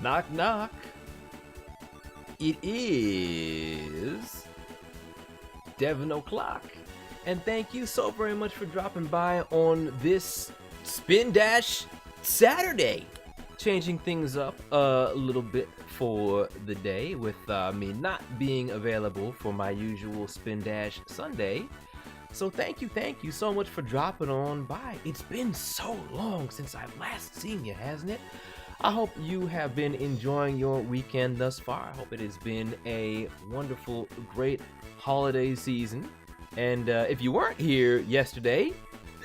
Knock, knock. It is Devin O'Clock. And thank you so very much for dropping by on this Spin Dash Saturday. Changing things up a little bit for the day with me not being available for my usual Spin Dash Sunday. So thank you so much for dropping on by. It's been so long since I've last seen you, hasn't it? I hope you have been enjoying your weekend thus far. I hope it has been a wonderful, great holiday season. And if you weren't here yesterday,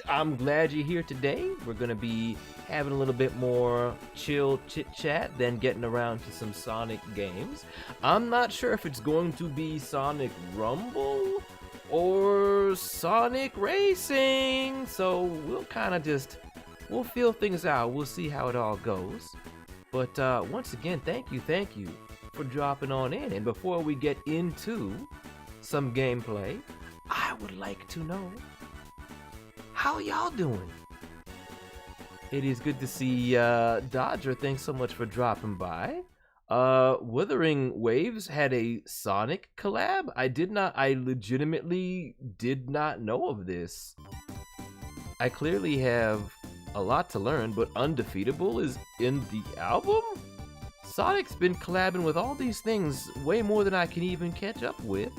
I'm glad you're here today. We're going to be having a little bit more chill chit-chat than getting around to some Sonic games. I'm not sure if it's going to be Sonic Rumble or Sonic Racing. So we'll kind of we'll feel things out. We'll see how it all goes. But once again, thank you for dropping on in. And before we get into some gameplay, I would like to know, how y'all doing? It is good to see Dodger. Thanks so much for dropping by. Wuthering Waves had a Sonic collab. I legitimately did not know of this. I clearly have a lot to learn, but Undefeatable is in the album? Sonic's been collabing with all these things way more than I can even catch up with.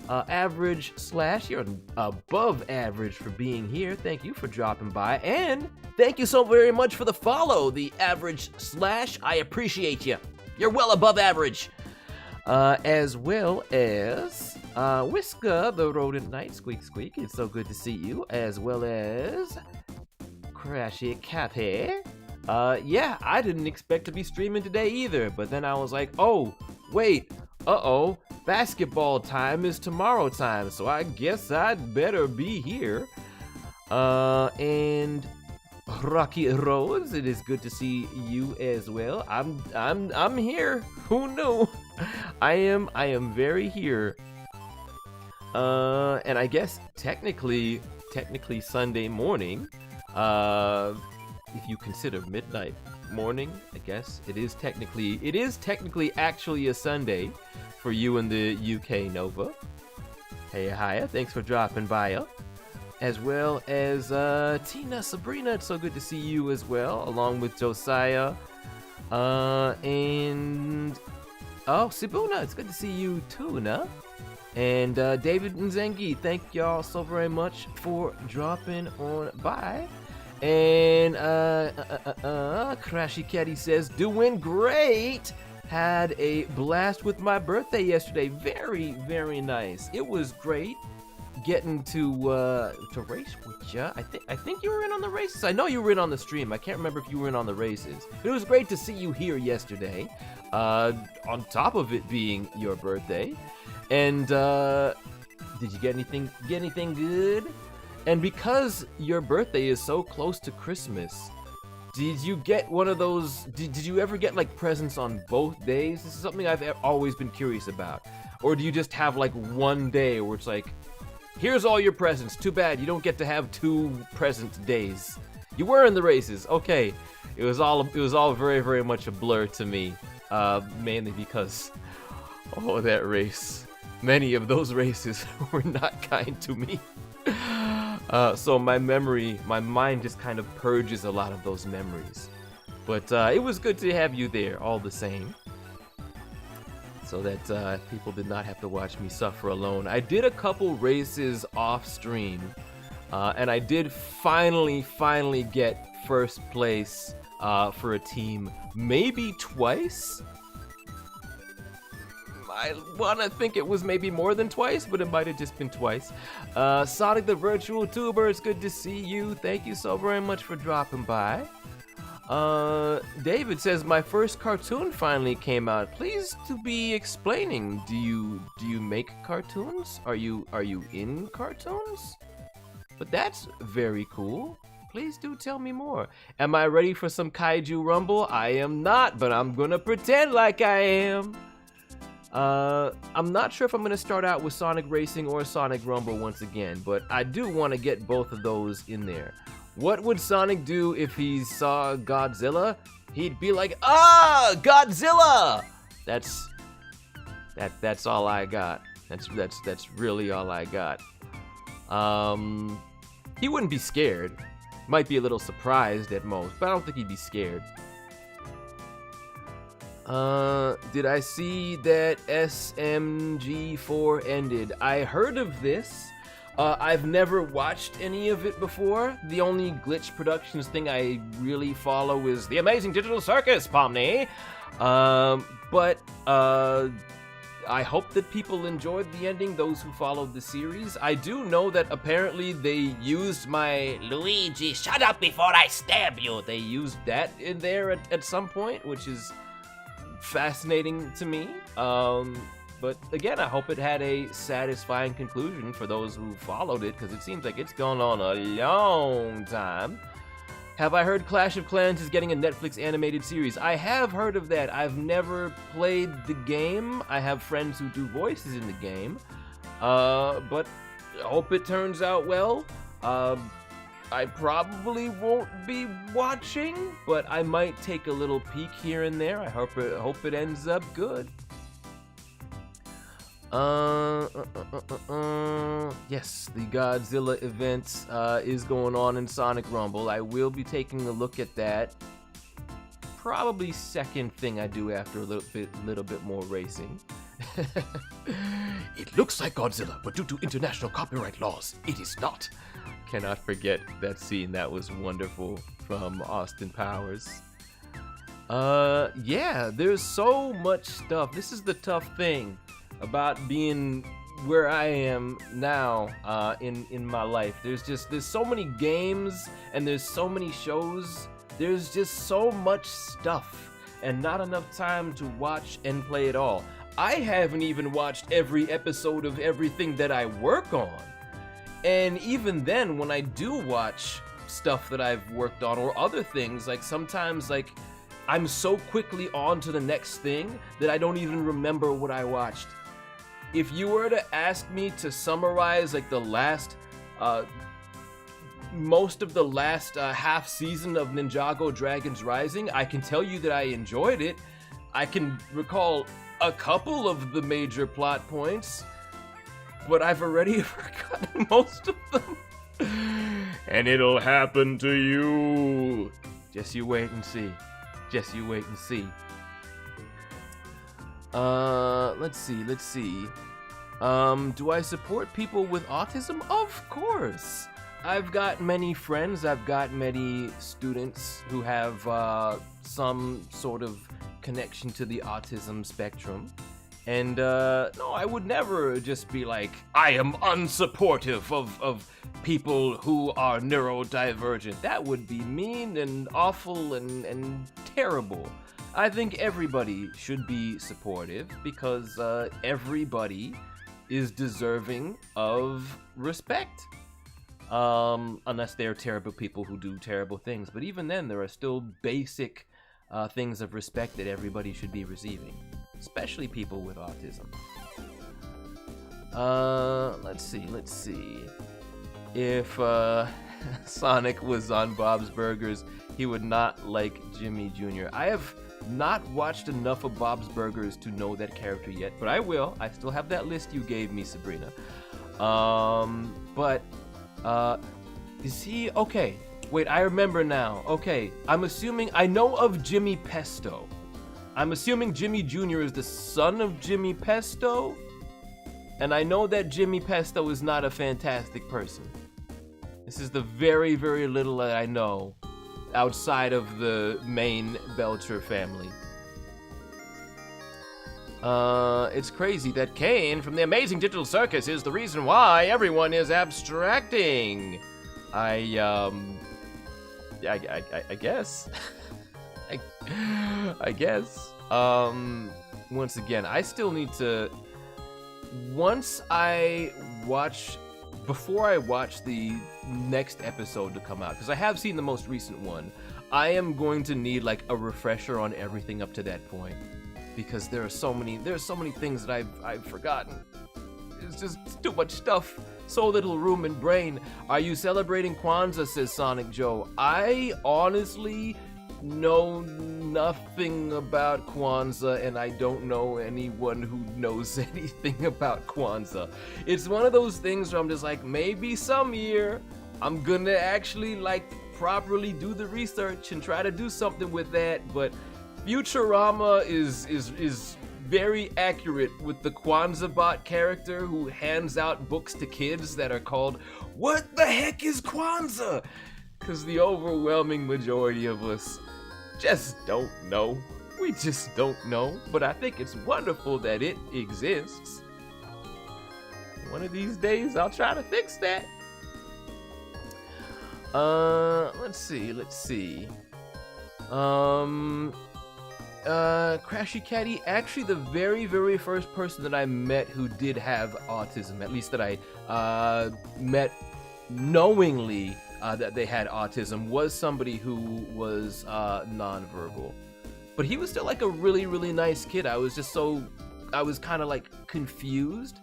Average Slash, you're above average for being here. Thank you for dropping by. And thank you so very much for the follow, the Average Slash. I appreciate you. You're well above average. As well as Whisker, the Rodent Knight, Squeak Squeak. It's so good to see you. As well as Crashy Cathy. Yeah, I didn't expect to be streaming today either. But then I was like, oh, wait. Uh-oh. Basketball time is tomorrow time, so I guess I'd better be here. And Rocky Rose, it is good to see you as well. I'm here. Who knew? I am very here. And I guess technically Sunday morning. If you consider midnight morning, I guess it is technically actually a Sunday for you in the UK, Nova. Hey, hiya, thanks for dropping by. As well as Tina, Sabrina, it's so good to see you as well, along with Josiah. And Sibuna, it's good to see you too, nah? And David Nzengi, thank y'all so very much for dropping on by. And Crashy Caddy says, doing great. Had a blast with my birthday yesterday. Very, very nice. It was great getting to race with ya. I think you were in on the races. I know you were in on the stream. I can't remember if you were in on the races. It was great to see you here yesterday. On top of it being your birthday. And did you get anything good? And because your birthday is so close to Christmas, did you get one of those, did you ever get like presents on both days? This is something I've always been curious about. Or do you just have like one day where it's like, here's all your presents. Too bad you don't get to have 2 present days. You were in the races, okay. It was all very, very much a blur to me. Mainly because, that race. Many of those races were not kind to me. So my mind just kind of purges a lot of those memories. But it was good to have you there all the same. So that people did not have to watch me suffer alone. I did a couple races off stream. And I did finally get first place for a team maybe twice. I want to think it was maybe more than twice, but it might have just been twice. Sonic the Virtual Tuber, it's good to see you. Thank you so very much for dropping by. David says, my first cartoon finally came out. Please to be explaining. Do you make cartoons? Are you in cartoons? But that's very cool. Please do tell me more. Am I ready for some Kaiju Rumble? I am not, but I'm gonna pretend like I am. I'm not sure if I'm going to start out with Sonic Racing or Sonic Rumble once again, but I do want to get both of those in there. What would Sonic do if he saw Godzilla? he'd be like, "Ah, Godzilla!" That's all I got. That's really all I got. He wouldn't be scared. Might be a little surprised at most, but I don't think he'd be scared. Did I see that SMG4 ended? I heard of this. I've never watched any of it before. The only Glitch Productions thing I really follow is The Amazing Digital Circus, Pomni. But I hope that people enjoyed the ending, those who followed the series. I do know that apparently they used my Luigi, shut up before I stab you. They used that in there at some point, which is fascinating to me. But again, I hope it had a satisfying conclusion for those who followed it, because it seems like it's gone on a long time. Have I heard Clash of Clans is getting a Netflix animated series? I have heard of that. I've never played the game. I have friends who do voices in the game. But I hope it turns out well. I probably won't be watching, but I might take a little peek here and there. I hope it ends up good. Yes, the Godzilla event is going on in Sonic Rumble. I will be taking a look at that. Probably second thing I do after a little bit more racing. It looks like Godzilla, but due to international copyright laws, it is not. Cannot forget that scene. That was wonderful from Austin Powers. Yeah, there's so much stuff. This is the tough thing about being where I am now in my life. There's so many games and there's so many shows. There's just so much stuff and not enough time to watch and play it all. I haven't even watched every episode of everything that I work on. And even then, when I do watch stuff that I've worked on or other things, like sometimes like I'm so quickly on to the next thing that I don't even remember what I watched. If you were to ask me to summarize like the last, most of the last half season of Ninjago Dragons Rising, I can tell you that I enjoyed it. I can recall a couple of the major plot points, but I've already forgotten most of them. And it'll happen to you. Just you wait and see. Just you wait and see. Let's see. Do I support people with autism? Of course. I've got many friends, I've got many students who have some sort of connection to the autism spectrum. And no, I would never just be like, I am unsupportive of people who are neurodivergent. That would be mean and awful and terrible. I think everybody should be supportive because everybody is deserving of respect. Unless they're terrible people who do terrible things. But even then, there are still basic things of respect that everybody should be receiving. Especially people with autism. Let's see. If Sonic was on Bob's Burgers, he would not like Jimmy Jr. I have not watched enough of Bob's Burgers to know that character yet, but I will. I still have that list you gave me, Sabrina. But is he okay? Wait, I remember now. Okay, I'm assuming I know of Jimmy Pesto. I'm assuming Jimmy Jr. is the son of Jimmy Pesto, and I know that Jimmy Pesto is not a fantastic person. This is the very, very little that I know outside of the main Belcher family. It's crazy that Kane from the Amazing Digital Circus is the reason why everyone is abstracting. I guess. I guess. Once again, I still need to. Before I watch the next episode to come out, because I have seen the most recent one, I am going to need like a refresher on everything up to that point, because there are so many things that I've forgotten. It's just too much stuff. So little room and brain. Are you celebrating Kwanzaa, says Sonic Joe. I honestly know nothing about Kwanzaa, and I don't know anyone who knows anything about Kwanzaa. It's one of those things where I'm just like, maybe some year I'm gonna actually like properly do the research and try to do something with that. But Futurama is very accurate with the Kwanzaa bot character who hands out books to kids that are called "What the heck is Kwanzaa?" Because the overwhelming majority of us just don't know. We just don't know. But I think it's wonderful that it exists. One of these days, I'll try to fix that. Let's see. Crashy Catty, actually the very first person that I met who did have autism, at least that I met knowingly that they had autism, was somebody who was nonverbal. But he was still like a really nice kid. I was kind of like confused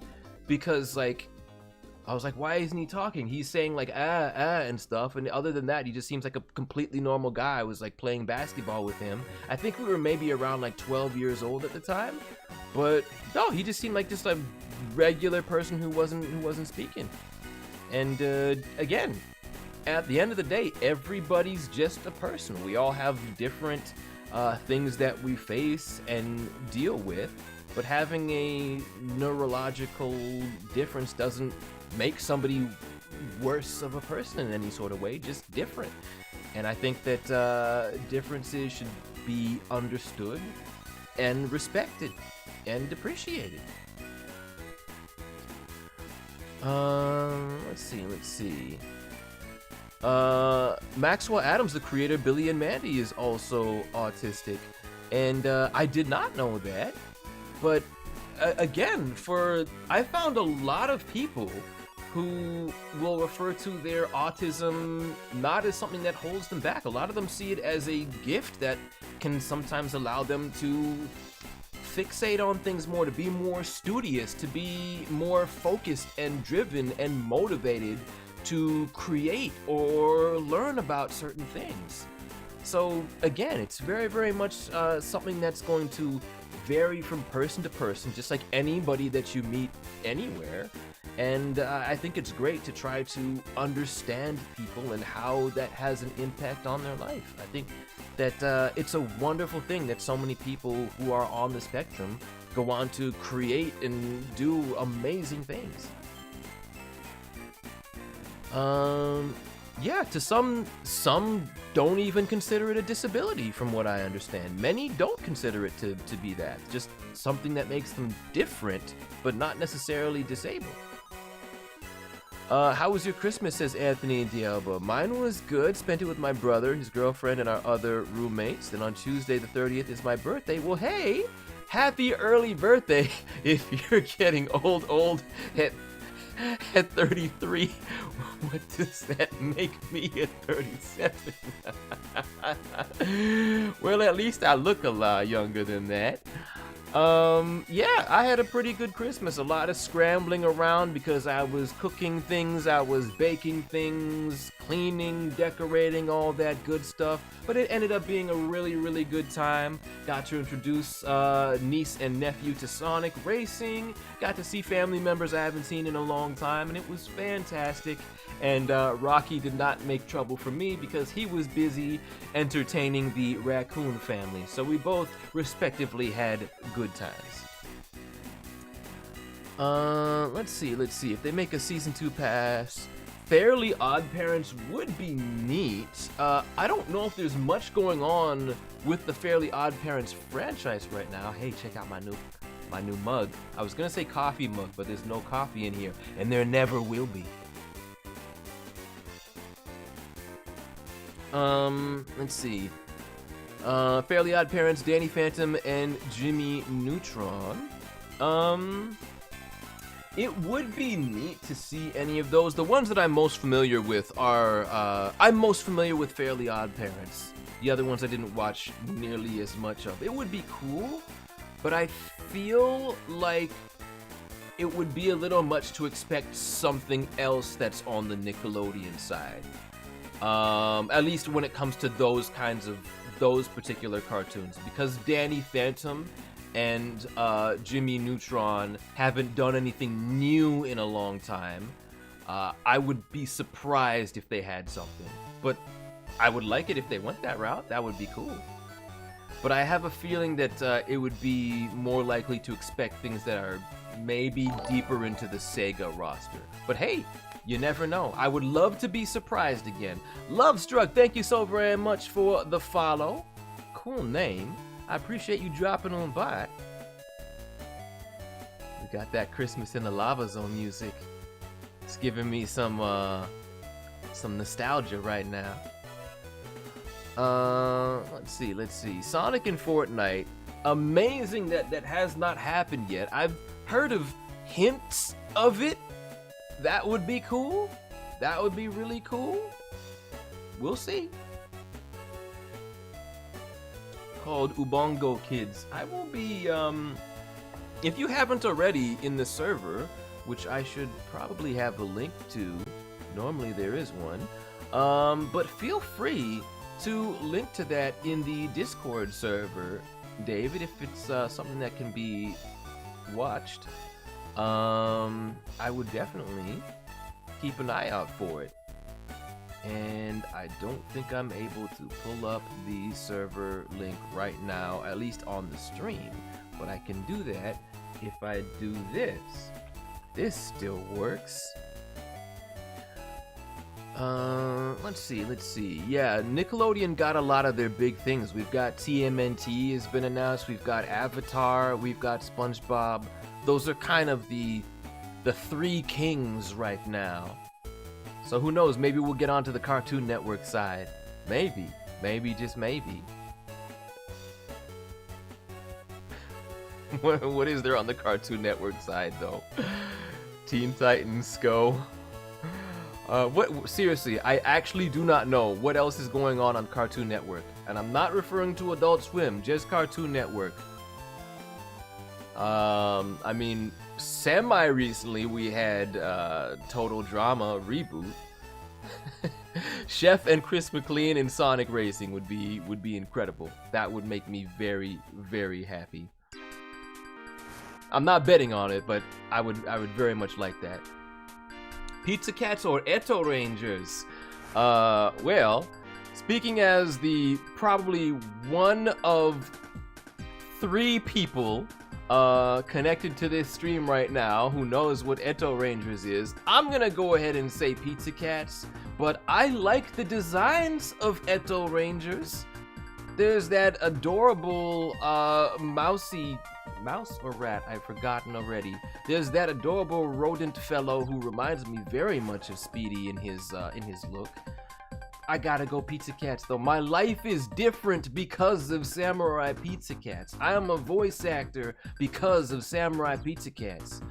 because like I was like, why isn't he talking? He's saying like and stuff, and other than that, he just seems like a completely normal guy. I was like playing basketball with him. I think we were maybe around like 12 years old at the time, but no, he just seemed like just a regular person who wasn't speaking. And again, at the end of the day, everybody's just a person. We all have different things that we face and deal with, but having a neurological difference doesn't make somebody worse of a person in any sort of way, just different. And I think that differences should be understood and respected and appreciated. Let's see. Maxwell Adams, the creator, Billy and Mandy, is also autistic, and I did not know that. But again, I found a lot of people who will refer to their autism not as something that holds them back. A lot of them see it as a gift that can sometimes allow them to fixate on things more, to be more studious, to be more focused and driven and motivated to create or learn about certain things. So again, it's very much something that's going to vary from person to person, just like anybody that you meet anywhere. And I think it's great to try to understand people and how that has an impact on their life. I think that it's a wonderful thing that so many people who are on the spectrum go on to create and do amazing things. Yeah, to some don't even consider it a disability, from what I understand. Many don't consider it to be that. Just something that makes them different, but not necessarily disabled. How was your Christmas, says Anthony Dialba. Mine was good. Spent it with my brother, his girlfriend, and our other roommates. Then on Tuesday the 30th is my birthday. Well, hey, happy early birthday if you're getting old at 33. What does that make me at 37? Well, at least I look a lot younger than that. Yeah, I had a pretty good Christmas. A lot of scrambling around because I was cooking things, I was baking things, cleaning, decorating, all that good stuff. But it ended up being a really good time. Got to introduce niece and nephew to Sonic Racing. Got to see family members I haven't seen in a long time, and it was fantastic. And Rocky did not make trouble for me because he was busy entertaining the raccoon family. So we both respectively had good times. Let's see. If they make a season 2 pass, Fairly Odd Parents would be neat. I don't know if there's much going on with the Fairly Odd Parents franchise right now. Hey, check out my new mug. I was gonna say coffee mug, but there's no coffee in here, and there never will be. Let's see. Fairly Odd Parents, Danny Phantom, and Jimmy Neutron. It would be neat to see any of those. The ones that I'm most familiar with are, I'm most familiar with Fairly Odd Parents. The other ones I didn't watch nearly as much of. It would be cool, but I feel like it would be a little much to expect something else that's on the Nickelodeon side. At least when it comes to those kinds of those particular cartoons, because Danny Phantom and Jimmy Neutron haven't done anything new in a long time. I would be surprised if they had something, but I would like it if they went that route. That would be cool. But I have a feeling that it would be more likely to expect things that are maybe deeper into the Sega roster. But hey, you never know. I would love to be surprised again. Lovestruck, thank you so very much for the follow. Cool name. I appreciate you dropping on by. We got that Christmas in the Lava Zone music. It's giving me some nostalgia right now. Let's see. Sonic and Fortnite. Amazing that has not happened yet. I've heard of hints of it. That would be cool. That would be really cool. We'll see. Called Ubongo Kids. I will be, if you haven't already in the server, which I should probably have a link to. Normally there is one. But feel free to link to that in the Discord server, David, if it's something that can be watched. I would definitely keep an eye out for it. And I don't think I'm able to pull up the server link right now, at least on the stream. But I can do that if I do this. This still works. Let's see. Yeah, Nickelodeon got a lot of their big things. We've got TMNT has been announced. We've got Avatar. We've got SpongeBob. Those are kind of the three kings right now. So who knows? Maybe we'll get onto the Cartoon Network side. Maybe, just maybe. What is there on the Cartoon Network side though? Teen Titans Go. What? Seriously, I actually do not know what else is going on Cartoon Network, and I'm not referring to Adult Swim, just Cartoon Network. I mean, semi-recently we had Total Drama reboot. Chef and Chris McLean in Sonic Racing would be incredible. That would make me very, very happy. I'm not betting on it, but I would very much like that. Pizza Cats or Eto Rangers? Well, speaking as the probably one of 3 people connected to this stream right now who knows what Eto Rangers is, I'm gonna go ahead and say Pizza Cats, but I like the designs of Eto Rangers. There's that adorable mouse or rat, I've forgotten already. There's that adorable rodent fellow who reminds me very much of Speedy in his look. I gotta go Pizza Cats though. My life is different because of Samurai Pizza Cats. I am a voice actor because of Samurai Pizza Cats.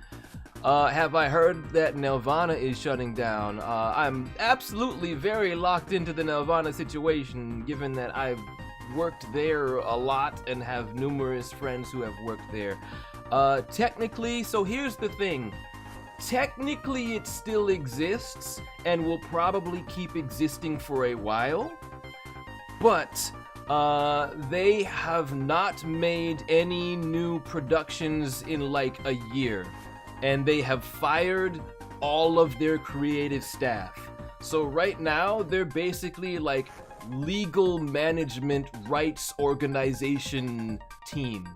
Have I heard that Nelvana is shutting down? I'm absolutely very locked into the Nelvana situation, given that I've worked there a lot and have numerous friends who have worked there. Technically, so here's the thing. Technically, it still exists and will probably keep existing for a while, but they have not made any new productions in like a year, and they have fired all of their creative staff. So right now, they're basically like legal management rights organization team.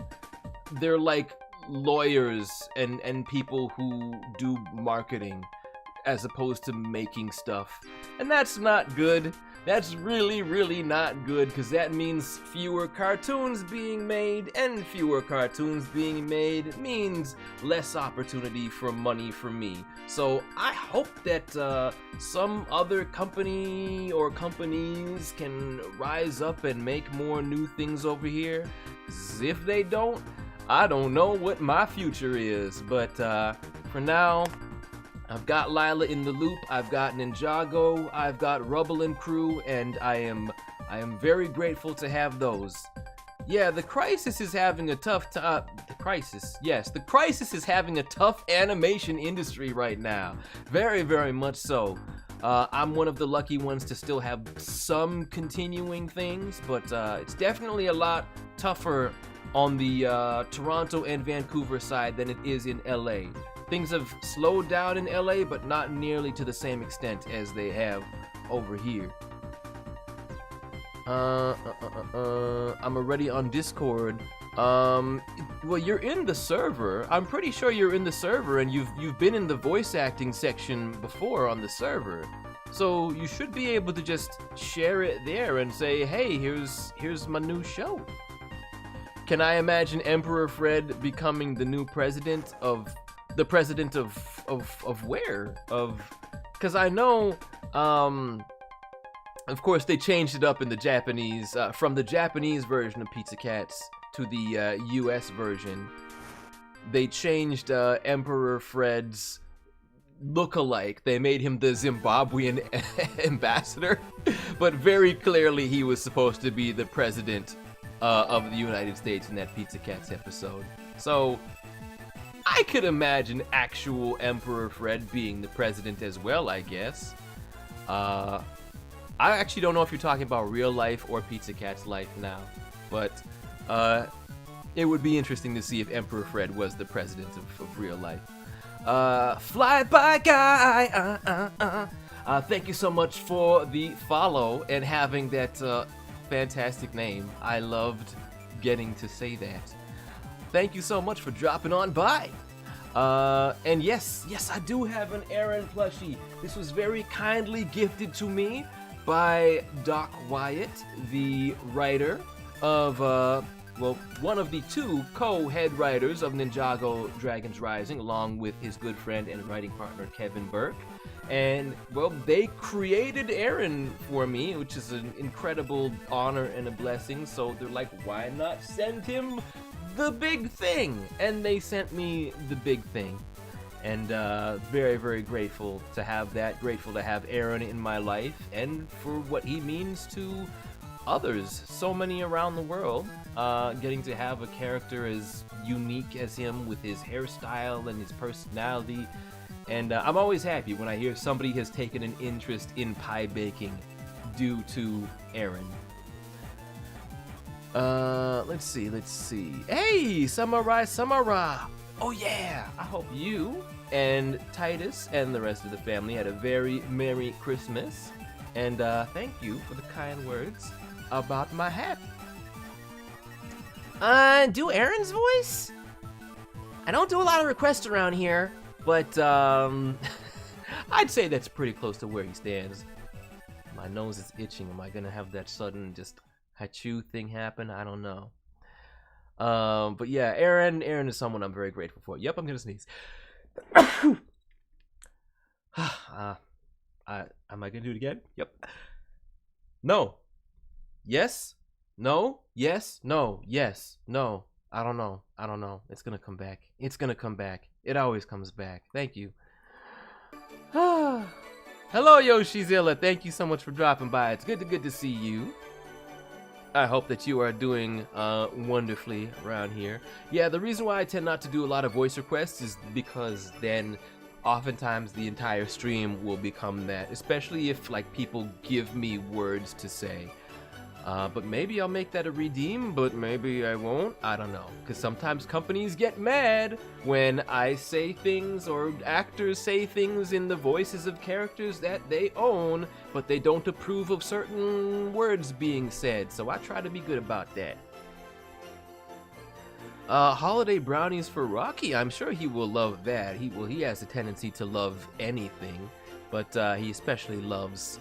They're like lawyers and people who do marketing as opposed to making stuff, and that's not good. That's really, really not good, because that means fewer cartoons being made, and fewer cartoons being made means less opportunity for money for me. So I hope that some other company or companies can rise up and make more new things over here. 'Cause if they don't, I don't know what my future is. But for now, I've got Lila in the Loop, I've got Ninjago, I've got Rubble and Crew, and I am very grateful to have those. Yeah, the Crisis is having a tough time. The Crisis is having a tough animation industry right now. Very, very much so. I'm one of the lucky ones to still have some continuing things, but it's definitely a lot tougher on the Toronto and Vancouver side than it is in LA. Things have slowed down in LA, but not nearly to the same extent as they have over here. I'm already on Discord. Well, you're in the server. I'm pretty sure you're in the server, and you've been in the voice acting section before on the server. So you should be able to just share it there and say, "Hey, here's my new show." Can I imagine Emperor Fred becoming the new president of where? Because I know, of course, they changed it up in the Japanese, from the Japanese version of Pizza Cats to the US version. They changed Emperor Fred's look-alike. They made him the Zimbabwean ambassador, but very clearly he was supposed to be the president of the United States in that Pizza Cats episode. So I could imagine actual Emperor Fred being the president as well, I guess. I actually don't know if you're talking about real life or Pizza Cat's life now, but it would be interesting to see if Emperor Fred was the president of real life. Fly-by guy, thank you so much for the follow and having that fantastic name. I loved getting to say that. Thank you so much for dropping on by. And yes, I do have an Aaron plushie. This was very kindly gifted to me by Doc Wyatt, the writer of, one of the two co-head writers of Ninjago Dragons Rising, along with his good friend and writing partner Kevin Burke. And, well, they created Aaron for me, which is an incredible honor and a blessing. So they're like, why not send him the big thing? And they sent me the big thing. And very, very grateful to have that. Grateful to have Aaron in my life and for what he means to others. So many around the world. Getting to have a character as unique as him with his hairstyle and his personality. And I'm always happy when I hear somebody has taken an interest in pie baking due to Aaron. Let's see. Hey, Samurai! Oh yeah! I hope you and Titus and the rest of the family had a very Merry Christmas. And thank you for the kind words about my hat. Do Aaron's voice? I don't do a lot of requests around here, but I'd say that's pretty close to where he stands. My nose is itching. Am I gonna have that sudden just Hachu thing happen? I don't know. But yeah, Aaron is someone I'm very grateful for. Yep, I'm gonna sneeze. Am I gonna do it again? Yep. No. Yes. No. Yes. No. Yes. No. I don't know. It's gonna come back. It always comes back. Thank you. Hello, Yoshizilla. Thank you so much for dropping by. It's good to see you. I hope that you are doing wonderfully around here. Yeah, the reason why I tend not to do a lot of voice requests is because then oftentimes the entire stream will become that, especially if like people give me words to say. But maybe I'll make that a redeem, but maybe I won't. I don't know. Because sometimes companies get mad when I say things or actors say things in the voices of characters that they own, but they don't approve of certain words being said. So I try to be good about that. Holiday brownies for Rocky. I'm sure he will love that. He has a tendency to love anything, but he especially loves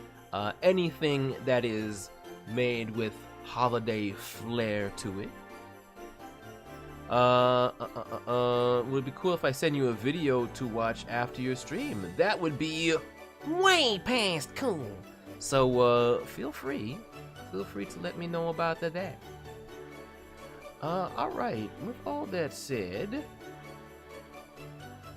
anything that is made with holiday flair to it. Would it be cool if I send you a video to watch after your stream? That would be way past cool. So feel free to let me know about that. Alright, with all that said,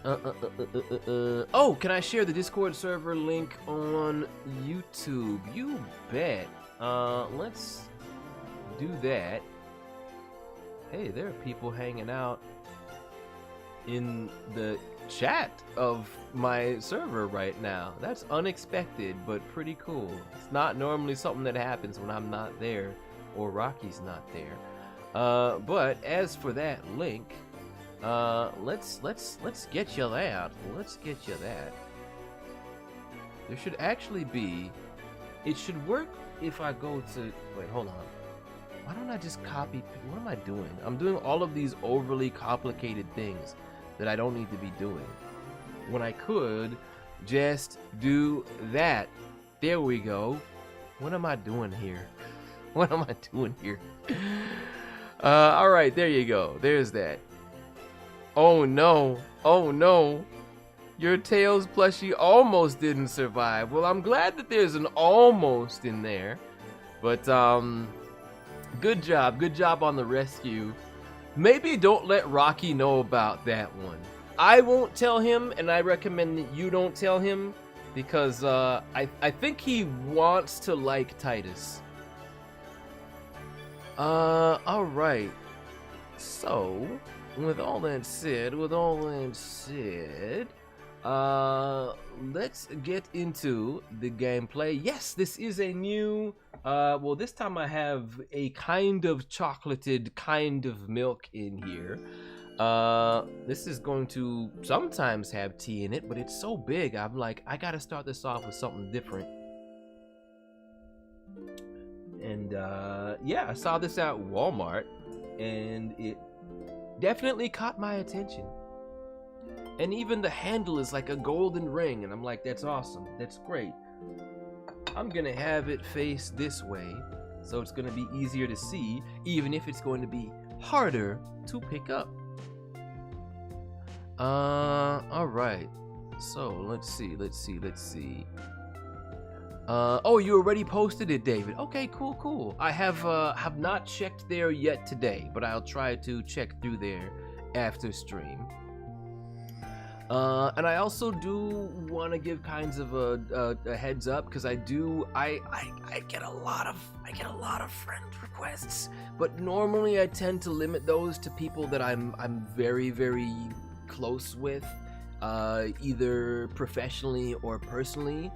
oh, can I share the Discord server link on YouTube? You bet. Let's do that. Hey, there are people hanging out in the chat of my server right now. That's unexpected, but pretty cool. It's not normally something that happens when I'm not there or Rocky's not there. But as for that link, let's get you that. Let's get you that. There should actually be. It should work if I go to. Wait, hold on. Why don't I just copy? What am I doing? I'm doing all of these overly complicated things that I don't need to be doing, when I could just do that. There we go. What am I doing here? What am I doing here? All right, there you go. There's that. Oh no. Oh no. Your Tails plushie almost didn't survive. Well, I'm glad that there's an almost in there. But, good job. Good job on the rescue. Maybe don't let Rocky know about that one. I won't tell him, and I recommend that you don't tell him, because I think he wants to like Titus. Alright. So, with all that said, let's get into the gameplay. Yes, this is a new, well, this time I have a kind of chocolated kind of milk in here. This is going to sometimes have tea in it, but it's so big, I'm like, I gotta start this off with something different. And, yeah, I saw this at Walmart, and it definitely caught my attention. And even the handle is like a golden ring, and I'm like, that's awesome, that's great. I'm gonna have it face this way, so it's gonna be easier to see, even if it's going to be harder to pick up. Alright. So, let's see. Oh, you already posted it, David. Okay, cool. I have not checked there yet today, but I'll try to check through there after stream. And I also do want to give kinds of a heads up, because I get a lot of friend requests, but normally I tend to limit those to people that I'm very, very close with, either professionally or personally.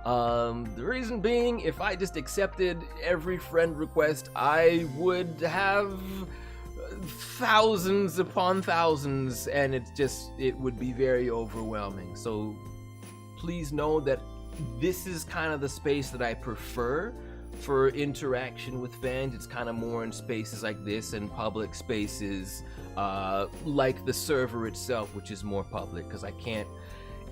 The reason being, if I just accepted every friend request, I would have thousands upon thousands, and it would be very overwhelming. So please know that this is kind of the space that I prefer for interaction with fans. It's kind of more in spaces like this and public spaces, like the server itself, which is more public, because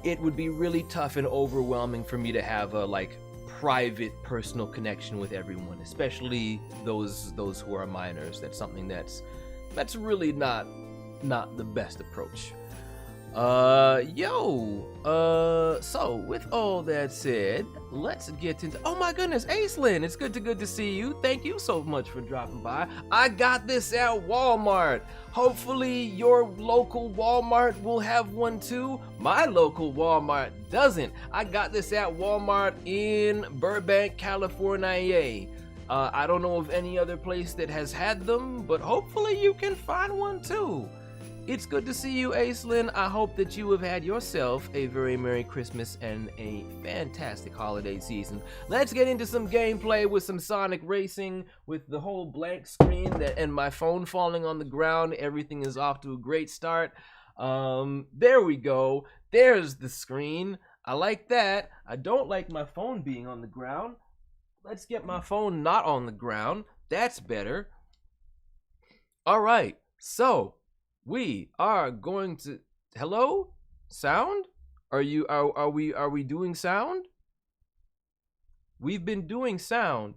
it would be really tough and overwhelming for me to have a private personal connection with everyone, especially those who are minors. That's something that's really not the best approach. So with all that said, let's get into. Oh my goodness, Aislinn, it's good to see you. Thank you so much for dropping by. I got this at Walmart. Hopefully your local Walmart will have one too. My local Walmart doesn't. I got this at Walmart in Burbank, California. I don't know of any other place that has had them, but hopefully you can find one too. It's good to see you, Aislinn. I hope that you have had yourself a very Merry Christmas and a fantastic holiday season. Let's get into some gameplay with some Sonic Racing. With the whole blank screen and my phone falling on the ground, everything is off to a great start. There we go. There's the screen. I like that. I don't like my phone being on the ground. Let's get my phone not on the ground. That's better. All right. So we are going to. Hello? Sound? Are we doing sound? We've been doing sound.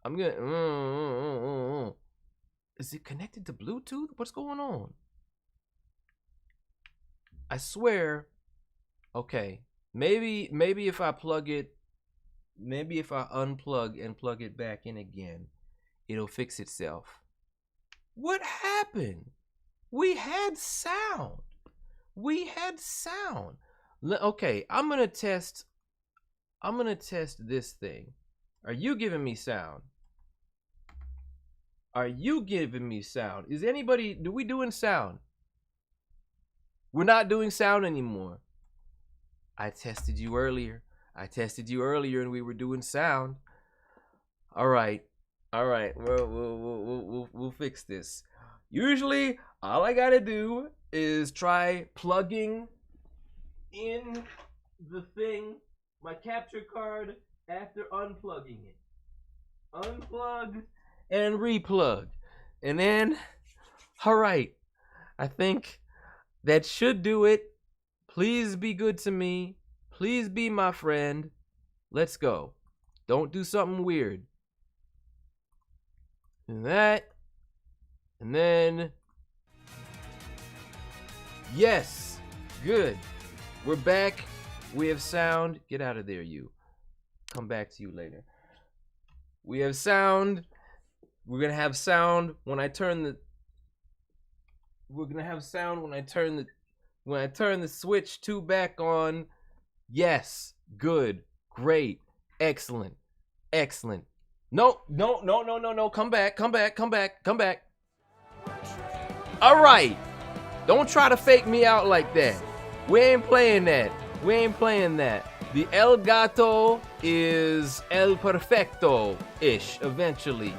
I'm gonna. Is it connected to Bluetooth? What's going on? I swear. Okay. Maybe if I plug it. Maybe if I unplug and plug it back in again, it'll fix itself. What happened? We had sound. Okay, I'm gonna test this thing. Are you giving me sound? Are you giving me sound? Is anybody, do we doing sound? We're not doing sound anymore. I tested you earlier. And we were doing sound. All right. We'll fix this. Usually, all I gotta do is try plugging in the thing, my capture card, after unplugging it. Unplug and replug. And then, all right. I think that should do it. Please be good to me. Please be my friend. Let's go. Don't do something weird. And that. And then. Yes. Good. We're back. We have sound. Get out of there, you. Come back to you later. We have sound. We're gonna have sound when I turn the. We're gonna have sound when I turn the switch 2 back on. Yes. Good. Great. Excellent. No. Come back. All right. Don't try to fake me out like that. We ain't playing that. The El Gato is El Perfecto-ish eventually.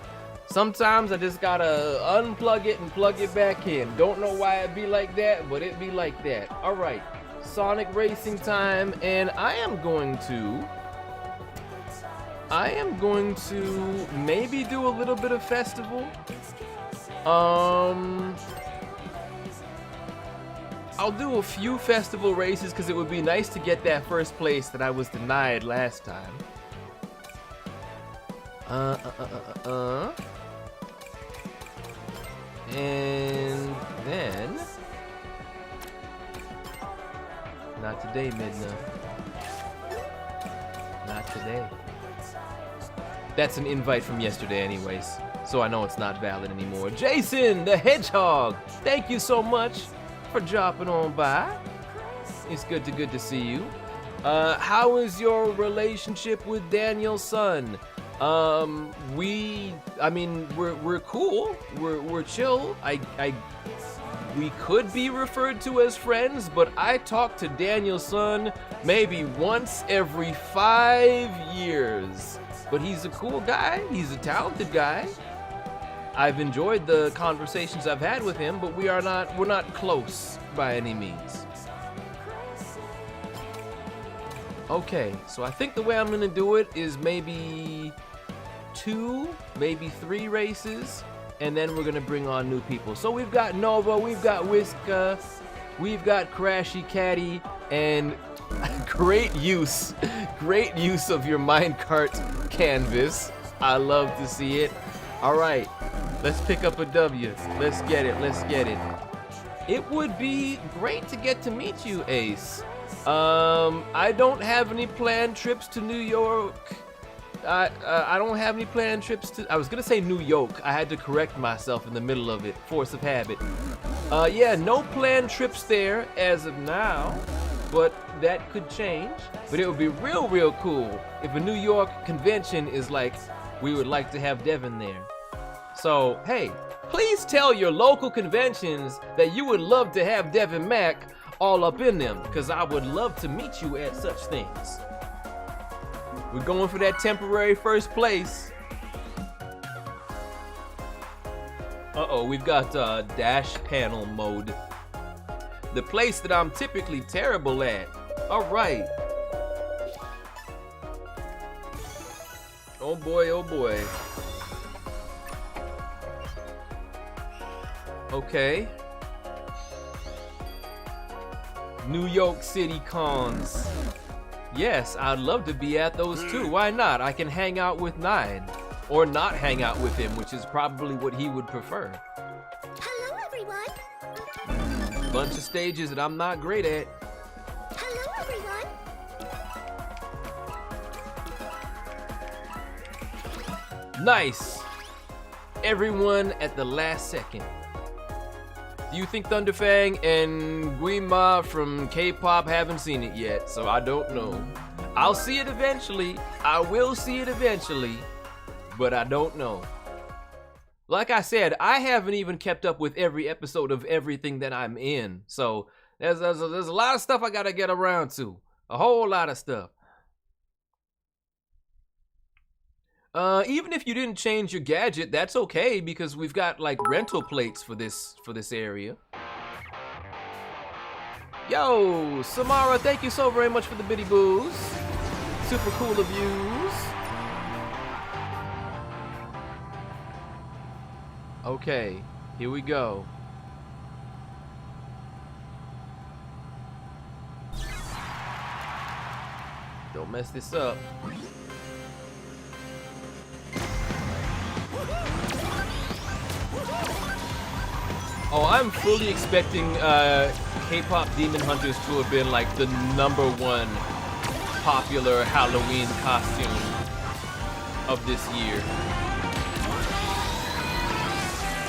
Sometimes I just gotta unplug it and plug it back in. Don't know why it be like that, but it be like that. All right. Sonic racing time, and I am going to maybe do a little bit of festival. I'll do a few festival races because it would be nice to get that first place that I was denied last time. And then not today, Midna. Not today. That's an invite from yesterday anyways, so I know it's not valid anymore. Jason the Hedgehog, thank you so much for dropping on by. It's good to see you. How is your relationship with Daniel's son? We're cool. We're chill. We could be referred to as friends, but I talk to Daniel's son maybe once every 5 years. But he's a cool guy. He's a talented guy. I've enjoyed the conversations I've had with him, but we're not close by any means. Okay, so I think the way I'm gonna do it is maybe 2, maybe 3 races, and then we're gonna bring on new people. So we've got Nova, we've got Whiska, we've got Crashy Caddy, and great use of your minecart canvas. I love to see it. All right, let's pick up a W. Let's get it. It would be great to get to meet you, Ace. I don't have any planned trips to New York. I don't have any planned trips to. I was gonna say New York. I had to correct myself in the middle of it. Force of habit. Yeah, no planned trips there as of now, but that could change. But it would be real cool if a New York convention is like, we would like to have Devin there. So, hey, please tell your local conventions that you would love to have Devin Mack all up in them, because I would love to meet you at such things. We're going for that temporary first place. Uh-oh, we've got dash panel mode. The place that I'm typically terrible at. All right. Oh boy. Okay. New York City cons. Yes, I'd love to be at those too. Why not? I can hang out with 9. Or not hang out with him, which is probably what he would prefer. Hello, everyone. Bunch of stages that I'm not great at. Hello, everyone. Nice. Everyone at the last second. Do you think Thunderfang and Guima from K-pop haven't seen it yet? So I don't know. I'll see it eventually. I will see it eventually, but I don't know. Like I said, I haven't even kept up with every episode of everything that I'm in. So there's a lot of stuff I gotta get around to. A whole lot of stuff. Even if you didn't change your gadget, that's okay because we've got like rental plates for this area. Yo, Samara, thank you so very much for the biddy boos. Super cool of yous. Okay, here we go. Don't mess this up. Oh, I'm fully expecting K-pop Demon Hunters to have been like the #1 popular Halloween costume of this year.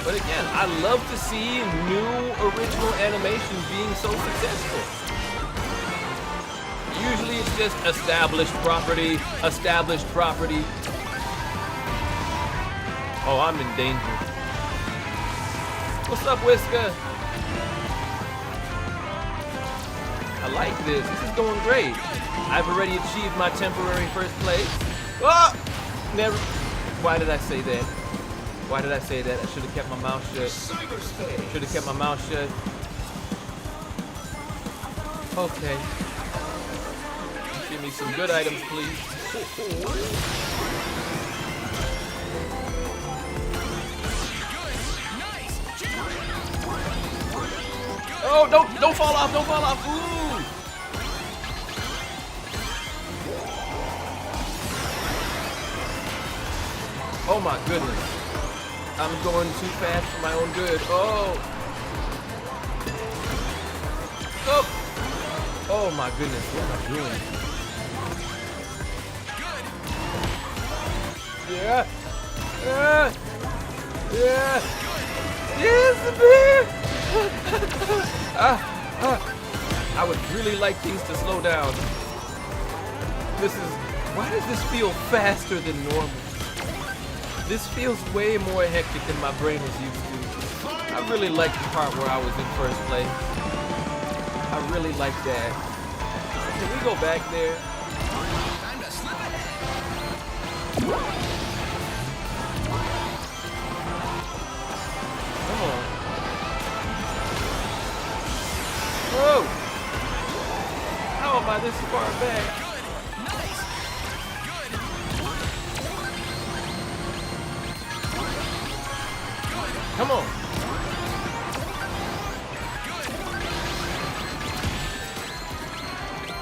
But again, I love to see new original animation being so successful. Usually it's just established property. Oh, I'm in danger. What's up, Whisker? I like this. This is going great. I've already achieved my temporary first place. Oh! Never. Why did I say that? Why did I say that? I should have kept my mouth shut. Should have kept my mouth shut. Okay. Give me some good items, please. Oh, don't fall off, don't fall off. Ooh. Oh my goodness. I'm going too fast for my own good. Oh. Oh. Oh my goodness, what am I doing? Yeah. Yeah. Yes, bear. I would really like things to slow down. Why does this feel faster than normal? This feels way more hectic than my brain is used to. I really like the part where I was in first place. I really like that. Can we go back there? Time to slip ahead. Come on. Whoa! How am I this far back? Nice. Come on.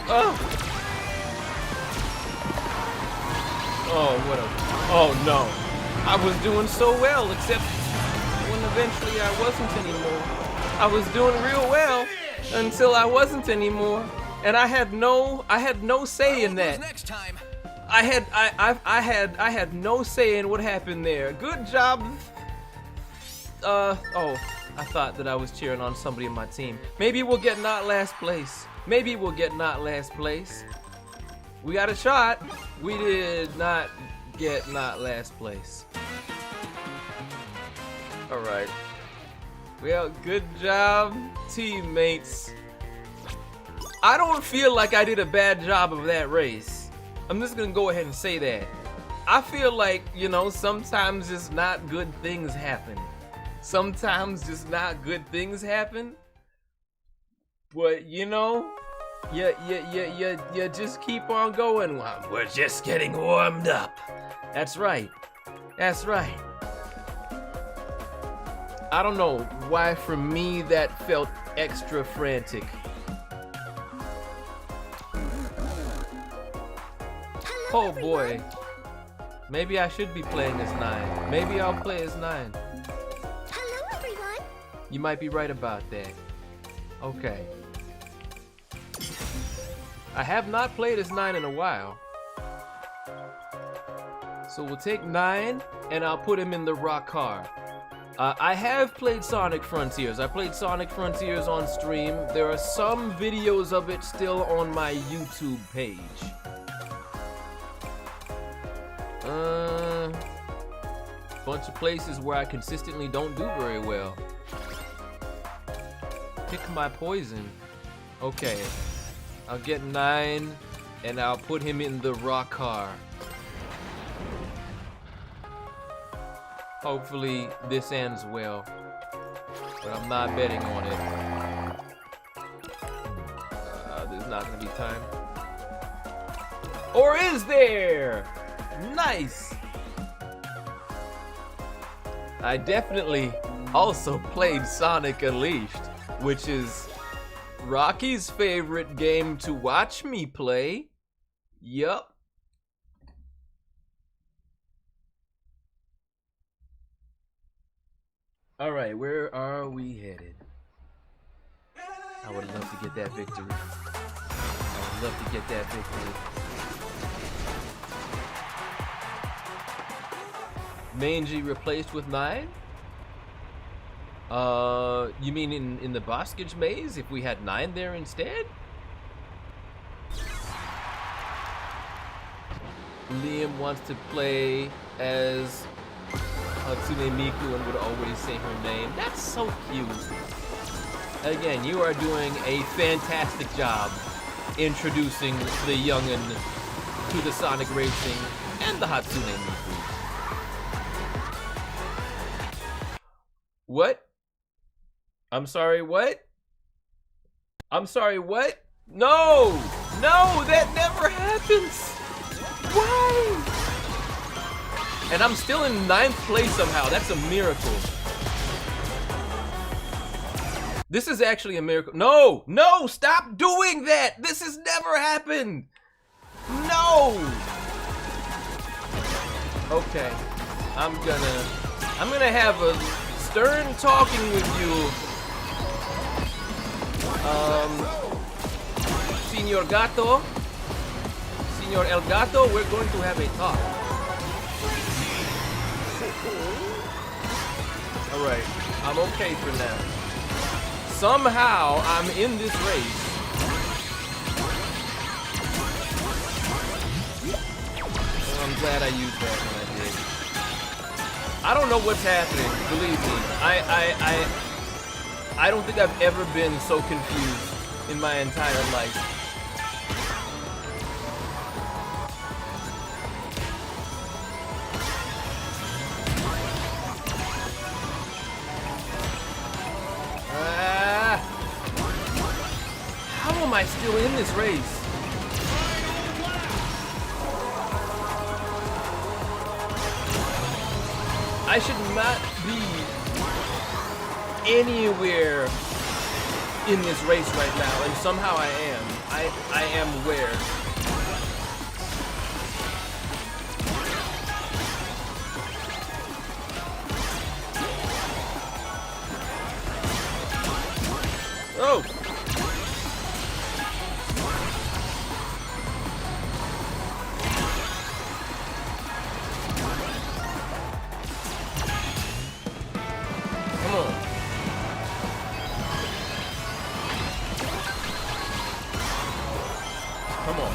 Oh. Oh, what a... Oh, no. I was doing so well, except when eventually I wasn't anymore. I was doing real well until I wasn't anymore. And I had no say in that. Next time. I had no say in what happened there. Good job. Oh, I thought that I was cheering on somebody in my team. Maybe we'll get not last place. Maybe we'll get not last place. We got a shot. We did not get not last place. All right. Well, good job, teammates. I don't feel like I did a bad job of that race. I'm just gonna go ahead and say that. I feel like, you know, sometimes just not good things happen. Sometimes just not good things happen. But, you know, you just keep on going. We're just getting warmed up. That's right. That's right. I don't know why for me that felt extra frantic. Hello, Oh boy. everyone. Maybe I should be playing as 9. Maybe I'll play as 9. Hello, everyone. You might be right about that. Okay. I have not played as 9 in a while. So we'll take 9 and I'll put him in the rock car. I have played Sonic Frontiers. I played Sonic Frontiers on stream. There are some videos of it still on my YouTube page. bunch of places where I consistently don't do very well. Pick my poison. Okay. I'll get 9 and I'll put him in the rock car. Hopefully this ends well. But I'm not betting on it. There's not gonna be time. Or is there? Nice! I definitely also played Sonic Unleashed, which is Rocky's favorite game to watch me play. Yup. Alright, where are we headed? I would love to get that victory. I would love to get that victory. Mangy replaced with 9? You mean in the Boskage Maze if we had 9 there instead? Liam wants to play as Hatsune Miku and would always say her name. That's so cute. Again, you are doing a fantastic job introducing the youngin to the Sonic Racing and the Hatsune Miku. What? I'm sorry, what? I'm sorry, what? No! No, that never happens! Why? And I'm still in 9th place somehow. That's a miracle. This is actually a miracle. No! No! Stop doing that! This has never happened! No! Okay. I'm gonna have a stern talking with you. Señor Gato. Señor El Gato, we're going to have a talk. Alright, I'm okay for now. Somehow, I'm in this race. I'm glad I used that when I did. I don't know what's happening, believe me. I don't think I've ever been so confused in my entire life. How am I still in this race? I should not be anywhere in this race right now, and somehow I am. I am where? Oh! Come on. Come on.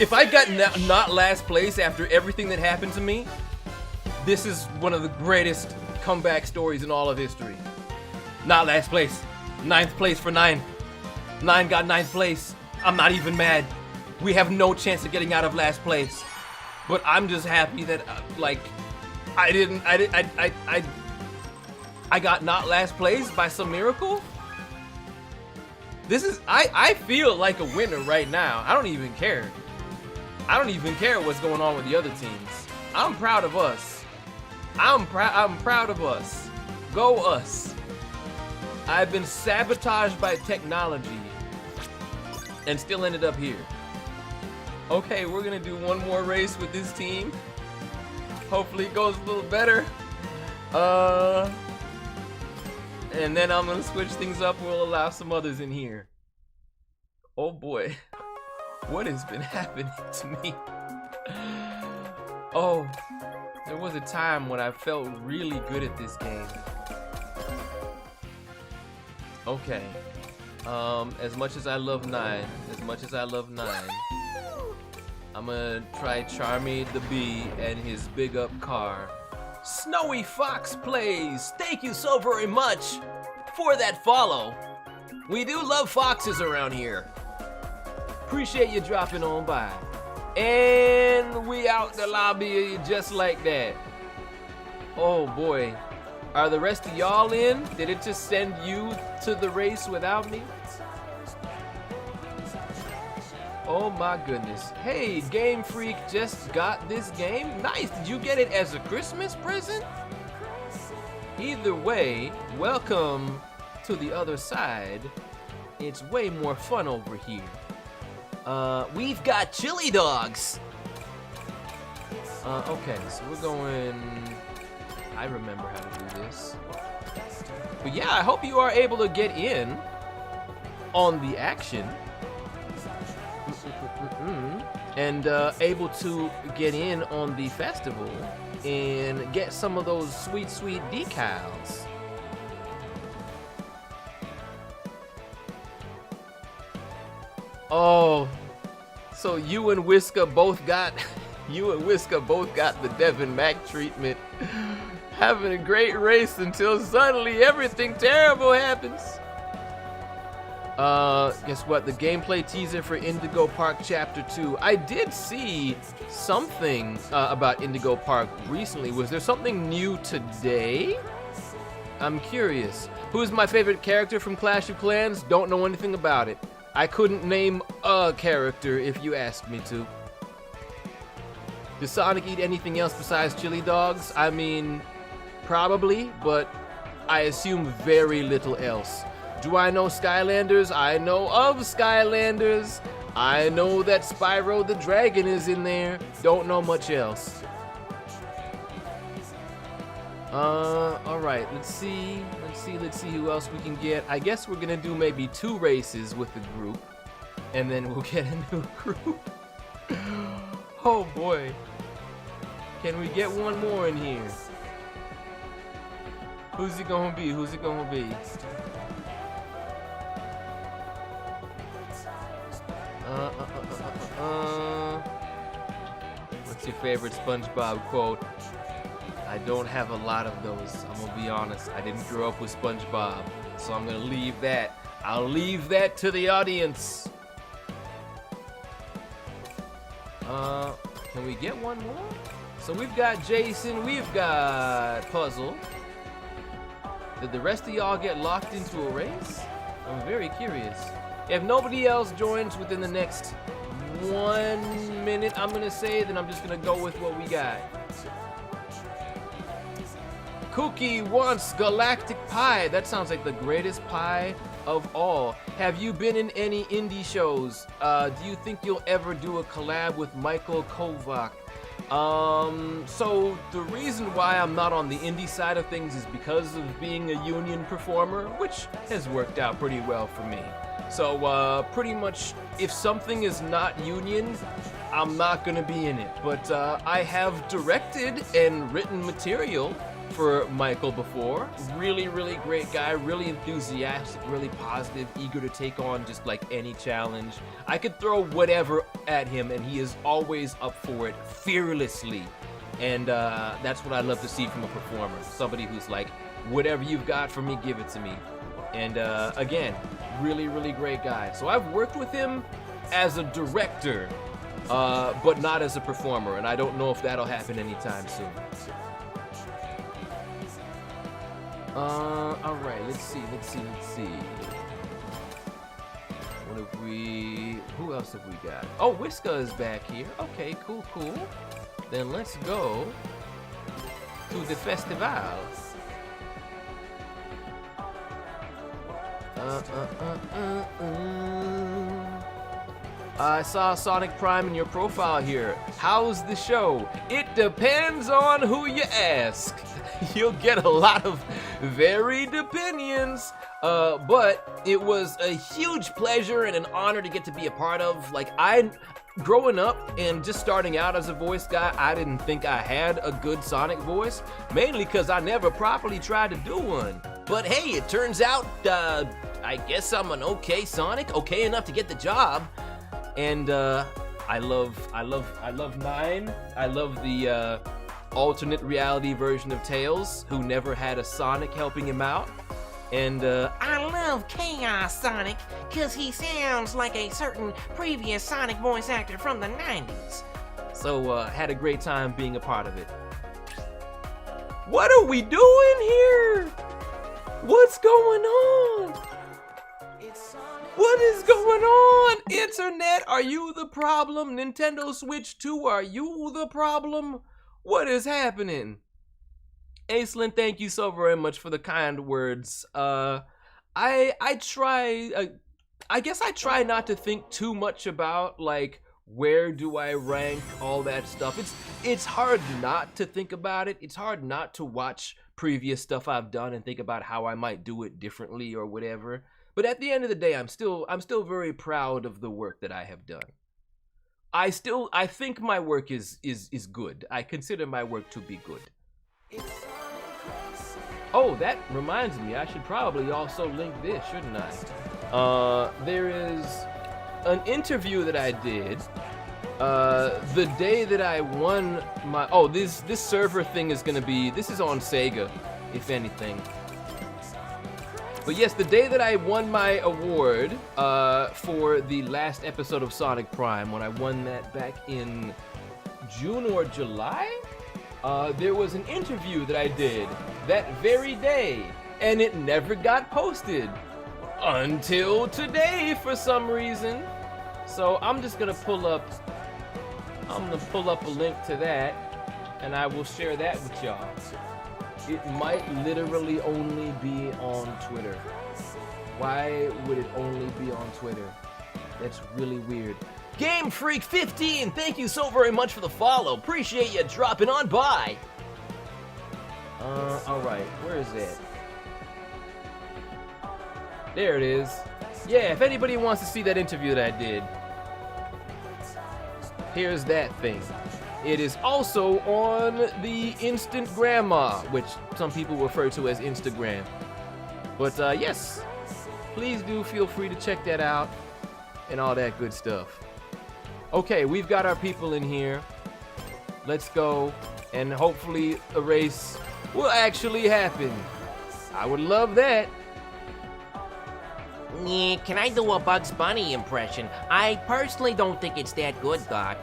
If I got not last place after everything that happened to me, this is one of the greatest comeback stories in all of history. Not last place. 9th place for 9. 9 got 9th place. I'm not even mad. We have no chance of getting out of last place. But I'm just happy that, I got not last place by some miracle. This is, I feel like a winner right now. I don't even care. I don't even care what's going on with the other teams. I'm proud of us. I'm proud of us. Go us. I've been sabotaged by technology and still ended up here. Okay, we're gonna do one more race with this team. Hopefully it goes a little better. And then I'm gonna switch things up. We'll allow some others in here. Oh boy, what has been happening to me? Oh, there was a time when I felt really good at this game. Okay, as much as I love 9, I'm gonna try Charmy the Bee and his big up car. Snowy Fox Plays, thank you so very much for that follow. We do love foxes around here. Appreciate you dropping on by. And we out the lobby just like that. Oh boy. Are the rest of y'all in? Did it just send you to the race without me? Oh my goodness. Hey, Game Freak just got this game. Nice. Did you get it as a Christmas present? Either way, welcome to the other side. It's way more fun over here. We've got chili dogs. Okay, so we're going... I remember how to do this. But yeah, I hope you are able to get in on the action. And able to get in on the festival and get some of those sweet, sweet decals. Oh, so you and Whisker both got the Devin Mac treatment. Having a great race until suddenly everything terrible happens. Guess what? The gameplay teaser for Indigo Park Chapter 2. I did see something about Indigo Park recently. Was there something new today? I'm curious. Who's my favorite character from Clash of Clans? Don't know anything about it. I couldn't name a character if you asked me to. Does Sonic eat anything else besides chili dogs? I mean, probably, but I assume very little else. Do I know Skylanders? I know of Skylanders. I know that Spyro the Dragon is in there. Don't know much else. Alright, let's see who else we can get. I guess we're gonna do maybe 2 races with the group, and then we'll get a new group. Oh boy. Can we get one more in here? Who's it gonna be? Who's it gonna be? What's your favorite SpongeBob quote? I don't have a lot of those. I'm gonna be honest. I didn't grow up with SpongeBob, so I'm gonna leave that. I'll leave that to the audience. Can we get one more? So we've got Jason, we've got Puzzle. Did the rest of y'all get locked into a race? I'm very curious. If nobody else joins within the next 1 minute, I'm gonna say, then I'm just gonna go with what we got. Cookie wants galactic pie. That sounds like the greatest pie of all. Have you been in any indie shows? Do you think you'll ever do a collab with Michael Kovac? So the reason why I'm not on the indie side of things is because of being a union performer, which has worked out pretty well for me. So pretty much if something is not union, I'm not gonna be in it. But I have directed and written material for Michael before. Really, really great guy, really enthusiastic, really positive, eager to take on just like any challenge. I could throw whatever at him and he is always up for it fearlessly. And that's what I love to see from a performer. Somebody who's like, whatever you've got for me, give it to me. And again, really, really great guy. So I've worked with him as a director, but not as a performer. And I don't know if that'll happen anytime soon. Alright, let's see. What have we... Who else have we got? Oh, Whisker is back here. Okay, cool. Then let's go to the festival. I saw Sonic Prime in your profile here. How's the show? It depends on who you ask. You'll get a lot of varied opinions, but it was a huge pleasure and an honor to get to be a part of. Like, growing up and just starting out as a voice guy, I didn't think I had a good Sonic voice, mainly because I never properly tried to do one. But hey, it turns out, I guess I'm an okay Sonic, okay enough to get the job. And I love 9. I love the alternate reality version of Tails, who never had a Sonic helping him out. And I love Chaos Sonic, cause he sounds like a certain previous Sonic voice actor from the 90s. so had a great time being a part of it. What are we doing here? What's going on? What is going on? Internet, are you the problem? Nintendo Switch 2, are you the problem? What is happening? Aislinn, thank you so very much for the kind words. I guess I try not to think too much about, like, where do I rank, all that stuff. It's hard not to think about it. It's hard not to watch previous stuff I've done and think about how I might do it differently or whatever. But at the end of the day, I'm still very proud of the work that I have done. I think my work is good. I consider my work to be good. Oh, that reminds me, I should probably also link this, shouldn't I? There is an interview that I did the day that I won my... Oh, this server thing is gonna be... This is on Sega, if anything. But yes, the day that I won my award for the last episode of Sonic Prime, when I won that back in June or July, there was an interview that I did that very day, and it never got posted until today for some reason. So I'm just gonna pull up a link to that, and I will share that with y'all. It might literally only be on Twitter. Why would it only be on Twitter? That's really weird. Game Freak 15, thank you so very much for the follow. Appreciate you dropping on by. Alright, where is it? There it is. Yeah, if anybody wants to see that interview that I did, here's that thing. It is also on the Instant Grandma, which some people refer to as Instagram. But yes, please do feel free to check that out and all that good stuff. Okay, we've got our people in here. Let's go, and hopefully a race will actually happen. I would love that. Yeah, can I do a Bugs Bunny impression? I personally don't think it's that good, Doc.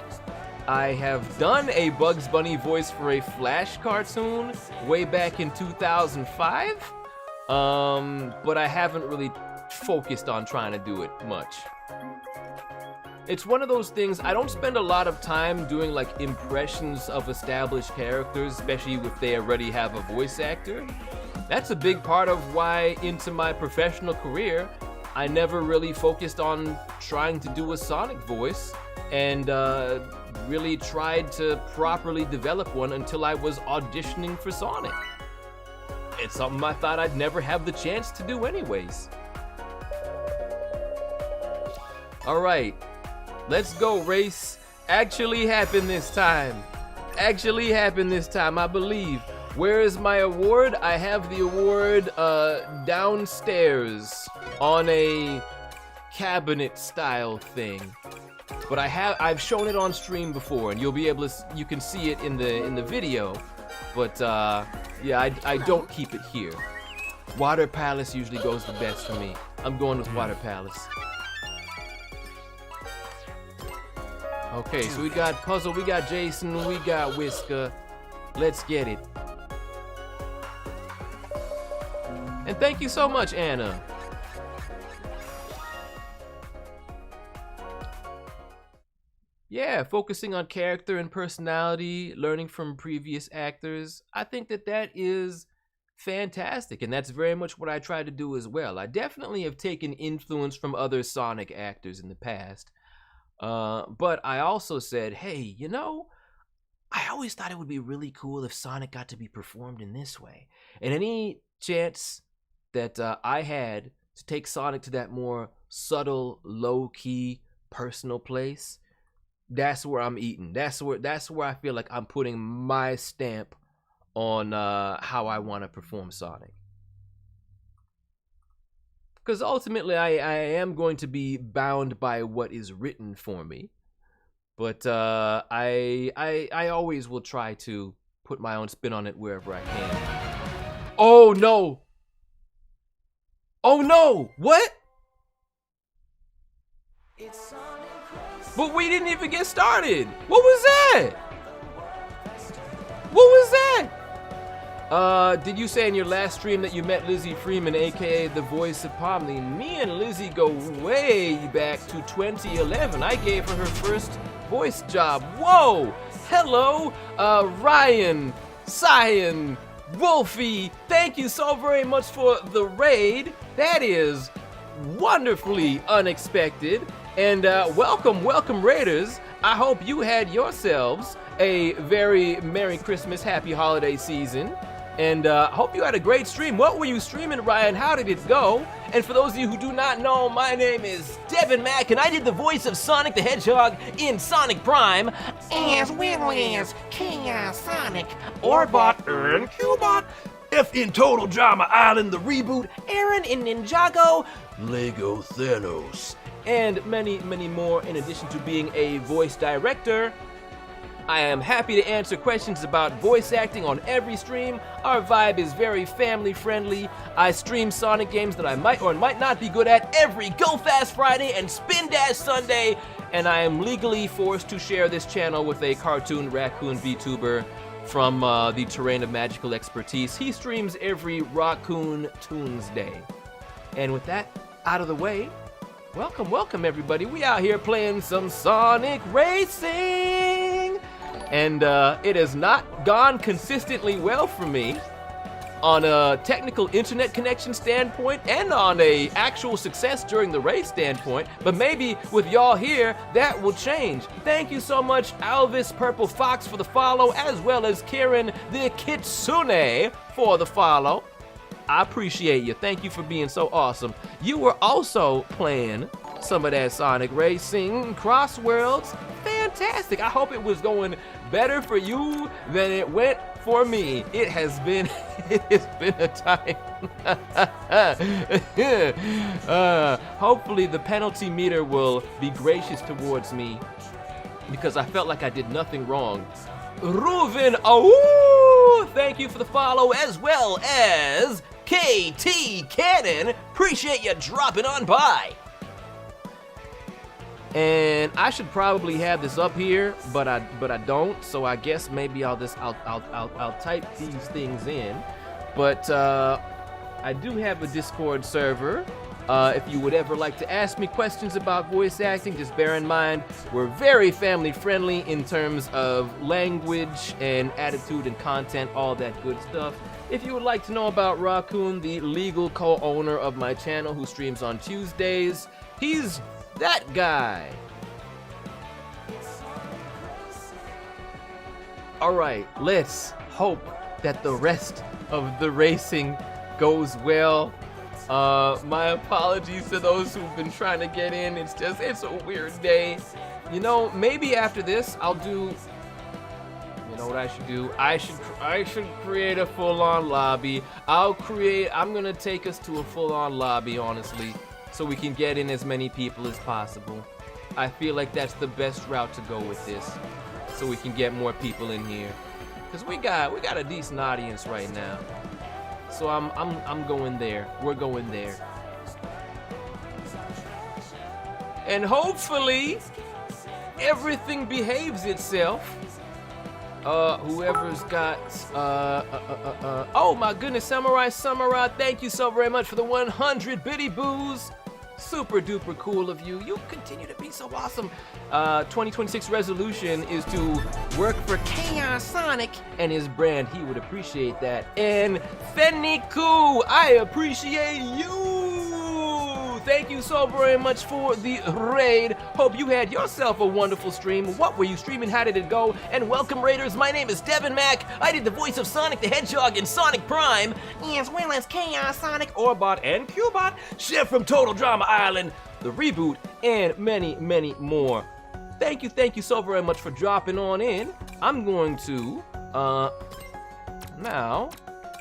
I have done a Bugs Bunny voice for a Flash cartoon way back in 2005, but I haven't really focused on trying to do it much. It's one of those things, I don't spend a lot of time doing like impressions of established characters, especially if they already have a voice actor. That's a big part of why into my professional career, I never really focused on trying to do a Sonic voice, and really tried to properly develop one until I was auditioning for Sonic. It's something I thought I'd never have the chance to do anyways. Alright, let's go, race. Actually happened this time. Actually happened this time, I believe. Where is my award? I have the award downstairs on a cabinet style thing. But I've shown it on stream before, and you'll be able to, you can see it in the video. But yeah, I don't keep it here. Water Palace usually goes the best for me. I'm going with Water Palace. Okay, so we got Puzzle, we got Jason, we got Whisker. Let's get it. And thank you so much, Anna. Yeah, focusing on character and personality, learning from previous actors. I think that is fantastic, and that's very much what I try to do as well. I definitely have taken influence from other Sonic actors in the past, but I also said, hey, you know, I always thought it would be really cool if Sonic got to be performed in this way. And any chance that I had to take Sonic to that more subtle, low-key, personal place, that's where I'm eating. That's where I feel like I'm putting my stamp on how I want to perform Sonic. Because ultimately, I am going to be bound by what is written for me. But I always will try to put my own spin on it wherever I can. Oh no! Oh no! What? But we didn't even get started. What was that? What was that? Did you say in your last stream that you met Lizzie Freeman, aka the voice of Pomley? Me and Lizzie go way back to 2011. I gave her first voice job. Whoa! Hello, Ryan, Cyan, Wolfie. Thank you so very much for the raid. That is wonderfully unexpected. And welcome Raiders. I hope you had yourselves a very Merry Christmas, Happy Holiday season. And hope you had a great stream. What were you streaming, Ryan? How did it go? And for those of you who do not know, my name is Devin Mack, and I did the voice of Sonic the Hedgehog in Sonic Prime, As well as Chaos Sonic, Orbot, and Cubot, F in Total Drama Island, the reboot, Aaron in Ninjago, Lego Thanos, and many more. In addition to being a voice director, I am happy to answer questions about voice acting on every stream. Our vibe is very family friendly. I stream Sonic games that I might or might not be good at every Go Fast Friday and Spin Dash Sunday, and I am legally forced to share this channel with a cartoon raccoon VTuber from the Terrain of Magical Expertise. He streams every Raccoon Tunes Day. And with that out of the way, welcome everybody. We out here playing some Sonic Racing! And it has not gone consistently well for me on a technical internet connection standpoint and on a actual success during the race standpoint, but maybe with y'all here, that will change. Thank you so much, Alvis Purple Fox, for the follow, as well as Karen the Kitsune for the follow. I appreciate you. Thank you for being so awesome. You were also playing some of that Sonic Racing CrossWorlds. Fantastic. I hope it was going better for you than it went for me. It has been a time. Hopefully the penalty meter will be gracious towards me because I felt like I did nothing wrong. Reuven, thank you for the follow, as well as KT Cannon. Appreciate you dropping on by. And I should probably have this up here, but I don't. So I guess maybe I'll type these things in. But I do have a Discord server. If you would ever like to ask me questions about voice acting, just bear in mind we're very family friendly in terms of language and attitude and content, all that good stuff. If you would like to know about Raccoon, the legal co-owner of my channel who streams on Tuesdays, he's that guy. Alright, let's hope that the rest of the racing goes well. My apologies to those who've been trying to get in. It's a weird day. You know, maybe after this I'll do, you know what I should do? I should create a full-on lobby. I'm gonna take us to a full-on lobby, honestly, so we can get in as many people as possible. I feel like that's the best route to go with this, so we can get more people in here. Cause we got a decent audience right now. So I'm going there. We're going there. And hopefully everything behaves itself. Whoever's got oh my goodness, Samurai, thank you so very much for the 100 bitty boos. Super duper cool of you. You continue to be so awesome. 2026 resolution is to work for Chaos Sonic and his brand. He would appreciate that. And Feniku, I appreciate you. Thank you so very much for the raid. Hope you had yourself a wonderful stream. What were you streaming? How did it go? And welcome, Raiders. My name is Devin Mack. I did the voice of Sonic the Hedgehog in Sonic Prime, as well as Chaos Sonic, Orbot, and Cubot, Chef from Total Drama Island, the reboot, and many more. Thank you so very much for dropping on in. I'm going to now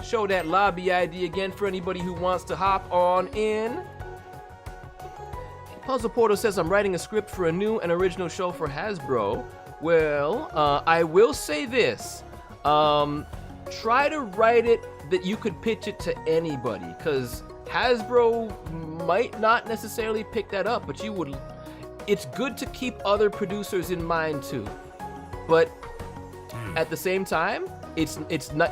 show that lobby ID again for anybody who wants to hop on in. Puzzle Portal says I'm writing a script for a new and original show for Hasbro. Well, I will say this. Try to write it that you could pitch it to anybody, because Hasbro might not necessarily pick that up, but you would. It's good to keep other producers in mind too. But at the same time, it's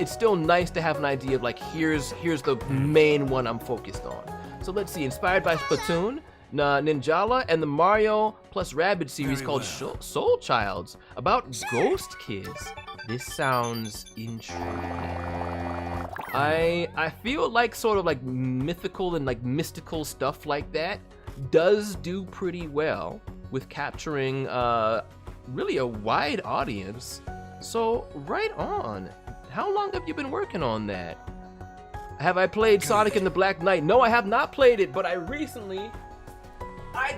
still nice to have an idea of like, here's the main one I'm focused on. So let's see, inspired by Splatoon, Ninjala, and the Mario plus Rabbids series called Soul Childs, about ghost kids. This sounds intriguing. I feel like sort of like mythical and like mystical stuff like that does do pretty well with capturing really a wide audience. So right on. How long have you been working on that? Have I played Sonic and the Black Knight? No, I have not played it, but I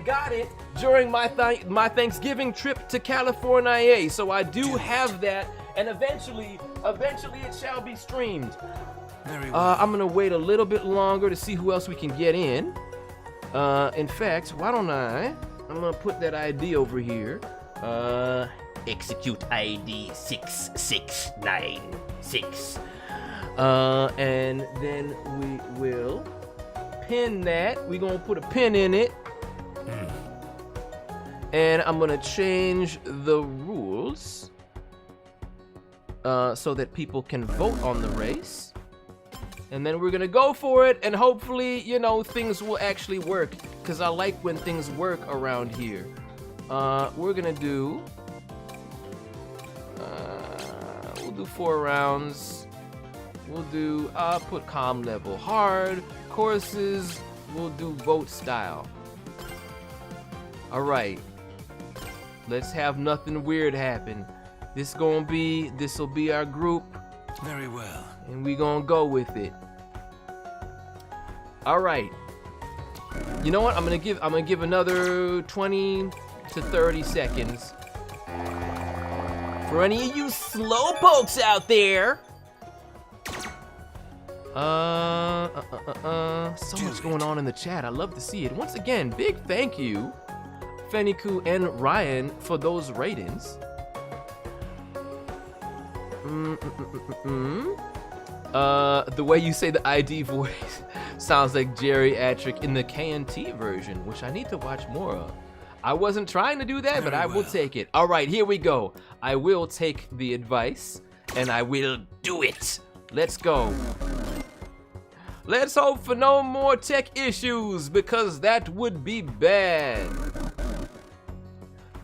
got it during my Thanksgiving trip to California, so I do have that, and eventually it shall be streamed. Very well. I'm gonna wait a little bit longer to see who else we can get in. In fact, why don't I'm gonna put that ID over here. Execute ID 6696. And then we will pin that. We're gonna put a pin in it. And I'm gonna change the rules so that people can vote on the race. And then we're gonna go for it, and hopefully, you know, things will actually work, because I like when things work around here. We're gonna do, we'll do 4 rounds. We'll do, put calm level hard. Courses, we'll do vote style. Alright. Let's have nothing weird happen. This'll be our group. Very well. And we gonna go with it. Alright. You know what? I'm gonna give another 20 to 30 seconds. For any of you slowpokes out there. So much going on in the chat. I love to see it. Once again, big thank you, Feniku and Ryan, for those ratings. The way you say the ID voice sounds like geriatric in the KNT version, which I need to watch more of. I wasn't trying to do that, but I will take it. All right, here we go. I will take the advice, and I will do it. Let's go. Let's hope for no more tech issues, because that would be bad.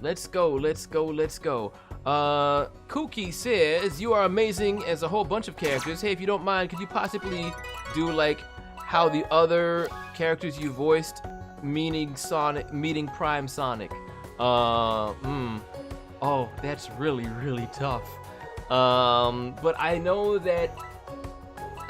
Let's go, let's go, let's go. Kookie says, you are amazing as a whole bunch of characters. Hey, if you don't mind, could you possibly do like how the other characters you voiced, meaning Prime Sonic? Oh, that's really, really tough. But I know that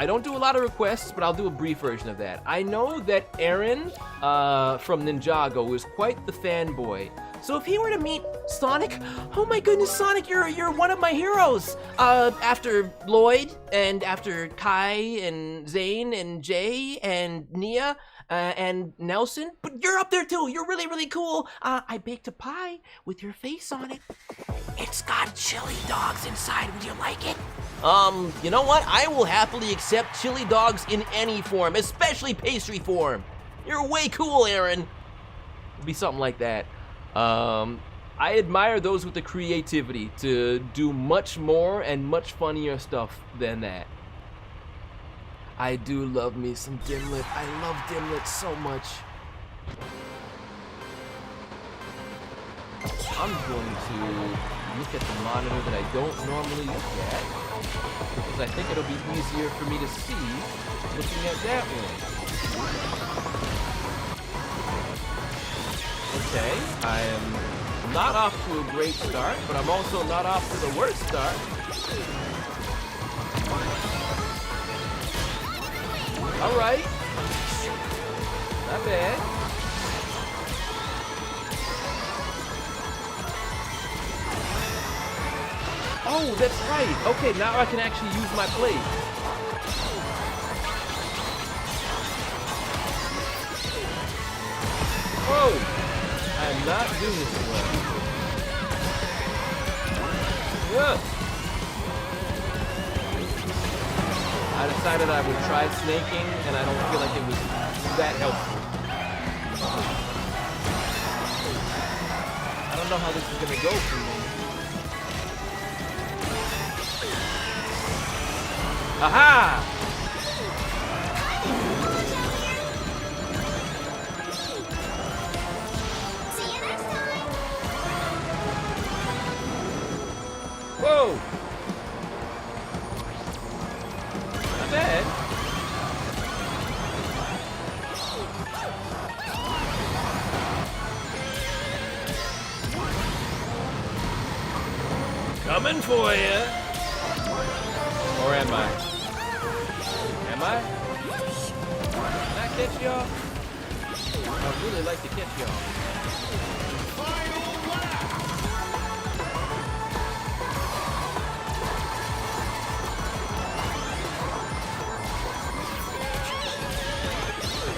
I don't do a lot of requests, but I'll do a brief version of that. I know that Aaron from Ninjago is quite the fanboy. So if he were to meet Sonic, oh my goodness, Sonic, you're one of my heroes. After Lloyd, and after Kai, and Zane, and Jay, and Nia, and Nelson, but you're up there too. You're really, really cool. I baked a pie with your face on it. It's got chili dogs inside. Would you like it? You know what? I will happily accept chili dogs in any form, especially pastry form. You're way cool, Aaron. It'd be something like that. I admire those with the creativity to do much more and much funnier stuff than that. I do love me some Dimlet. I love Dimlet so much. I'm going to look at the monitor that I don't normally look at, because I think it'll be easier for me to see looking at that one. Okay, I am not off to a great start, but I'm also not off to the worst start. Alright. Not bad. Oh, that's right. Okay, now I can actually use my blade. Whoa! I'm not doing so well. Yeah. I decided I would try snaking, and I don't feel like it was that helpful. I don't know how this is gonna go for me. Aha! See you next time. Whoa! Not bad. Coming for you. Or am I? Am I? Can I catch y'all? I'd really like to catch y'all.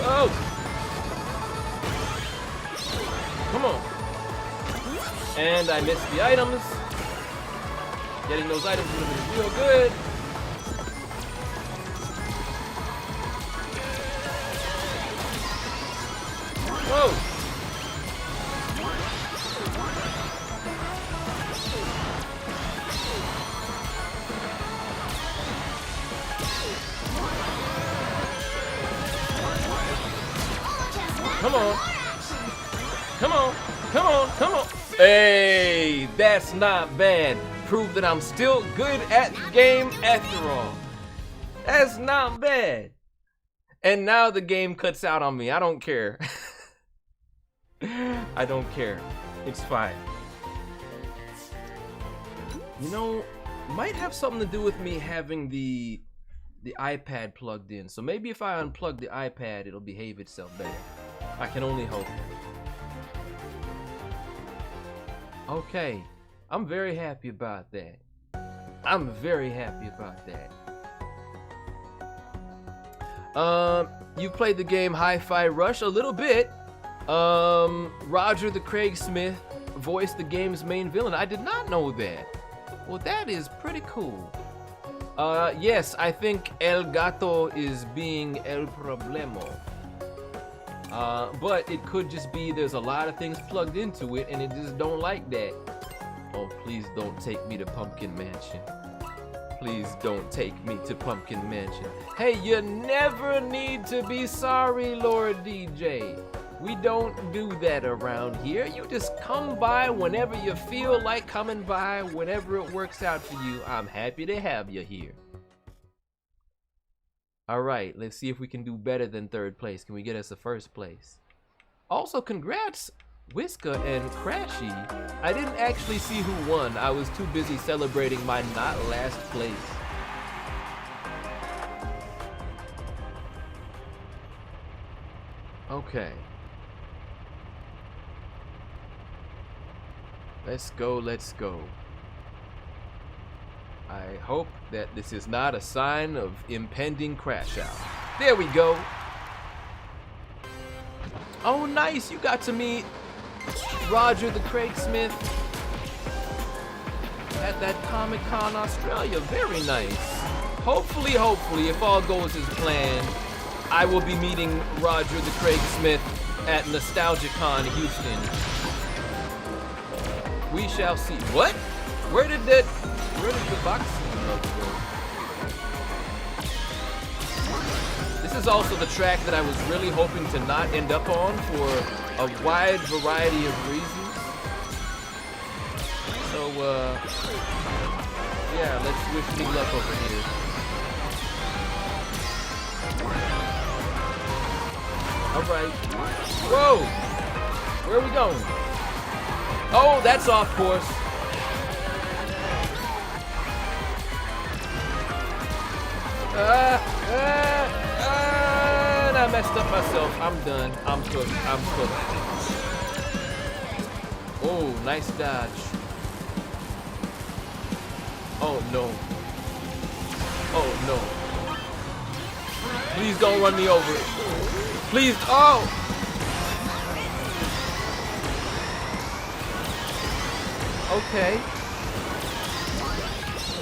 Oh! Come on. And I missed the items. Getting those items would have been real good. Whoa! Come on. Come on. Come on. Come on. Hey, that's not bad. Prove that I'm still good at the game after all. That's not bad. And now the game cuts out on me. I don't care. I don't care. It's fine. You know, might have something to do with me having the iPad plugged in. So maybe if I unplug the iPad, it'll behave itself better. I can only hope. Okay. I'm very happy about that. I'm very happy about that. You've played the game Hi-Fi Rush a little bit. Roger the Craig Smith voiced the game's main villain. I did not know that. Well, that is pretty cool. Yes, I think El Gato is being El Problemo. But it could just be there's a lot of things plugged into it and it just don't like that. Oh, please don't take me to Pumpkin Mansion. Please don't take me to Pumpkin Mansion. Hey, you never need to be sorry, Lord DJ. We don't do that around here. You just come by whenever you feel like coming by, whenever it works out for you. I'm happy to have you here. All right, let's see if we can do better than third place. Can we get us a first place? Also, congrats, Whiska and Crashy. I didn't actually see who won. I was too busy celebrating my not last place. Okay. Let's go, let's go. I hope that this is not a sign of impending crash out. There we go. Oh, nice. You got to meet Roger the Craig Smith at that Comic-Con Australia. Very nice. Hopefully, if all goes as planned, I will be meeting Roger the Craig Smith at NostalgiaCon Houston. We shall see. What? Where did the boxing go? This is also the track that I was really hoping to not end up on for a wide variety of reasons. So, yeah, let's wish me luck over here. Alright. Whoa! Where are we going? Oh, that's off course. And I messed up myself. I'm done. I'm cooked. I'm cooked. Oh, nice dodge. Oh, no. Oh, no. Please don't run me over. Please. Oh! Okay.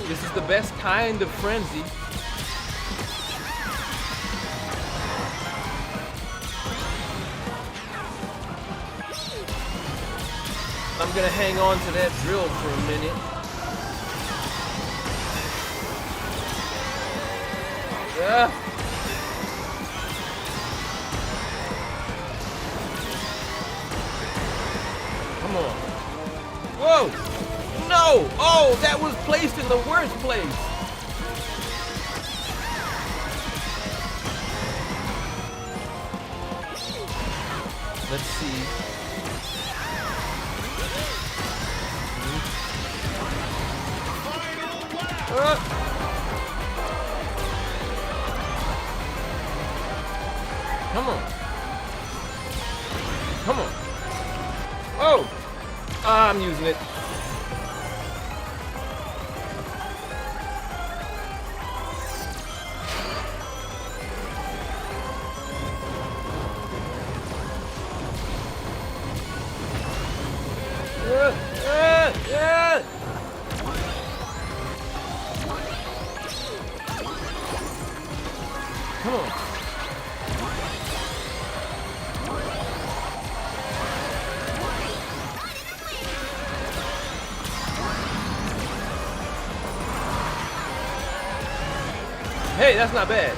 This is the best kind of frenzy. I'm gonna hang on to that drill for a minute. Yeah. Come on. Whoa! No! Oh, that was placed in the worst place. Let's see. Come on. Come on. Oh! I'm using it. Come on. Hey, that's not bad.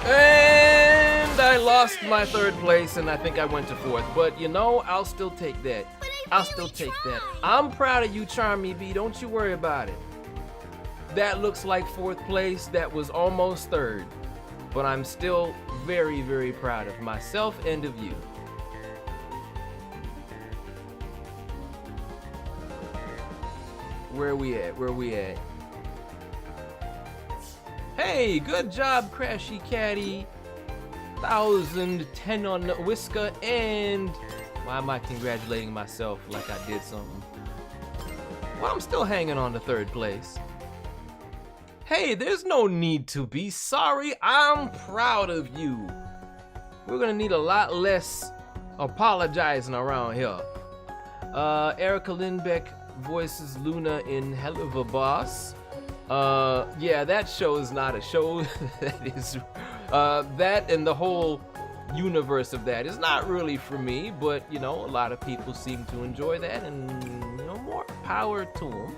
And I lost my third place, and I think I went to fourth. But you know, I'll still take that. I'll still take that. I'm proud of you, Charmy B. Don't you worry about it. That looks like fourth place. That was almost third. But I'm still very, very proud of myself and of you. Where are we at? Where are we at? Hey, good job, Crashy Caddy. 1,010 on the Whisker, and why am I congratulating myself like I did something? Well, I'm still hanging on to third place. Hey, there's no need to be sorry. I'm proud of you. We're gonna need a lot less apologizing around here. Erica Lindbeck voices Luna in Hell of a Boss. Yeah, that show is not a show. That is, that and the whole universe of that is not really for me, but you know, a lot of people seem to enjoy that, and you know, more power to them.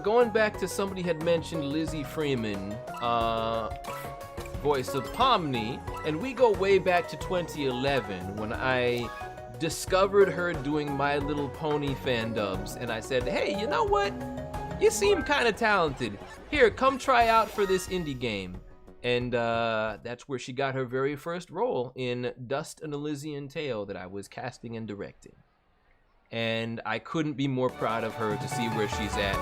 Going back to somebody had mentioned Lizzie Freeman, voice of Pomni, and we go way back to 2011 when I discovered her doing My Little Pony fan dubs, and I said, hey, you know what? You seem kind of talented. Here, come try out for this indie game. And that's where she got her very first role in Dust and Elysian Tale that I was casting and directing. And I couldn't be more proud of her to see where she's at.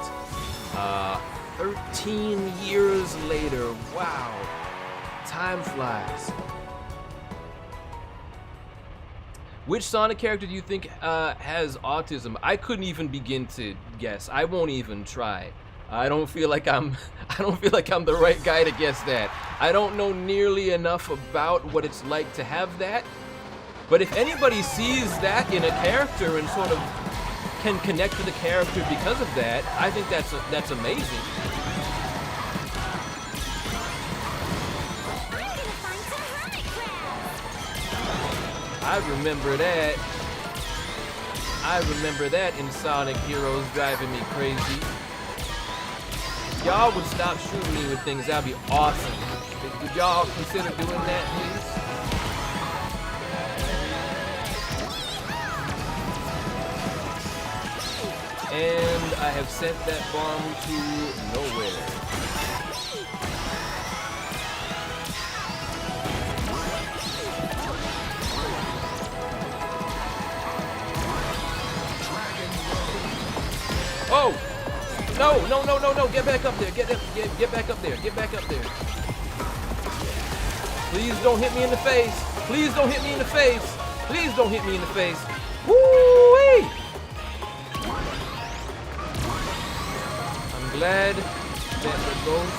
13 years later, wow, time flies. Which Sonic character do you think has autism? I couldn't even begin to guess. I won't even try. I don't feel like I'm the right guy to guess that. I don't know nearly enough about what it's like to have that. But if anybody sees that in a character and sort of can connect to the character because of that, I think that's amazing. I remember that. I remember that in Sonic Heroes driving me crazy. Y'all would stop shooting me with things, that'd be awesome. Would y'all consider doing that, please? And I have sent that bomb to nowhere. Oh! No, get back up there, get back up there, get back up there. Please don't hit me in the face. Please don't hit me in the face. Please don't hit me in the face. Woo-wee! I'm glad that the ghost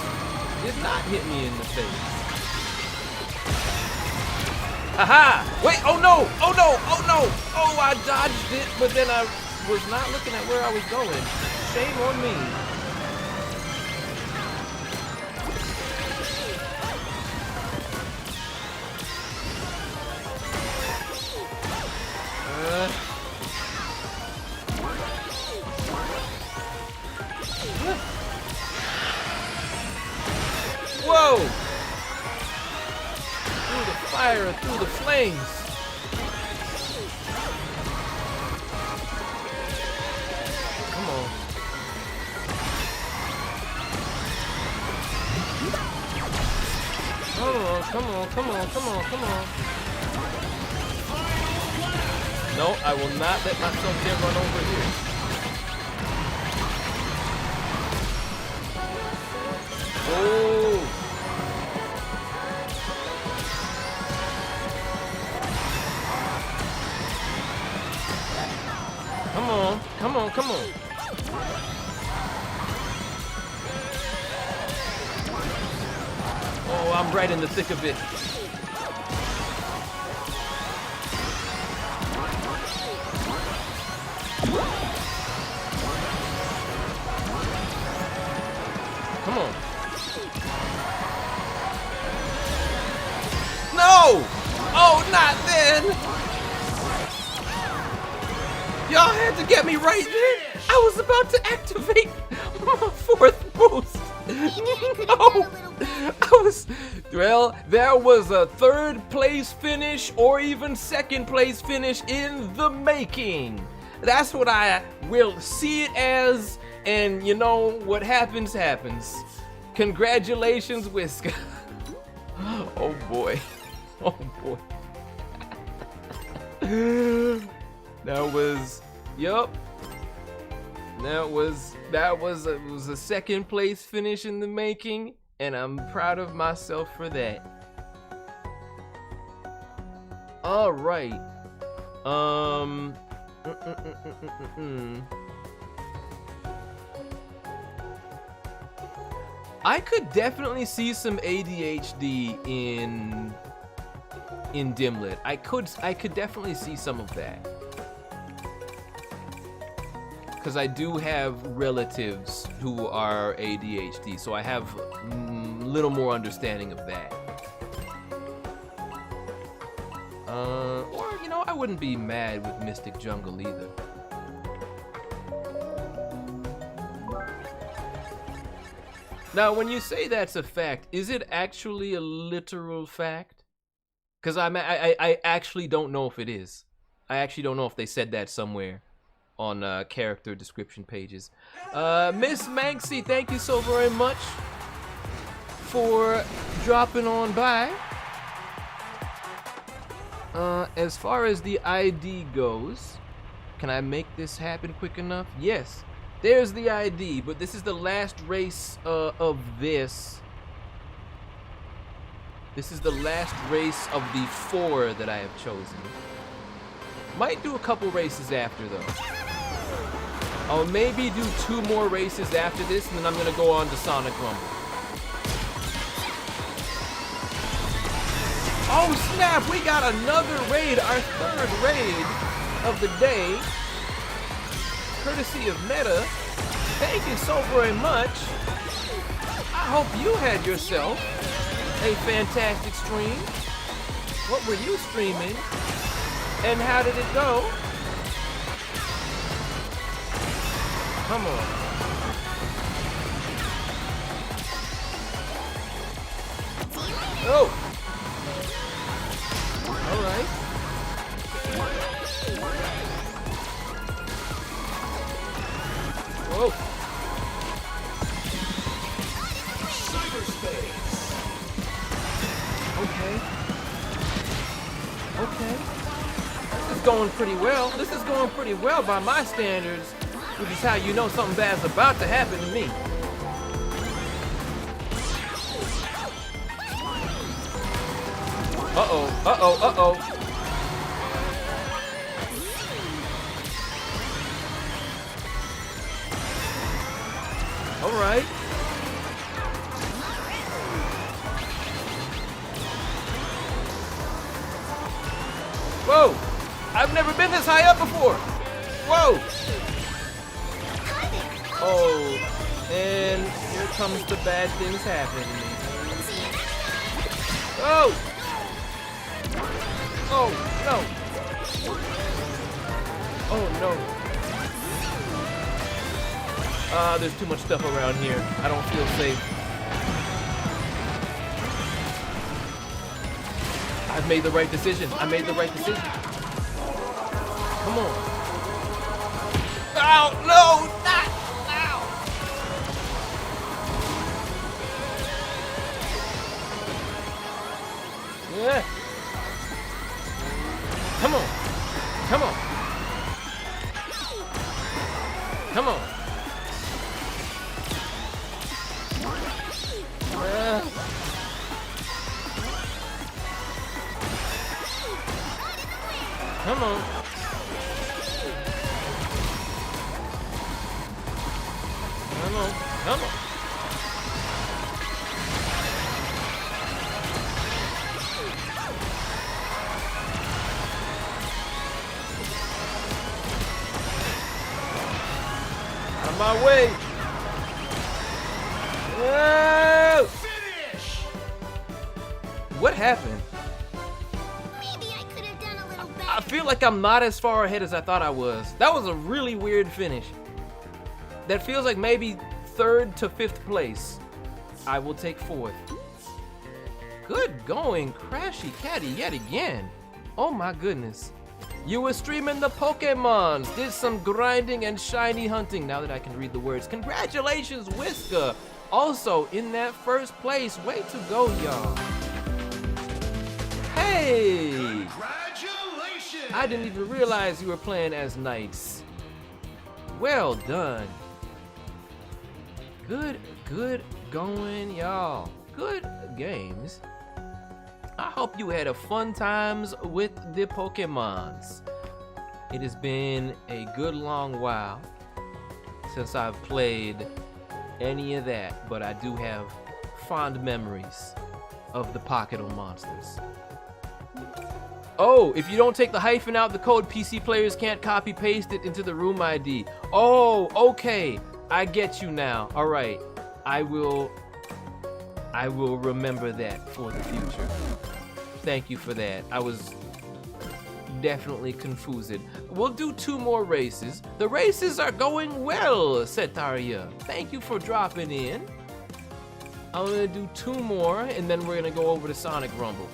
did not hit me in the face. Aha! Wait, oh no! Oh no! Oh no! Oh, I dodged it, but then I was not looking at where I was going. Shame on me. Whoa! Through the fire, through the flames. Come on. Come on, come on, come on, come on. No, I will not let myself get run over here. Oh! Come on, come on, come on. Oh, I'm right in the thick of it. Come on. No! Oh, not then! Y'all had to get me right there. I was about to activate my fourth boost. No! Well, there was a third place finish or even second place finish in the making. That's what I will see it as, and you know, what happens, happens. Congratulations, Whisker. Oh boy. Oh boy. That was, yup. It was a second place finish in the making, and I'm proud of myself for that. All right. I could definitely see some ADHD in Dimlet. I could definitely see some of that. Because I do have relatives who are ADHD, so I have a little more understanding of that. Or, you know, I wouldn't be mad with Mystic Jungle either. Now, when you say that's a fact, is it actually a literal fact? Because I actually don't know if it is. I actually don't know if they said that somewhere on character description pages. Miss Manxie, thank you so very much for dropping on by. As far as the ID goes, can I make this happen quick enough? Yes, there's the ID, but this is the last race of this. This is the last race of the 4 that I have chosen. Might do a couple races after though. I'll maybe do 2 more races after this, and then I'm gonna go on to Sonic Rumble. Oh snap, we got another raid, our 3rd raid of the day. Courtesy of Meta. Thank you so very much. I hope you had yourself a fantastic stream. What were you streaming? And how did it go? Come on. Oh! Alright. Whoa. Okay. Okay. This is going pretty well. This is going pretty well by my standards, which is how you know something bad's about to happen to me. Uh-oh, uh-oh, uh-oh. All right. Whoa! I've never been this high up before. Whoa! Oh, and here comes the bad things happening to me. Oh! Oh, no. Oh, no. There's too much stuff around here. I don't feel safe. I've made the right decision. I made the right decision. Come on. Ow, no, not. Ow. Yeah. Come on. Come on. Come on. Come on. Come on. Come on. Out of my way. Whoa! Finish! What happened? Maybe I could have done a little better. I feel like I'm not as far ahead as I thought I was. That was a really weird finish. That feels like maybe 3rd to 5th place. I will take 4th. Good going, Crashy Catty, yet again. Oh my goodness. You were streaming the Pokemons, did some grinding and shiny hunting. Now that I can read the words. Congratulations, Whisker. Also in that 1st place. Way to go, y'all. Hey! Congratulations! I didn't even realize you were playing as knights. Well done. Good going, y'all. Good games. I hope you had a fun times with the Pokemons. It has been a good long while since I've played any of that, but I do have fond memories of the Pocket Monsters. Oh, if you don't take the hyphen out, the code PC players can't copy paste it into the room ID. Oh, okay. I get you now. All right. I will remember that for the future. Thank you for that. I was definitely confused. We'll do 2 more races. The races are going well, Setaria. Thank you for dropping in. I'm gonna do 2 more, and then we're gonna go over to Sonic Rumble.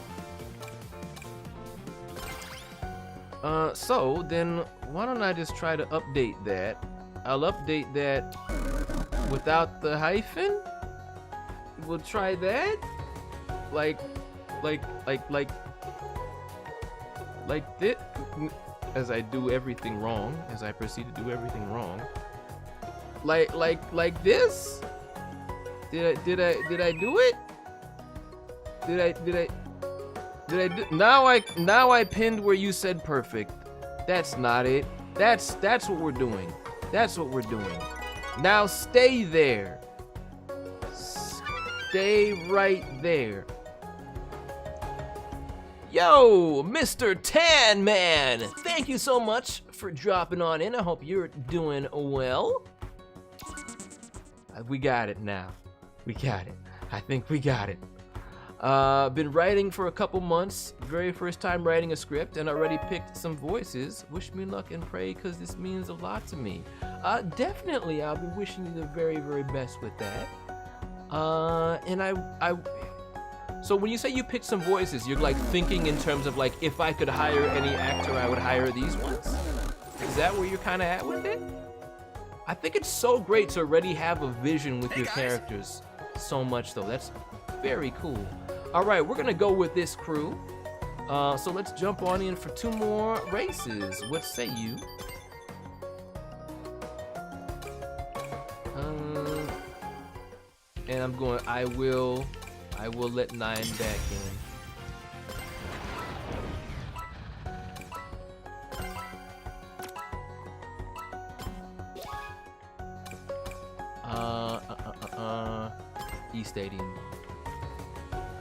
So then why don't I just try to update that? I'll update that without the hyphen. We'll try that. Like this. As I do everything wrong, as I proceed to do everything wrong. Like this? Did I do it? Did I do? Now I pinned where you said perfect. That's not it. That's what we're doing. That's what we're doing. Now stay there. Stay right there. Yo, Mr. Tan Man, thank you so much for dropping on in. I hope you're doing well. We got it now. We got it. I think we got it. Been writing for a couple months. Very first time writing a script, and already picked some voices. Wish me luck and pray, because this means a lot to me. Definitely, I'll be wishing you the very, very best with that. So when you say you picked some voices, you're like thinking in terms of like, if I could hire any actor, I would hire these ones? Is that where you're kind of at with it? I think it's so great to already have a vision with your characters so much though. That's very cool. All right, we're gonna go with this crew. So let's jump on in for 2 more races. What say you? And I'm going, I will let 9 back in. E Stadium.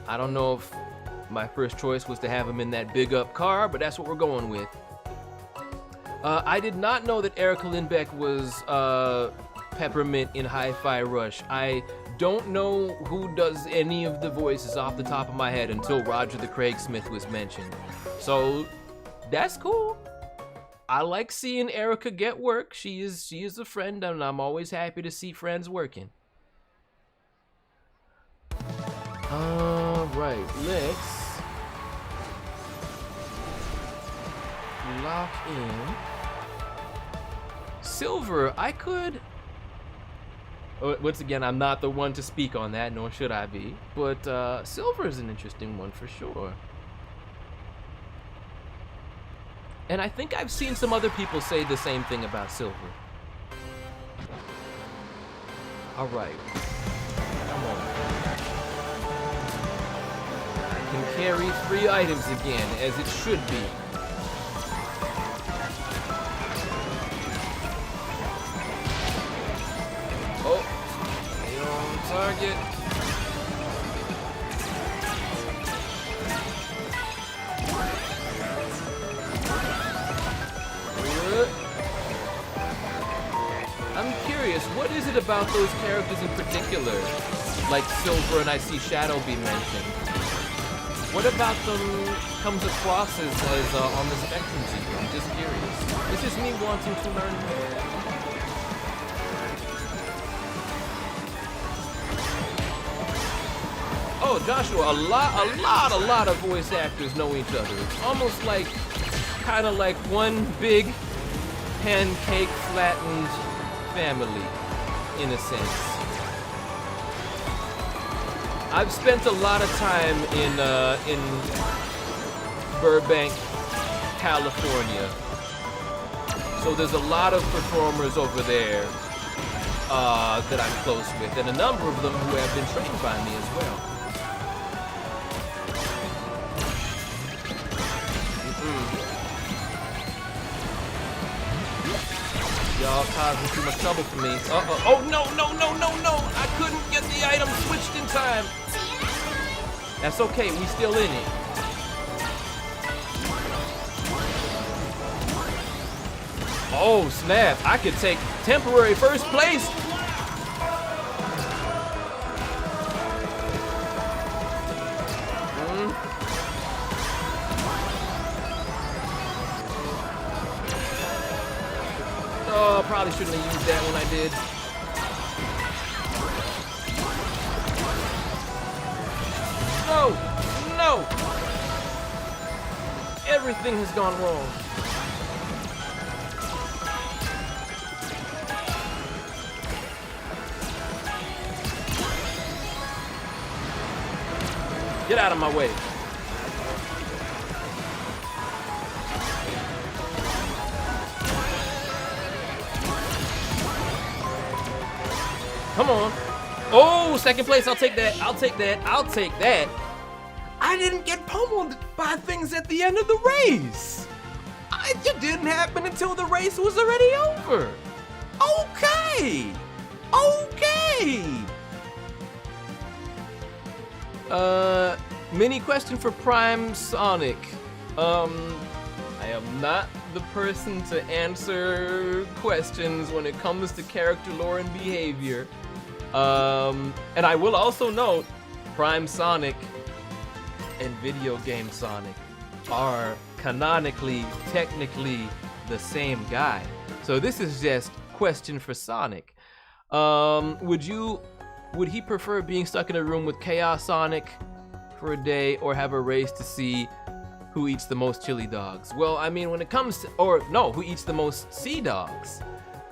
I don't know if My first choice was to have him in that big up car, but that's what we're going with. I did not know that Erica Lindbeck was Peppermint in Hi-Fi Rush. I don't know who does any of the voices off the top of my head until Roger the Craig Smith was mentioned. So that's cool. I like seeing Erica get work. She is a friend, and I'm always happy to see friends working. All right, let's lock in. Silver, I could... Once again, I'm not the one to speak on that, nor should I be. But Silver is an interesting one for sure. And I think I've seen some other people say the same thing about Silver. All right. Come on. I can carry 3 items again, as it should be. Oh, stay on target. I'm curious, what is it about those characters in particular, like Silver and I see Shadow be mentioned? What about them comes across as on the spectrum to you? I'm just curious. This is me wanting to learn more. Oh, Joshua, a lot of voice actors know each other. It's almost like, kind of like one big pancake flattened family, in a sense. I've spent a lot of time in Burbank, California. So there's a lot of performers over there that I'm close with, and a number of them who have been trained by me as well. Y'all causing too much trouble for me. Uh-oh. Oh, no. I couldn't get the item switched in time. That's okay. We still in it. Oh, snap. I could take temporary first place. Oh, probably shouldn't have used that when I did. No! Everything has gone wrong. Get out of my way. Come on. Oh, second place. I'll take that. I didn't get pummeled by things at the end of the race. It didn't happen until the race was already over. Okay. Mini question for Prime Sonic. I am not the person to answer questions when it comes to character lore and behavior. And I will also note, Prime Sonic and Video Game Sonic are canonically, technically the same guy. So this is just question for Sonic. Would he prefer being stuck in a room with Chaos Sonic for a day, or have a race to see who eats the most chili dogs? Well, I mean, when it comes to, who eats the most sea dogs?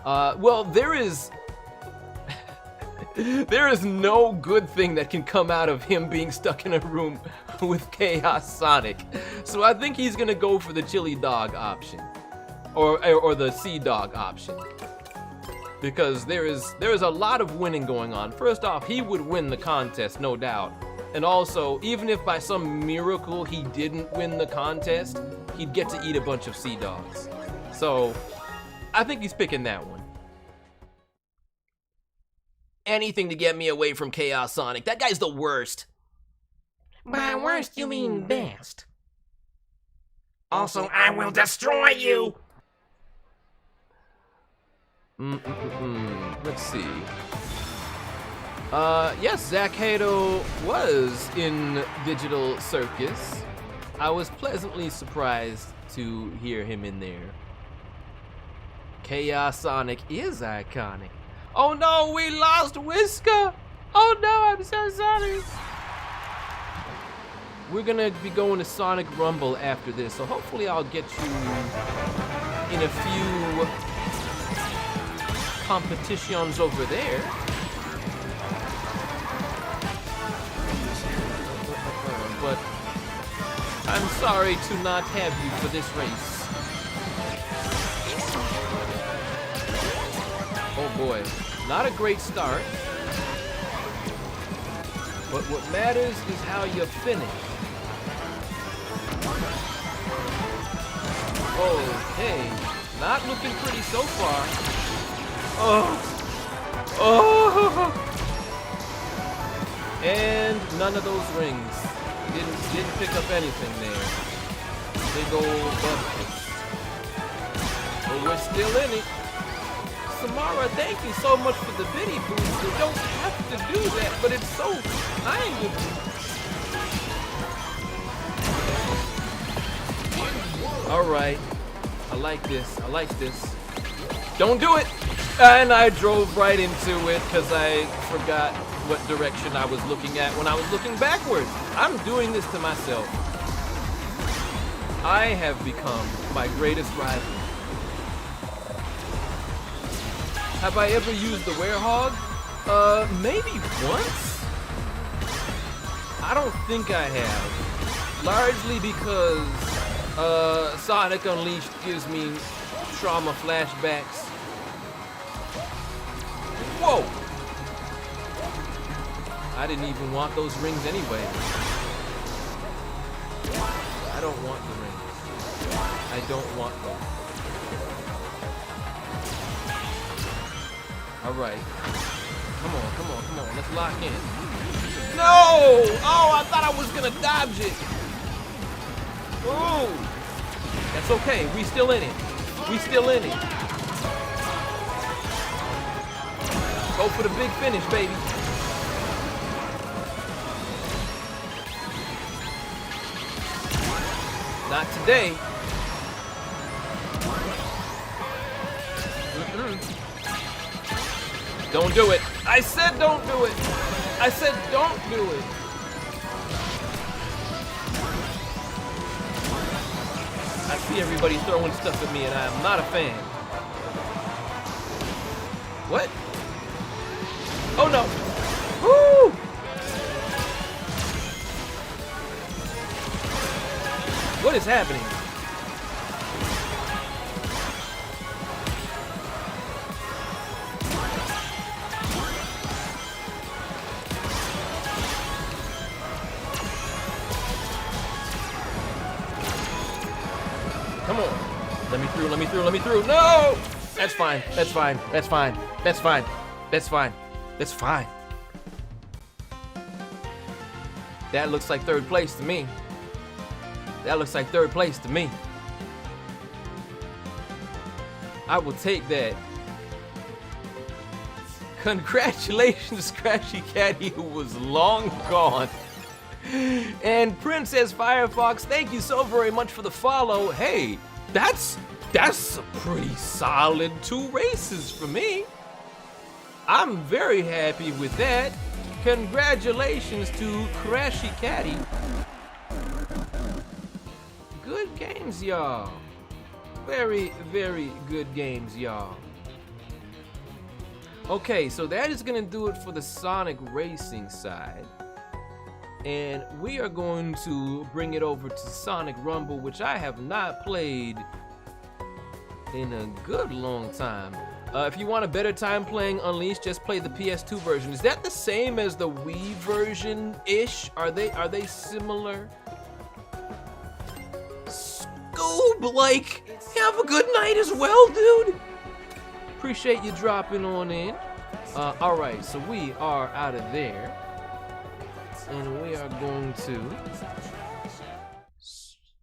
Well, there is no good thing that can come out of him being stuck in a room with Chaos Sonic. So I think he's gonna go for the chili dog option, or the sea dog option, because there is a lot of winning going on. First off, he would win the contest, no doubt. And also, even if by some miracle he didn't win the contest, he'd get to eat a bunch of sea dogs. So I think he's picking that one. Anything to get me away from Chaos Sonic. That guy's the worst. By worst, you mean best. Also, I will destroy you! Let's see. Yes, Zach Hato was in Digital Circus. I was pleasantly surprised to hear him in there. Chaos Sonic is iconic. Oh no, we lost Whisker! Oh no, I'm so sorry. We're gonna be going to Sonic Rumble after this, so hopefully I'll get you in a few competitions over there. But I'm sorry to not have you for this race. Oh boy, not a great start. But what matters is how you finish. Okay, not looking pretty so far. Oh, and none of those rings. Didn't pick up anything there. Big old bucket. But we're still in it. Samara, thank you so much for the biddy boost. You don't have to do that, but it's so kind of you. Alright. I like this. I like this. Don't do it! And I drove right into it because I forgot what direction I was looking at when I was looking backwards. I'm doing this to myself. I have become my greatest rival. Have I ever used the Werehog? Maybe once? I don't think I have. Largely because Sonic Unleashed gives me trauma flashbacks. Whoa! I didn't even want those rings anyway. I don't want the rings. I don't want them. Alright. Come on, come on, come on. Let's lock in. No! Oh, I thought I was gonna dodge it. Oh! That's okay. We still in it. We still in it. Go for the big finish, baby. Not today. Don't do it. I said don't do it. I said don't do it. I see everybody throwing stuff at me and I'm not a fan. What? Oh no. Woo! What is happening? Come on. Let me through, let me through, let me through. No! That's fine, that's fine, that's fine, that's fine, that's fine, that's fine. That looks like third place to me. That looks like third place to me. I will take that. Congratulations, Scratchy Caddy, who was long gone. And Princess Firefox, thank you so very much for the follow. Hey, that's a pretty solid 2 races for me. I'm very happy with that. Congratulations to Crashy Caddy. Good games, y'all. Very, very good games, y'all. Okay, so that is gonna do it for the Sonic Racing side. And we are going to bring it over to Sonic Rumble, which I have not played in a good long time. If you want a better time playing Unleashed, just play the PS2 version. Is that the same as the Wii version-ish? Are they similar? Scoob, like, have a good night as well, dude. Appreciate you dropping on in. All right, so we are out of there. and we are going to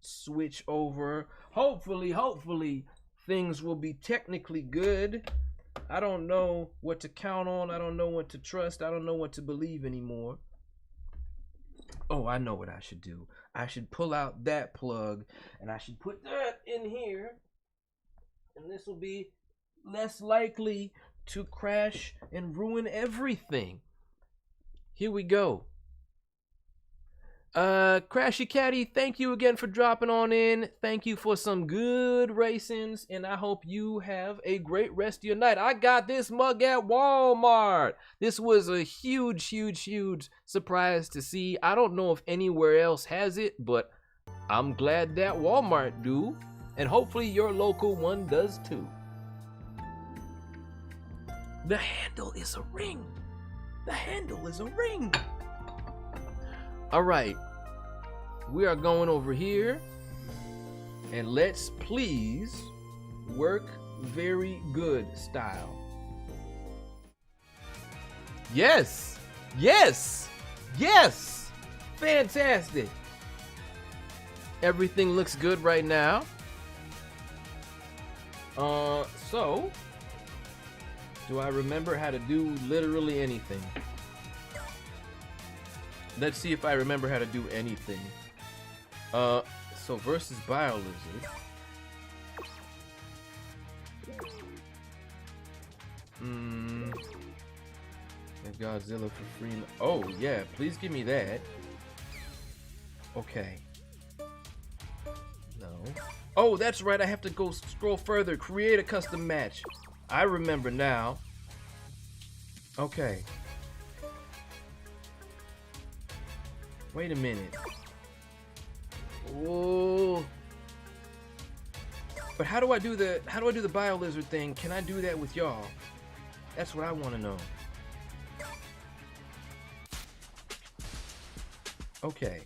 switch over. Hopefully things will be technically good. I don't know what to count on. I don't know what to trust. I don't know what to believe anymore. Oh, I know what I should do. I should pull out that plug and I should put that in here, and this will be less likely to crash and ruin everything. Here we go. Crashy Caddy, thank you again for dropping on in. Thank you for some good racings, and I hope you have a great rest of your night. I got this mug at Walmart. This was a huge surprise to see. I don't know if anywhere else has it, but I'm glad that Walmart do, and hopefully your local one does too. The handle is a ring. The handle is a ring. All right, we are going over here, and let's please work very good style. Yes, fantastic. Everything looks good right now. So do I remember how to do literally anything? Let's see if I remember how to do anything. So versus Biolizard. And Godzilla for free. Oh yeah, please give me that. Okay. No. Oh, that's right. I have to go scroll further. Create a custom match. I remember now. Okay. Wait a minute. Oh. But how do I do the Biolizard thing? Can I do that with y'all? That's what I want to know. Okay.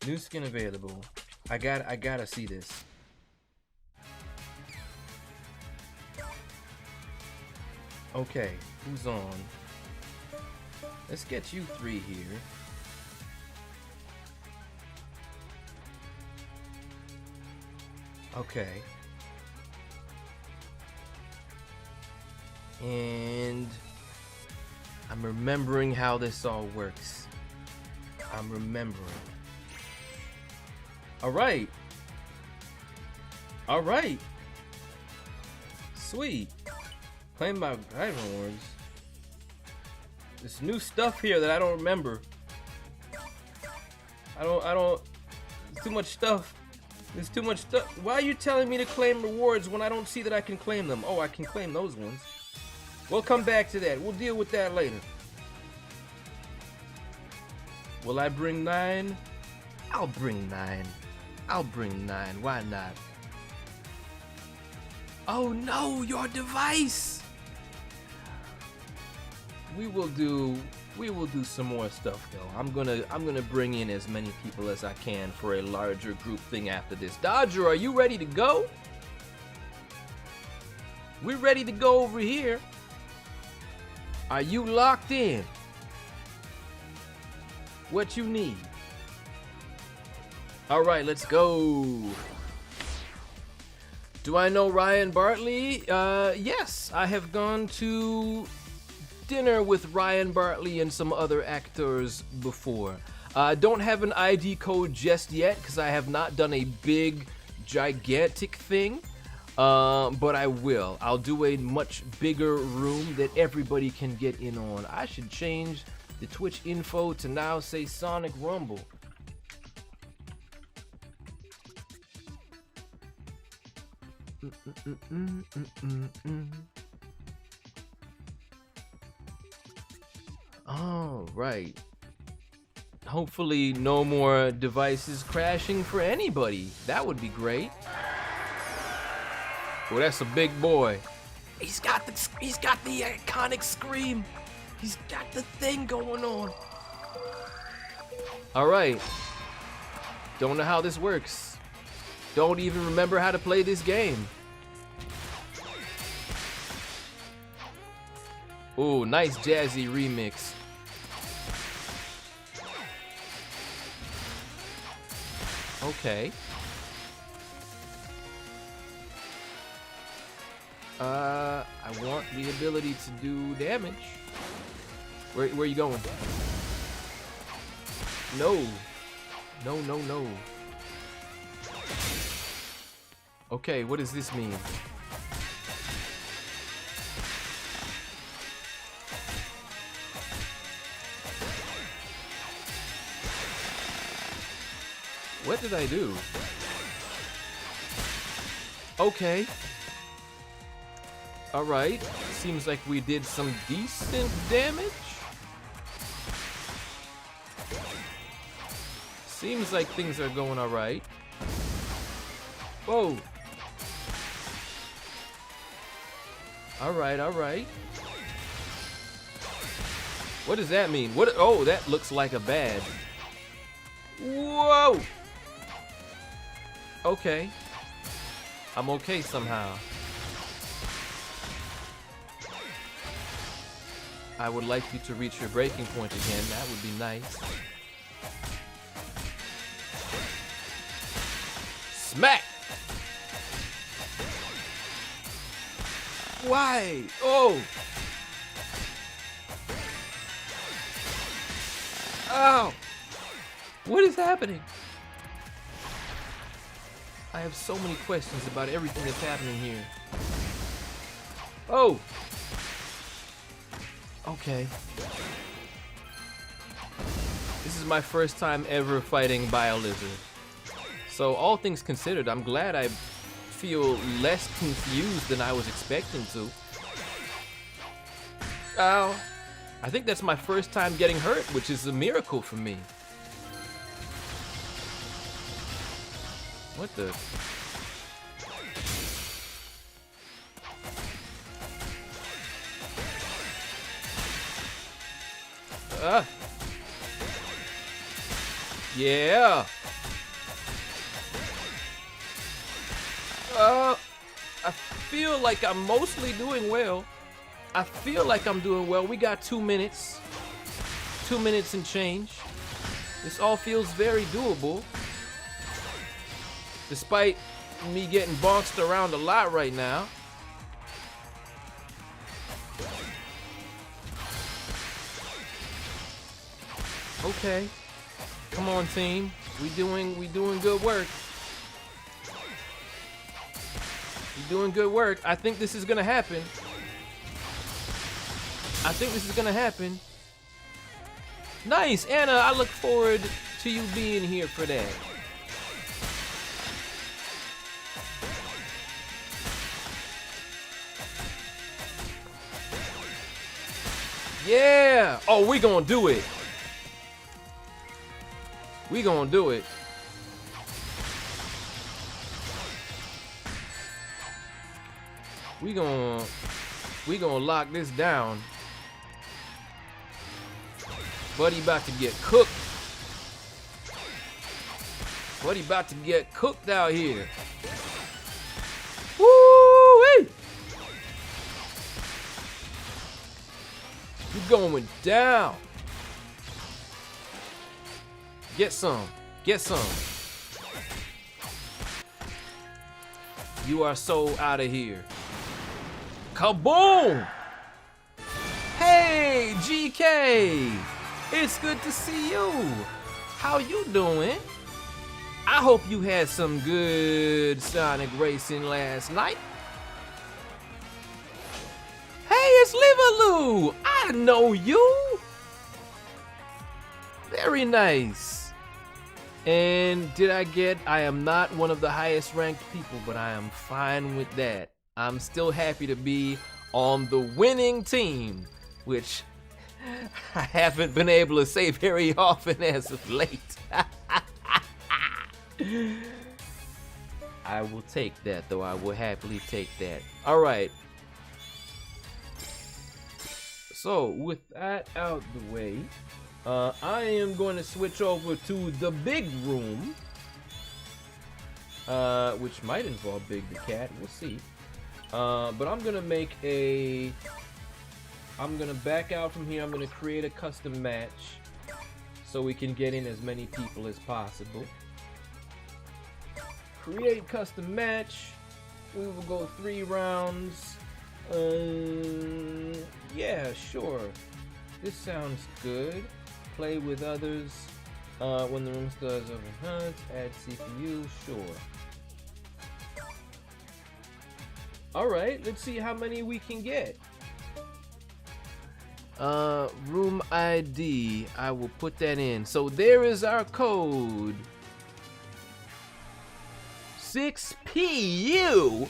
New skin available. I gotta see this. Okay, who's on? Let's get you three here. Okay. And I'm remembering how this all works. I'm remembering. Alright. Alright. Sweet. Claim my Iron Awards. There's new stuff here that I don't remember. I don't There's too much stuff. There's too much stuff. Why are you telling me to claim rewards when I don't see that I can claim them? Oh, I can claim those ones. We'll come back to that. We'll deal with that later. Will I bring 9? I'll bring 9. I'll bring 9. Why not? Oh no, your device! We will do some more stuff though. I'm gonna bring in as many people as I can for a larger group thing after this. Dodger, are you ready to go? We're ready to go over here. Are you locked in? What you need? All right, let's go. Do I know Ryan Bartley? Yes, I have gone to dinner with Ryan Bartley and some other actors before. Don't have an ID code just yet because I have not done a big, gigantic thing, but I will. I'll do a much bigger room that everybody can get in on. I should change the Twitch info to now say Sonic Rumble. All right. Hopefully no more devices crashing for anybody. That would be great. Well, that's a big boy. He's got the iconic scream. He's got the thing going on. All right. Don't know how this works. Don't even remember how to play this game. Ooh, nice jazzy remix. Okay. I want the ability to do damage. Where are you going? No. No, no, no. Okay, what does this mean? What did I do? Okay. Alright. Seems like we did some decent damage. Seems like things are going alright. Whoa. Alright, alright. What does that mean? What? Oh, that looks like a badge. Whoa! Okay. I'm okay somehow. I would like you to reach your breaking point again. That would be nice. Smack! Why? Oh! Ow! What is happening? I have so many questions about everything that's happening here. Oh! Okay. This is my first time ever fighting Bio-Lizard. So all things considered, I'm glad I feel less confused than I was expecting to. Ow. I think that's my first time getting hurt, which is a miracle for me. What the? Yeah. I feel like I'm mostly doing well. I feel like I'm doing well. We got 2 minutes. 2 minutes and change. This all feels very doable. Despite me getting boxed around a lot right now. Okay. Come on, team. We doing good work. We doing good work. I think this is gonna happen. I think this is gonna happen. Nice, Anna. I look forward to you being here for that. Yeah. Oh, we gonna do it. We gonna do it. We gonna lock this down. Buddy about to get cooked. Buddy about to get cooked out here. Woo-wee! You going down. Get some. Get some. You are so out of here. Kaboom! Hey, GK! It's good to see you. How you doing? I hope you had some good Sonic racing last night. Hey, it's Liverloo! I know you! Very nice. And I am not one of the highest ranked people, but I am fine with that. I'm still happy to be on the winning team, which I haven't been able to say very often as of late. I will take that, though. I will happily take that. All right. So, with that out the way, I am going to switch over to the big room, which might involve Big the Cat. We'll see. But I'm gonna back out from here. I'm gonna create a custom match so we can get in as many people as possible. create custom match. We will go 3 rounds. Yeah, sure. This sounds good. Play with others. When the room still has open hunts, add CPU, sure. Alright, let's see how many we can get. Room ID, I will put that in. So there is our code. 6PU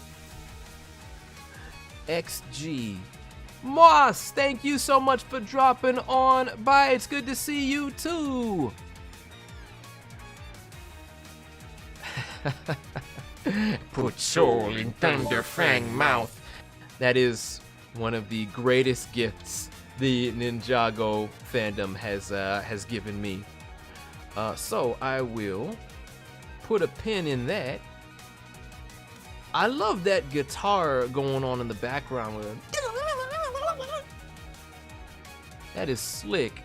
XG. Moss, thank you so much for dropping on by. It's good to see you too. Put soul in Thunder Fang mouth. That is one of the greatest gifts the Ninjago fandom has given me. So I will put a pin in that. I love that guitar going on in the background with it. That is slick.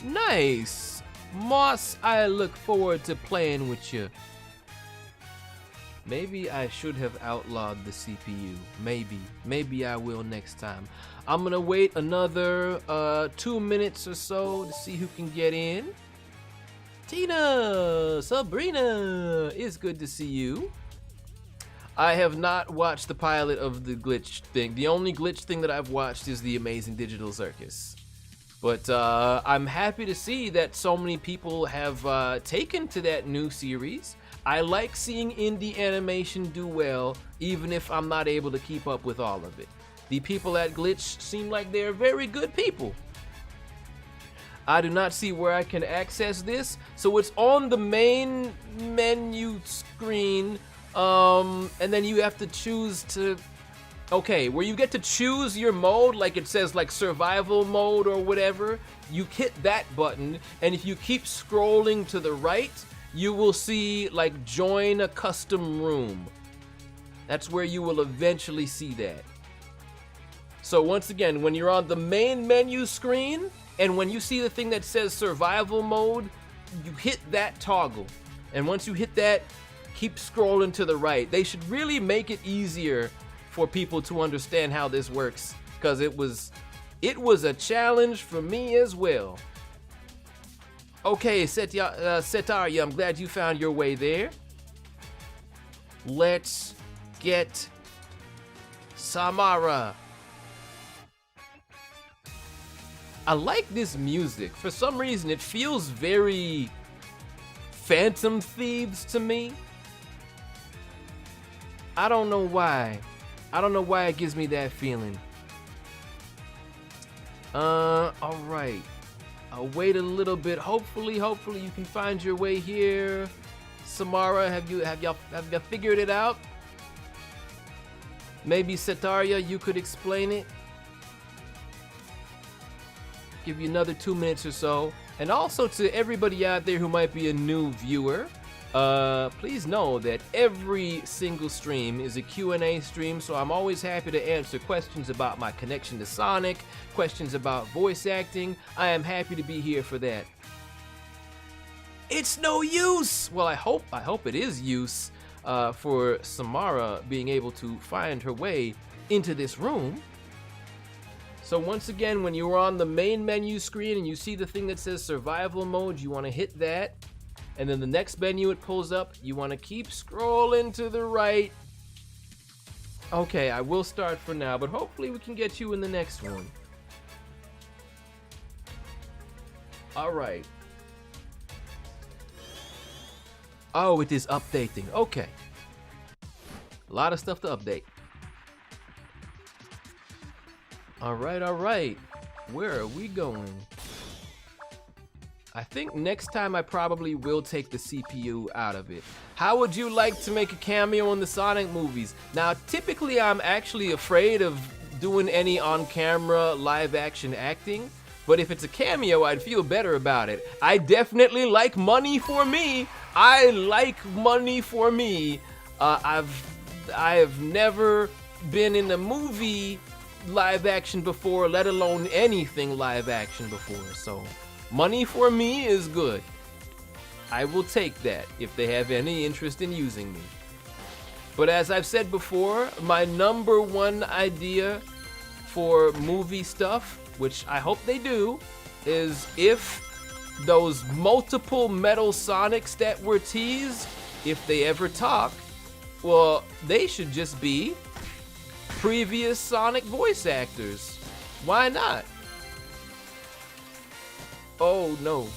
Nice. Moss, I look forward to playing with you. Maybe I should have outlawed the CPU. Maybe I will next time. I'm gonna wait another 2 minutes or so to see who can get in. Tina, Sabrina, it's good to see you. I have not watched the pilot of the glitch thing. The only glitch thing that I've watched is the Amazing Digital Circus. But I'm happy to see that so many people have taken to that new series. I like seeing indie animation do well, even if I'm not able to keep up with all of it. The people at Glitch seem like they're very good people. I do not see where I can access this, so it's on the main menu screen, and then you have to choose to... Okay, where you get to choose your mode, like it says like survival mode or whatever, you hit that button, and if you keep scrolling to the right, you will see like join a custom room. That's where you will eventually see that. So once again, when you're on the main menu screen, and when you see the thing that says survival mode, you hit that toggle. And once you hit that, keep scrolling to the right. They should really make it easier for people to understand how this works, because it was a challenge for me as well. Okay, Setaria, I'm glad you found your way there. Let's get Samara. I like this music. For some reason, it feels very Phantom Thieves to me. I don't know why. I don't know why it gives me that feeling. Alright. I'll wait a little bit. Hopefully you can find your way here. Samara, have y'all figured it out? Maybe Setaria, you could explain it. Give you another 2 minutes or so. And also to everybody out there who might be a new viewer, please know that every single stream is a Q&A stream, so I'm always happy to answer questions about my connection to Sonic, questions about voice acting. I am happy to be here for that. It's no use! Well, I hope it is use for Samara being able to find her way into this room. So once again, when you're on the main menu screen and you see the thing that says survival mode, you want to hit that. And then the next menu it pulls up, you want to keep scrolling to the right. Okay, I will start for now, but hopefully we can get you in the next one. Alright. Oh, it is updating. Okay. A lot of stuff to update. Alright. Where are we going? I think next time I probably will take the CPU out of it. How would you like to make a cameo in the Sonic movies? Now, typically I'm actually afraid of doing any on-camera live-action acting, but if it's a cameo, I'd feel better about it. I definitely like money for me. I like money for me. I have never been in a movie live-action before, let alone anything live-action before, so... money for me is good. I will take that if they have any interest in using me. But as I've said before, my number one idea for movie stuff, which I hope they do, is if those multiple metal Sonics that were teased, if they ever talk, well, they should just be previous Sonic voice actors. Why not? Oh no.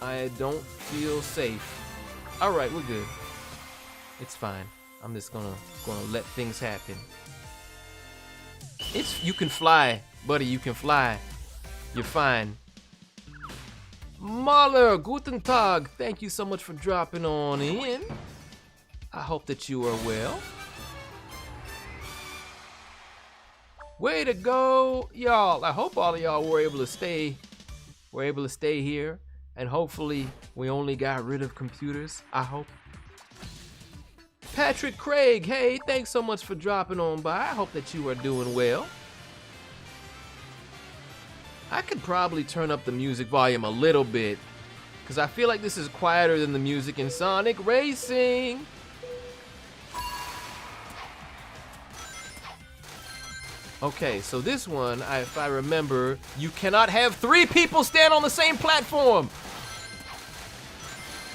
I don't feel safe. Alright, we're good. It's fine. I'm just gonna let things happen. You can fly, buddy, you can fly. You're fine. Mahler, guten Tag. Thank you so much for dropping on in. I hope that you are well. Way to go, y'all. I hope all of y'all were able to stay here. And hopefully we only got rid of computers. I hope. Patrick Craig, hey, thanks so much for dropping on by. I hope that you are doing well. I could probably turn up the music volume a little bit, because I feel like this is quieter than the music in Sonic Racing. Okay, so this one, if I remember, you cannot have 3 people stand on the same platform.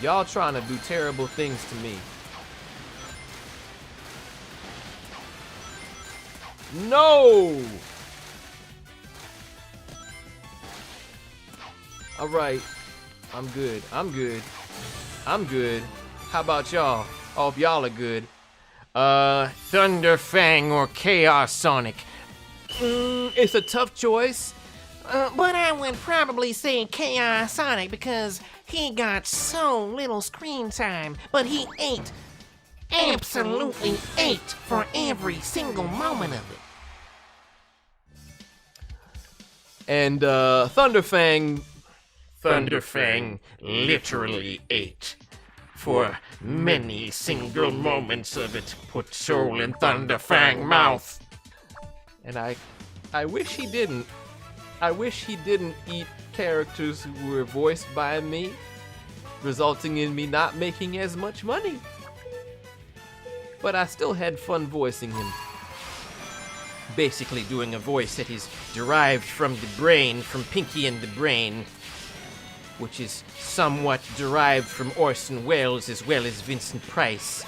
Y'all trying to do terrible things to me. No! Alright, I'm good. How about y'all? I hope y'all are good. Thunderfang or Chaos Sonic? It's a tough choice. But I would probably say Chaos Sonic because he got so little screen time, but he absolutely ate for every single moment of it. And Thunderfang literally ate. For many single moments of it, put soul in Thunderfang mouth. And I wish he didn't. I wish he didn't eat characters who were voiced by me, resulting in me not making as much money. But I still had fun voicing him. Basically doing a voice that is derived from the brain, from Pinky and the Brain, which is somewhat derived from Orson Welles as well as Vincent Price.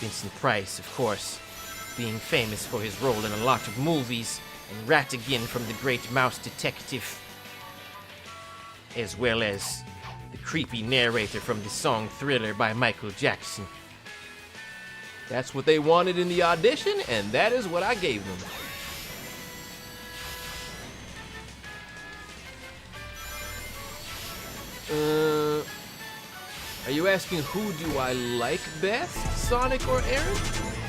Vincent Price, of course, being famous for his role in a lot of movies, and Ratigan from The Great Mouse Detective, as well as the creepy narrator from the song Thriller by Michael Jackson. That's what they wanted in the audition, and that is what I gave them. Are you asking who do I like best, Sonic or Aaron?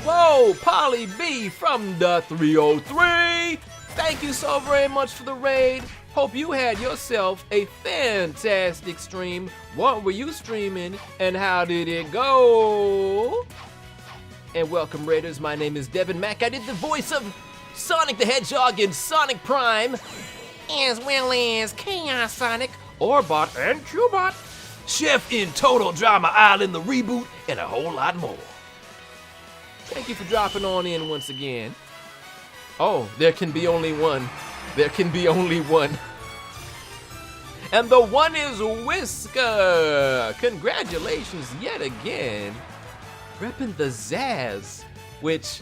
Whoa, Polly B from the 303! Thank you so very much for the raid. Hope you had yourself a fantastic stream. What were you streaming, and how did it go? And welcome, Raiders. My name is Devin Mack. I did the voice of Sonic the Hedgehog in Sonic Prime, as well as Chaos Sonic, Orbot, and Cubot, Chef in Total Drama Island, the reboot, and a whole lot more. Thank you for dropping on in once again. Oh, there can be only one. There can be only one. And the one is Whisker. Congratulations yet again. Repping the Zazz, which,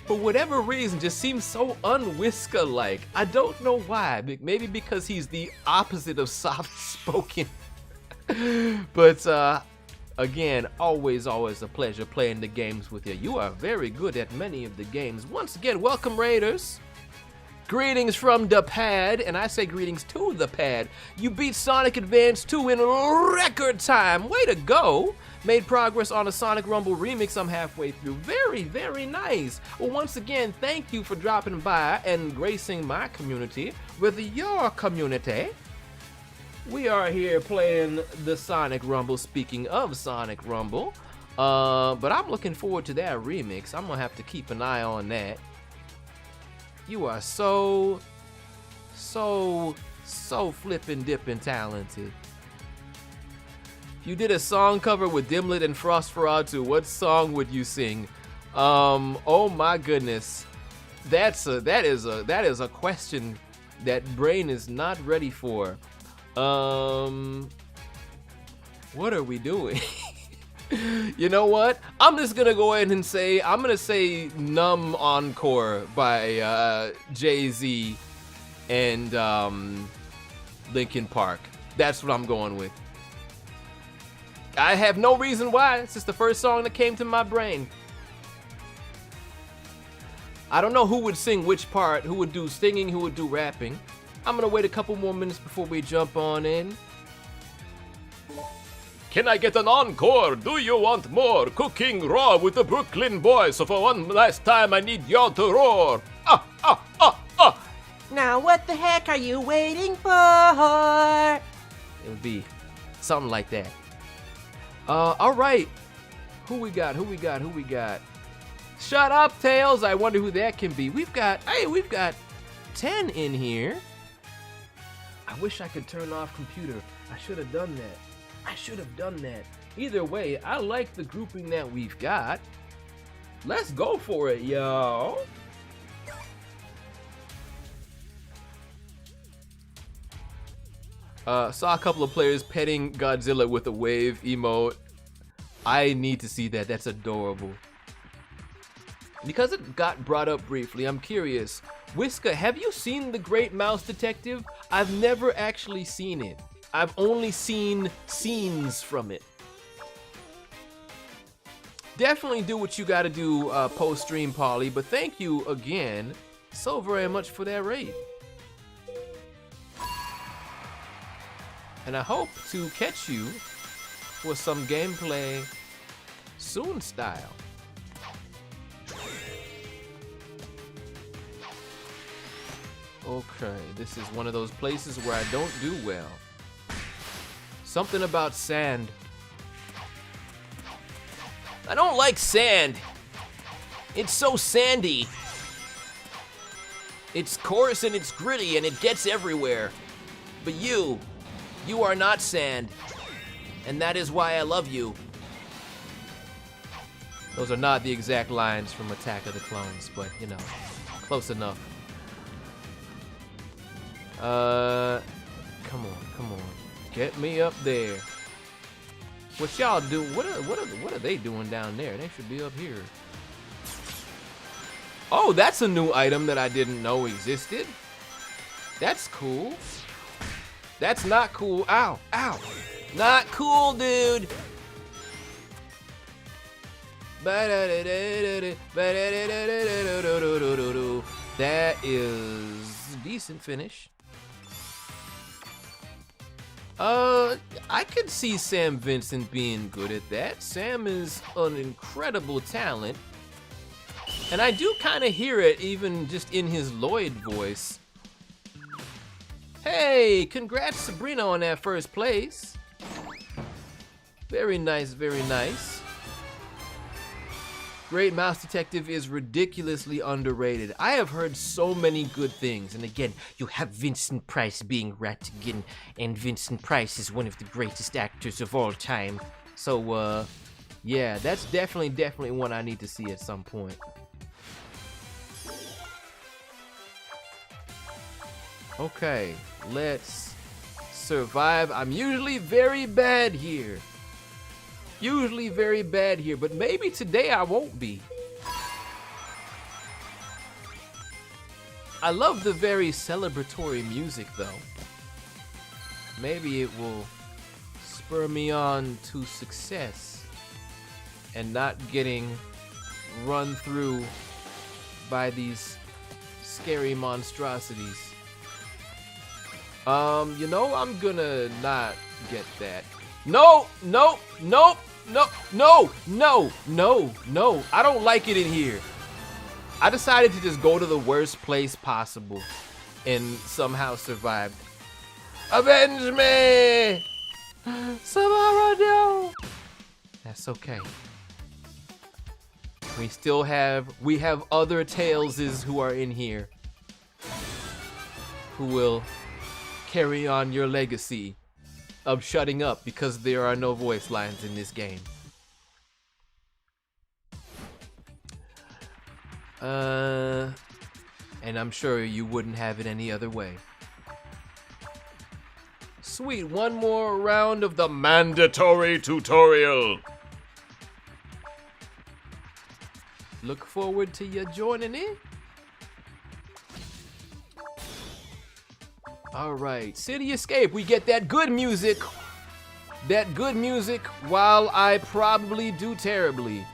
for whatever reason, just seems so un-Whisker-like. I don't know why. Maybe because he's the opposite of soft-spoken. But, again, always a pleasure playing the games with you. You are very good at many of the games. Once again, welcome, Raiders. Greetings from the pad, and I say greetings to the pad. You beat Sonic Advance 2 in record time. Way to go. Made progress on a Sonic Rumble remix. I'm halfway through. Very, very nice. Well, once again, thank you for dropping by and gracing my community with your community. We are here playing the Sonic Rumble. Speaking of Sonic Rumble, but I'm looking forward to that remix. I'm gonna have to keep an eye on that. You are so So flippin' dippin' talented. If you did a song cover with Dimlet and Frostferatu, what song would you sing? Oh my goodness. That is a question that brain is not ready for. What are we doing? You know what? I'm just gonna go ahead and say I'm gonna say "Numb Encore" by Jay-Z and Linkin Park. That's what I'm going with. I have no reason why. It's just the first song that came to my brain. I don't know who would sing which part, who would do singing, who would do rapping. I'm gonna wait a couple more minutes before we jump on in. Can I get an encore? Do you want more? Cooking raw with the Brooklyn boys. So for one last time, I need y'all to roar. Ah, ah, ah, ah. Now what the heck are you waiting for? It would be something like that. All right. Who we got? Shut up, Tails. I wonder who that can be. We've got 10 in here. I wish I could turn off computer. I should have done that. Either way, I like the grouping that we've got. Let's go for it, y'all. Saw a couple of players petting Godzilla with a wave emote. I need to see that. That's adorable. Because it got brought up briefly, I'm curious. Whiska, have you seen The Great Mouse Detective? I've never actually seen it. I've only seen scenes from it. Definitely do what you gotta do post-stream, Polly, but thank you again so very much for that raid. And I hope to catch you for some gameplay soon style. Okay, this is one of those places where I don't do well. Something about sand. I don't like sand. It's so sandy. It's coarse and it's gritty and it gets everywhere. But you are not sand. And that is why I love you. Those are not the exact lines from Attack of the Clones, but you know, close enough. Come on. Get me up there. What y'all do? What are they doing down there? They should be up here. Oh, that's a new item that I didn't know existed. That's cool. That's not cool. Ow, ow. Not cool, dude. That is decent finish. I could see Sam Vincent being good at that. Sam is an incredible talent. And I do kind of hear it even just in his Lloyd voice. Hey, congrats Sabrina on that first place. Very nice, very nice. Great Mouse Detective is ridiculously underrated. I have heard so many good things. And again, you have Vincent Price being Ratigan, and Vincent Price is one of the greatest actors of all time. So, yeah, that's definitely one I need to see at some point. Okay, let's survive. I'm usually very bad here. But maybe today I won't be. I love the very celebratory music though. Maybe it will spur me on to success and not getting run through by these scary monstrosities. You know, I'm gonna not get that. No. I don't like it in here. I decided to just go to the worst place possible and somehow survived. Avenge me! Samara, no! That's okay. We have other Tailses who are in here who will carry on your legacy of shutting up because there are no voice lines in this game. And I'm sure you wouldn't have it any other way. Sweet, one more round of the mandatory tutorial. Look forward to you joining in. All right, City Escape, we get that good music. That good music while I probably do terribly.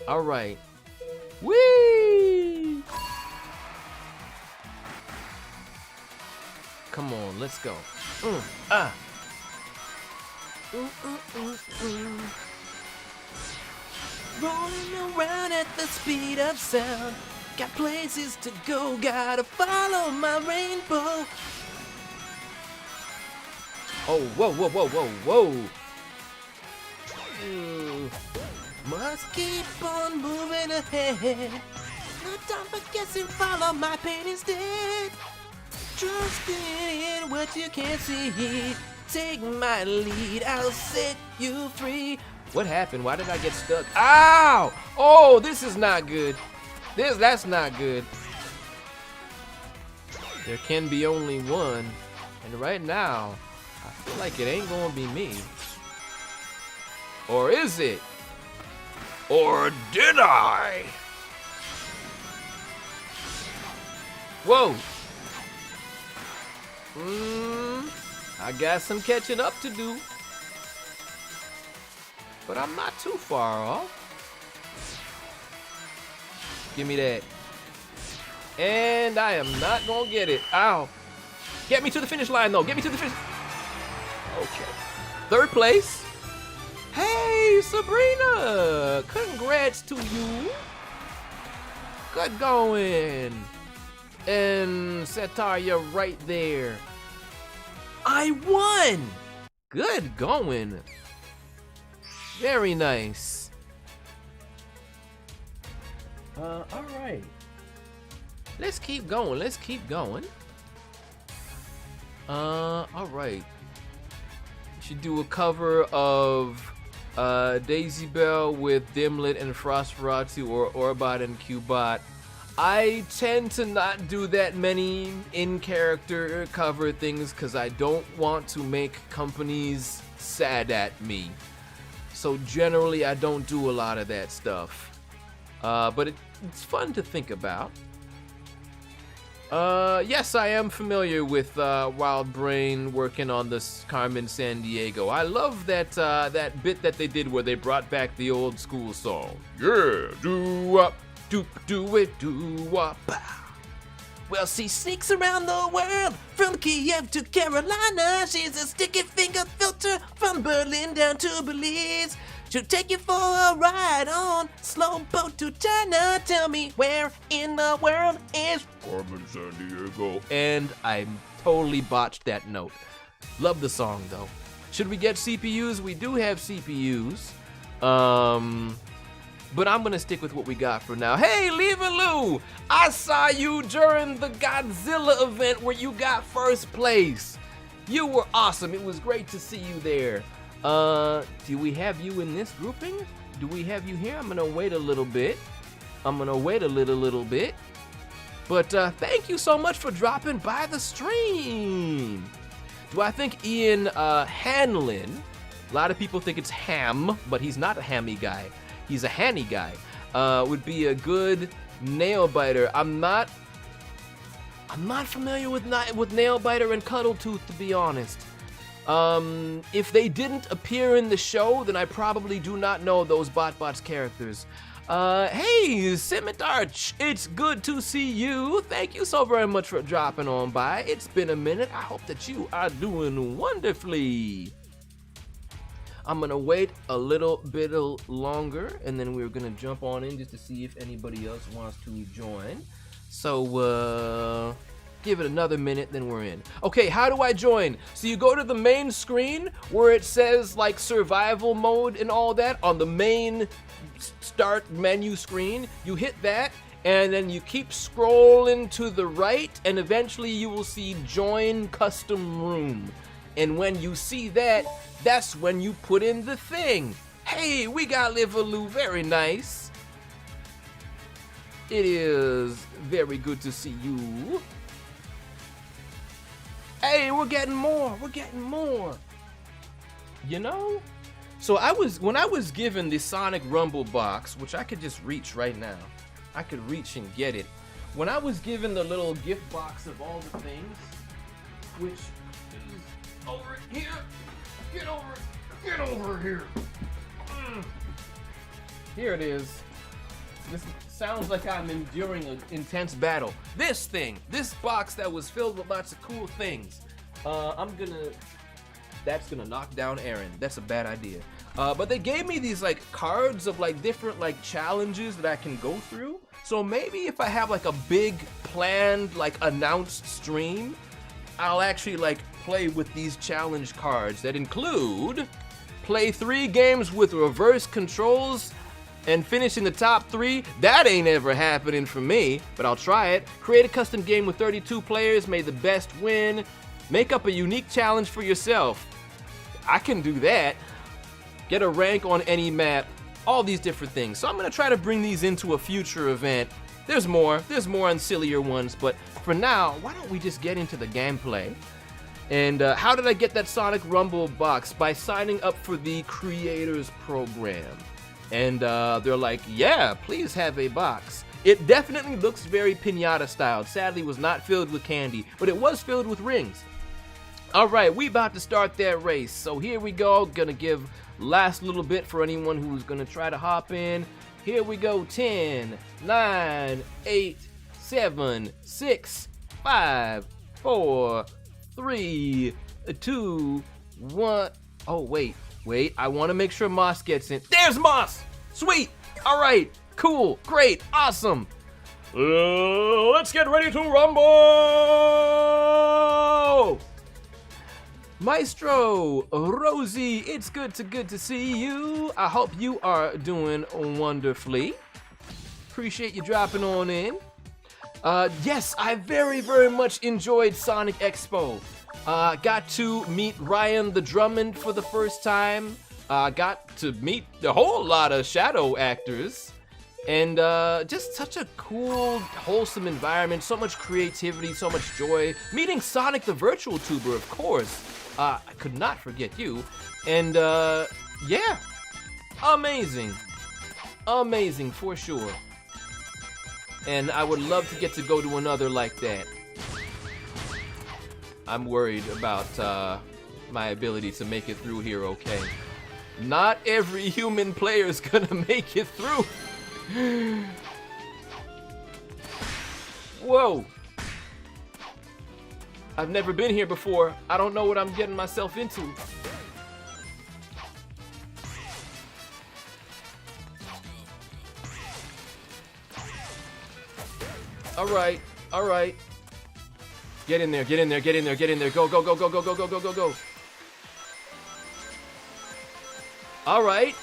All right. Whee! Come on, let's go. Rolling around at the speed of sound. Got places to go, gotta follow my rainbow. Oh, whoa, whoa, whoa, whoa, whoa. Must keep on moving ahead. No time for guessing, follow my pain instead. Trust in what you can't see. Take my lead, I'll set you free. What happened? Why did I get stuck? Ow! Oh, this is not good. That's not good. There can be only one. And right now, I feel like it ain't gonna be me. Or is it? Or did I? Whoa. I got some catching up to do. But I'm not too far off. Give me that. And I am not gonna get it. Ow. Get me to the finish line though. Get me to the finish. Okay. Third place. Hey, Sabrina. Congrats to you. Good going. And Setaria right there. I won. Good going. Very nice. All right. Let's keep going. Let's keep going. All right. Should do a cover of Daisy Bell with Dimlet and Frostferatu or Orbot and Cubot. I tend to not do that many in-character cover things because I don't want to make companies sad at me. So generally, I don't do a lot of that stuff. But it's fun to think about. Yes, I am familiar with Wild Brain working on this Carmen Sandiego. I love that that bit that they did where they brought back the old school song. Yeah, do-wop, do-it, do-wop. Well, she sneaks around the world, from Kiev to Carolina. She's a sticky finger filter from Berlin down to Belize. She'll take you for a ride on slow boat to China. Tell me where in the world is Carmen Sandiego? And I totally botched that note. Love the song though. Should we get CPUs? We do have CPUs. But I'm gonna stick with what we got for now. Hey, Lever Lou! I saw you during the Godzilla event where you got first place. You were awesome. It was great to see you there. Do we have you in this grouping? Do we have you here? I'm gonna wait a little bit. But thank you so much for dropping by the stream. Do I think Ian Hanlon, a lot of people think it's Ham, but he's not a hammy guy. He's a hanny guy. Would be a good nail biter. I'm not familiar with nail biter and cuddle tooth, to be honest. If they didn't appear in the show, then I probably do not know those BotBots characters. Hey, Scimitarch, it's good to see you. Thank you so very much for dropping on by. It's been a minute. I hope that you are doing wonderfully. I'm gonna wait a little bit longer, and then we're gonna jump on in just to see if anybody else wants to join. So, give it another minute, then we're in. Okay, how do I join? So you go to the main screen where it says like survival mode and all that on the main start menu screen. You hit that, and then you keep scrolling to the right, and eventually you will see Join Custom Room. And when you see that, that's when you put in the thing. Hey, we got Livaloo, very nice. It is very good to see you. Hey, we're getting more, You know? So when I was given the Sonic Rumble box, which I could just reach right now. I could reach and get it. When I was given the little gift box of all the things, which is over here. Get over here. Here it is. This sounds like I'm enduring an intense battle. This box that was filled with lots of cool things. That's gonna knock down Aaron. That's a bad idea. But they gave me these like cards of like different like challenges that I can go through. So maybe if I have like a big planned like announced stream, I'll actually like play with these challenge cards that include play 3 games with reverse controls and finish in the top 3. That ain't ever happening for me, but I'll try it. Create a custom game with 32 players, may the best win. Make up a unique challenge for yourself. I can do that. Get a rank on any map, all these different things. So I'm gonna try to bring these into a future event. There's more on sillier ones, but for now, why don't we just get into the gameplay? And how did I get that Sonic Rumble box? By signing up for the Creators Program. And they're like, yeah, please have a box. It definitely looks very pinata styled. Sadly, it was not filled with candy, but it was filled with rings. All right, we about to start that race. So here we go. Gonna give last little bit for anyone who's gonna try to hop in. Here we go. 10, 9, 8, 7, 6, 5, 4, 3, 2, 1. Oh, wait. I want to make sure Moss gets in. There's Moss! Sweet! All right. Cool. Great. Awesome. Let's get ready to rumble! Maestro, Rosie, it's good to see you. I hope you are doing wonderfully. Appreciate you dropping on in. Yes, I very much enjoyed Sonic Expo. Got to meet Ryan the Drummond for the first time. Got to meet a whole lot of shadow actors. And just such a cool, wholesome environment. So much creativity, so much joy. Meeting Sonic the Virtual Tuber, of course. I could not forget you. And yeah, amazing for sure. And I would love to get to go to another like that. I'm worried about my ability to make it through here okay. Not every human player is gonna make it through. Whoa. I've never been here before. I don't know what I'm getting myself into. All right. Get in there. Go. All right.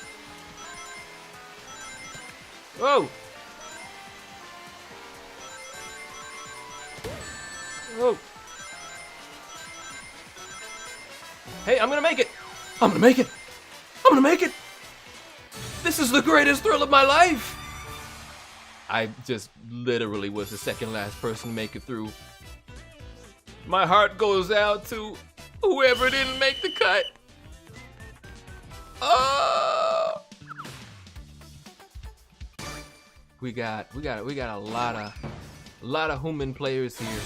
Whoa. Hey, I'm gonna make it. This is the greatest thrill of my life. I just literally was the second last person to make it through. My heart goes out to whoever didn't make the cut. Oh! We got a lot of human players here.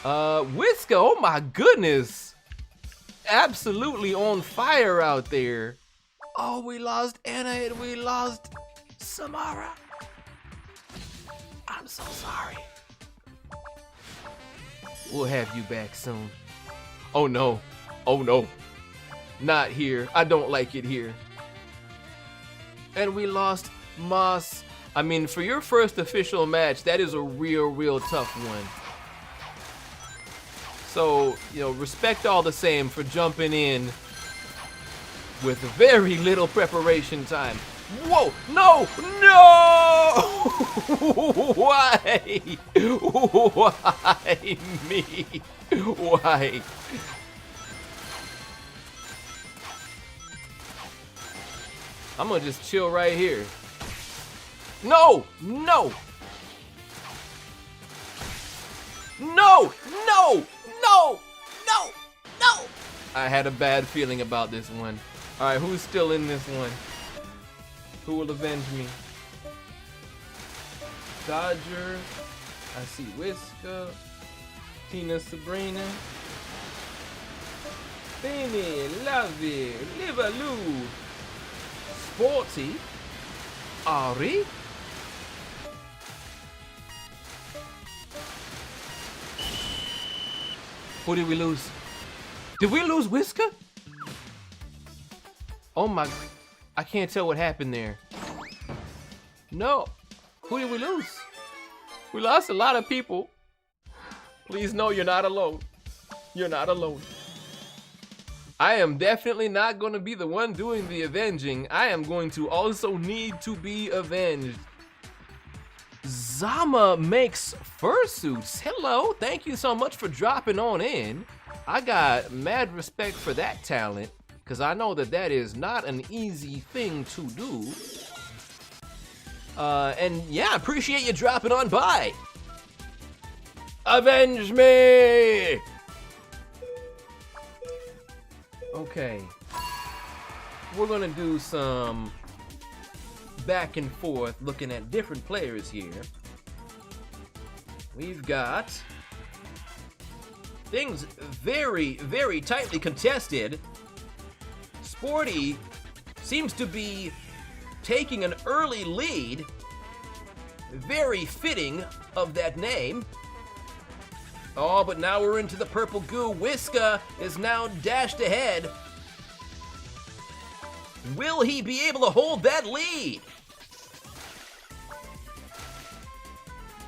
Whisker, oh my goodness. Absolutely on fire out there. Oh, we lost Anna and we lost Samara. I'm so sorry. We'll have you back soon. Oh no. Not here. I don't like it here. And we lost Moss. I mean, for your first official match, that is a real tough one. So, respect all the same for jumping in with very little preparation time. Whoa! No! No! Why? Why me? Why? I'm gonna just chill right here. No! No! No! No! No! No! No! I had a bad feeling about this one. Alright, who's still in this one? Who will avenge me? Dodger. I see Whisker. Tina Sabrina. Benny, Lovey, Livaloo. Sporty. Ari. Who did we lose? Did we lose Whisker? Oh my, I can't tell what happened there. No, who did we lose? We lost a lot of people. Please know you're not alone. You're not alone. I am definitely not going to be the one doing the avenging. I am going to also need to be avenged. Zama makes fursuits. Hello, thank you so much for dropping on in. I got mad respect for that talent, because I know that that is not an easy thing to do. And yeah, appreciate you dropping on by. Avenge me! Okay. We're gonna do some back and forth looking at different players here. We've got things very, very tightly contested. Sporty seems to be taking an early lead. Very fitting of that name. Oh, but now we're into the purple goo. Whisker is now dashed ahead. Will he be able to hold that lead?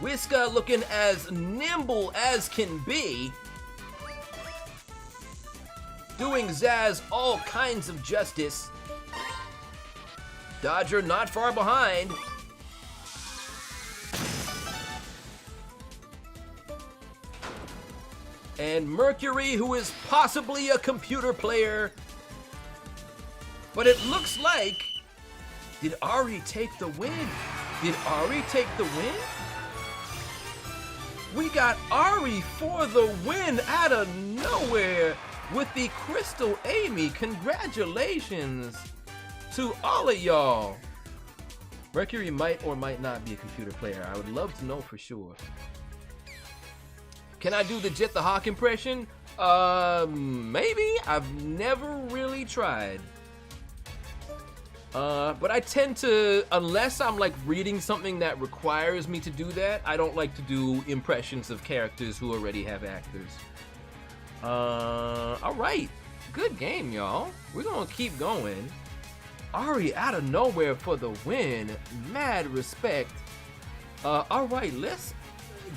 Whisker looking as nimble as can be. Doing Zaz all kinds of justice. Dodger not far behind. And Mercury, who is possibly a computer player. But it looks like, did Ari take the win? Did Ari take the win? We got Ari for the win out of nowhere with the Crystal Amy. Congratulations to all of y'all. Mercury might or might not be a computer player. I would love to know for sure. Can I do the Jet the Hawk impression? Maybe. I've never really tried. But I tend to, unless I'm like reading something that requires me to do that, I don't like to do impressions of characters who already have actors. All right. Good game, y'all. We're gonna keep going. Ari out of nowhere for the win. Mad respect. All right, let's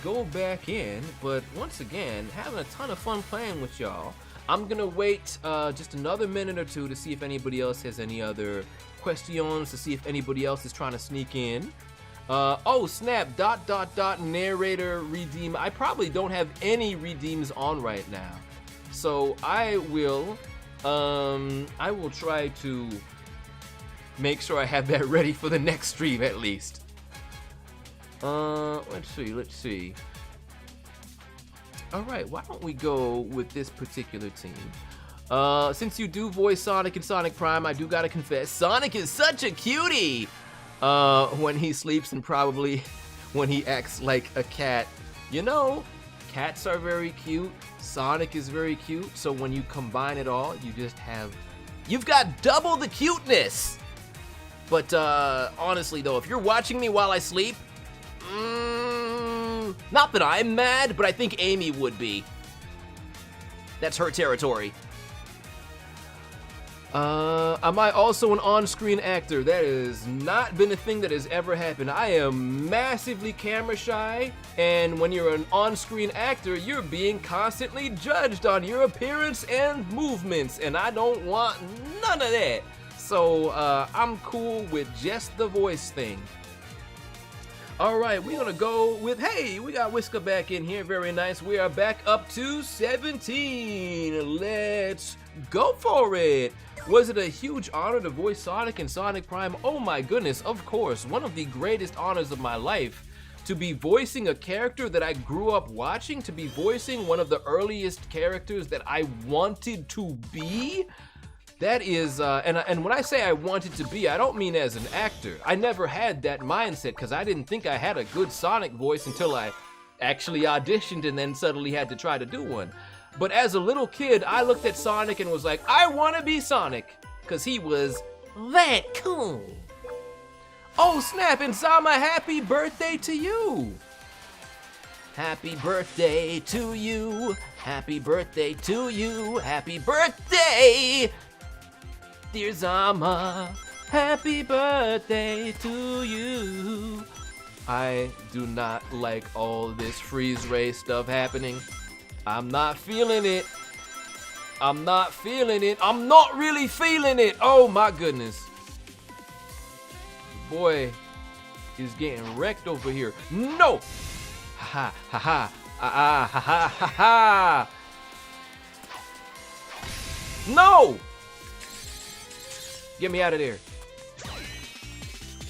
go back in, but once again, having a ton of fun playing with y'all. I'm gonna wait just another minute or two to see if anybody else has any other questions, to see if anybody else is trying to sneak in. Oh snap, ... narrator redeem. I probably don't have any redeems on right now, so I will try to make sure I have that ready for the next stream at least. Let's see. All right, why don't we go with this particular team? Since you do voice Sonic and Sonic Prime, I do gotta confess, Sonic is such a cutie! When he sleeps and probably when he acts like a cat. You know, cats are very cute, Sonic is very cute, so when you combine it all, you've got double the cuteness! But, honestly though, if you're watching me while I sleep, not that I'm mad, but I think Amy would be. That's her territory. Am I also an on-screen actor? That has not been a thing that has ever happened. I am massively camera shy, and when you're an on-screen actor, you're being constantly judged on your appearance and movements, and I don't want none of that. So I'm cool with just the voice thing. All right, we're gonna go with, hey, we got Whisker back in here, very nice. We are back up to 17. Let's go for it. Was it a huge honor to voice Sonic in Sonic Prime? Oh my goodness, of course. One of the greatest honors of my life. To be voicing a character that I grew up watching, to be voicing one of the earliest characters that I wanted to be. That is, and when I say I wanted to be, I don't mean as an actor. I never had that mindset because I didn't think I had a good Sonic voice until I actually auditioned and then suddenly had to try to do one. But as a little kid, I looked at Sonic and was like, I want to be Sonic because he was that cool. Oh snap, and Zama, happy birthday to you. Happy birthday to you. Happy birthday to you. Happy birthday. Dear Zama, happy birthday to you. I do not like all this freeze ray stuff happening. I'm not feeling it. I'm not feeling it. I'm not really feeling it. Oh my goodness. Boy is getting wrecked over here. No! Ha ha ha ha ha ha ha ha. No! Get me out of there.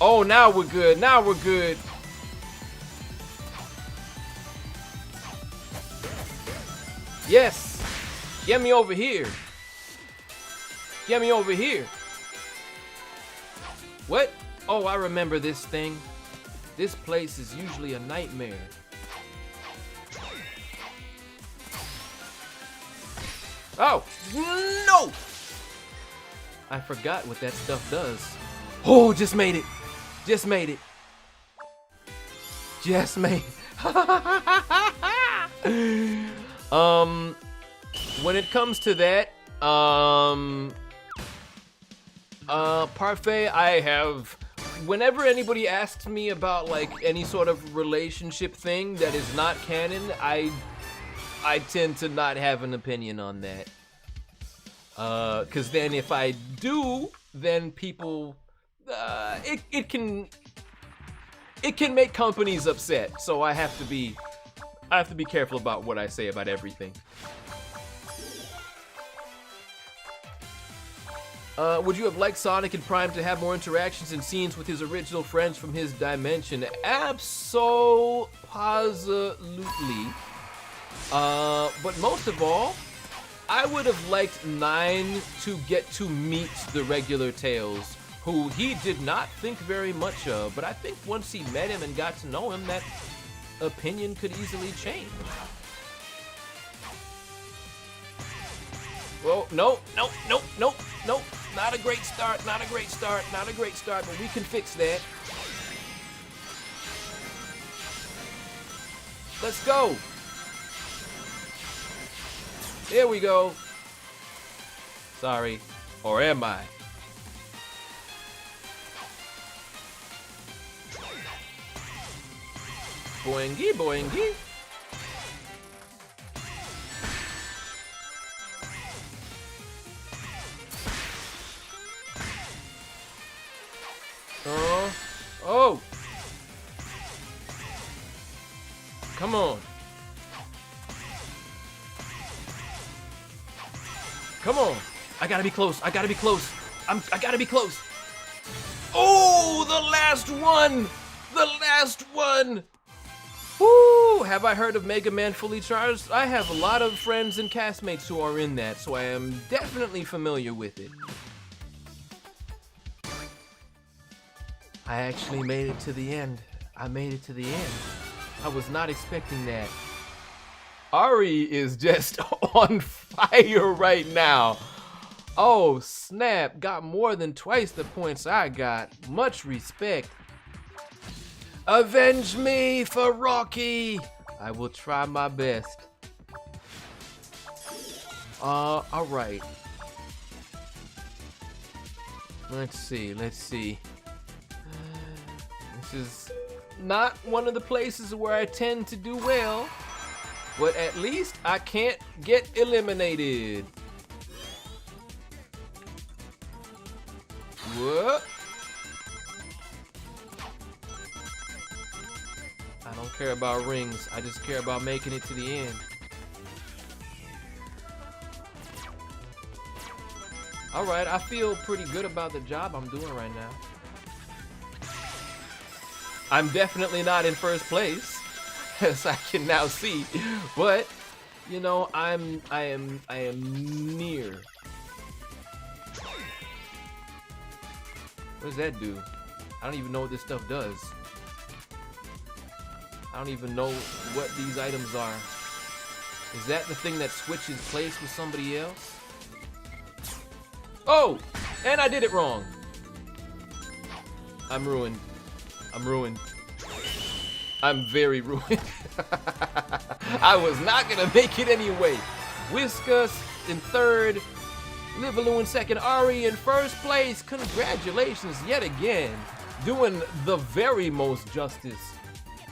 Oh, now we're good. Now we're good. Yes. Get me over here. Get me over here. What? Oh, I remember this thing. This place is usually a nightmare. Oh, no! I forgot what that stuff does. Oh, just made it. Just made it. Just made it. When it comes to that, Parfait, I have, whenever anybody asks me about like any sort of relationship thing that is not canon, I tend to not have an opinion on that. Cause then if I do, then people, it can make companies upset. So I have to be careful about what I say about everything. Would you have liked Sonic and Prime to have more interactions and scenes with his original friends from his dimension? Absolutely. But most of all, I would have liked Nine to get to meet the regular Tails, who he did not think very much of, but I think once he met him and got to know him, that opinion could easily change. Well, no, not a great start, not a great start, but we can fix that. Let's go. There we go. Sorry, or am I? Boingy, boingy. Oh. Come on. Come on. I gotta be close. I gotta be close. I gotta be close. Oh, the last one. The last one. Woo! Have I heard of Mega Man Fully Charged? I have a lot of friends and castmates who are in that, so I am definitely familiar with it. I actually made it to the end. I made it to the end. I was not expecting that. Ari is just on fire right now. Oh, snap. Got more than twice the points I got. Much respect. Avenge me for Rocky. I will try my best. All right. Let's see. This is not one of the places where I tend to do well, but at least I can't get eliminated. Whoop. I don't care about rings. I just care about making it to the end. Alright, I feel pretty good about the job I'm doing right now. I'm definitely not in first place, as I can now see, but you know, I am near. What does that do? I don't even know what this stuff does. I don't even know what these items are. Is that the thing that switches place with somebody else? Oh! And I did it wrong. I'm ruined. I'm ruined. I'm very ruined. I was not gonna make it anyway. Whiskas in third. Livaloo in second. Ari in first place. Congratulations yet again. Doing the very most justice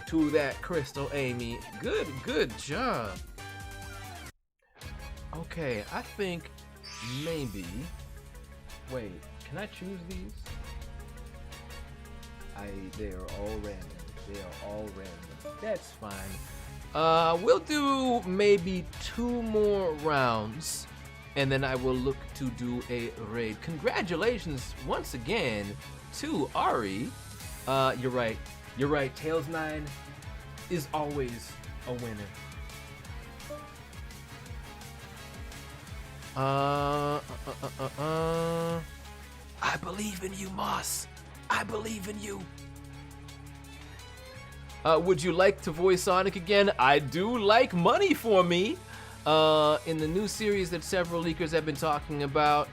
to that Crystal Amy. Good job. Okay, I think maybe... Wait, can I choose these? They are all random. They are all random. That's fine. We'll do maybe 2 more rounds, and then I will look to do a raid. Congratulations once again to Ari. You're right. You're right. Tails 9 is always a winner. I believe in you, Moss. I believe in you. Would you like to voice Sonic again? I do like money for me. In the new series that several leakers have been talking about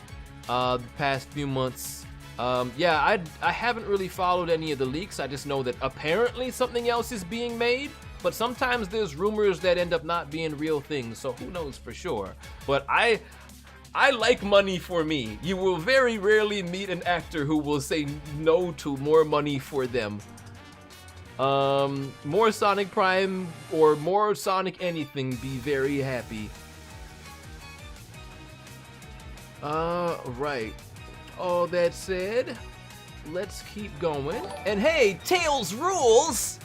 the past few months. Yeah, I haven't really followed any of the leaks. I just know that apparently something else is being made. But sometimes there's rumors that end up not being real things, so who knows for sure. But I like money for me. You will very rarely meet an actor who will say no to more money for them. More Sonic Prime or more Sonic anything, be very happy. Right. All that said, let's keep going. And hey, Tails rules!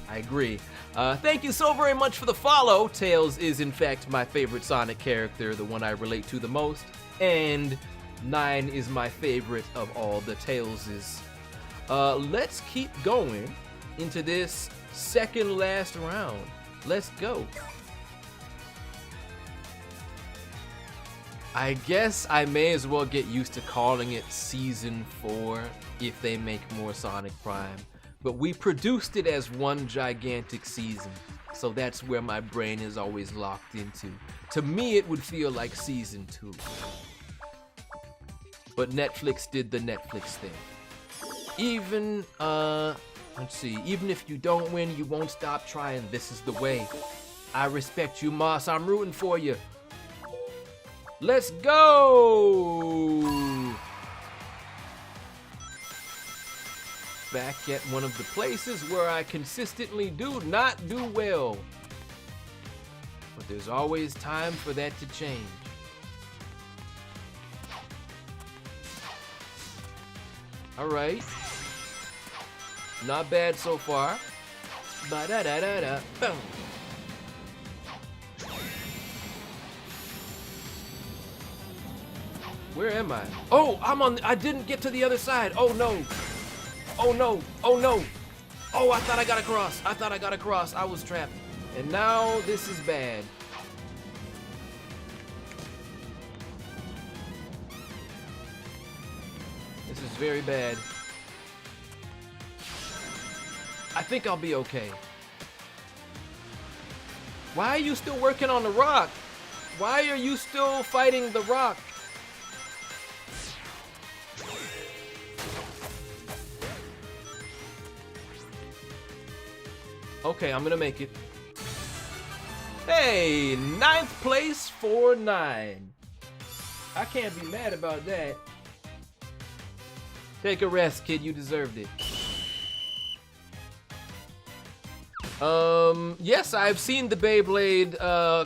I agree. Thank you so very much for the follow. Tails is in fact my favorite Sonic character, the one I relate to the most, and 9 is my favorite of all the Tailses. Let's keep going into this second last round. Let's go. I guess I may as well get used to calling it Season 4 if they make more Sonic Prime. But we produced it as one gigantic season, so that's where my brain is always locked into. To me, it would feel like Season 2. But Netflix did the Netflix thing. Even, let's see, even if you don't win, you won't stop trying. This is the way. I respect you, Moss. I'm rooting for you. Let's go! Back at one of the places where I consistently do not do well. But there's always time for that to change. Alright. Not bad so far. Ba-da-da-da-da. Boom. Where am I? Oh, I didn't get to the other side. Oh no. Oh no, oh no. Oh, I thought I got across. I was trapped. And now this is bad. This is very bad. I think I'll be okay. Why are you still working on the rock? Why are you still fighting the rock? Okay, I'm gonna make it. Hey, 9th place for 9. I can't be mad about that. Take a rest, kid, you deserved it. Yes, I've seen the Beyblade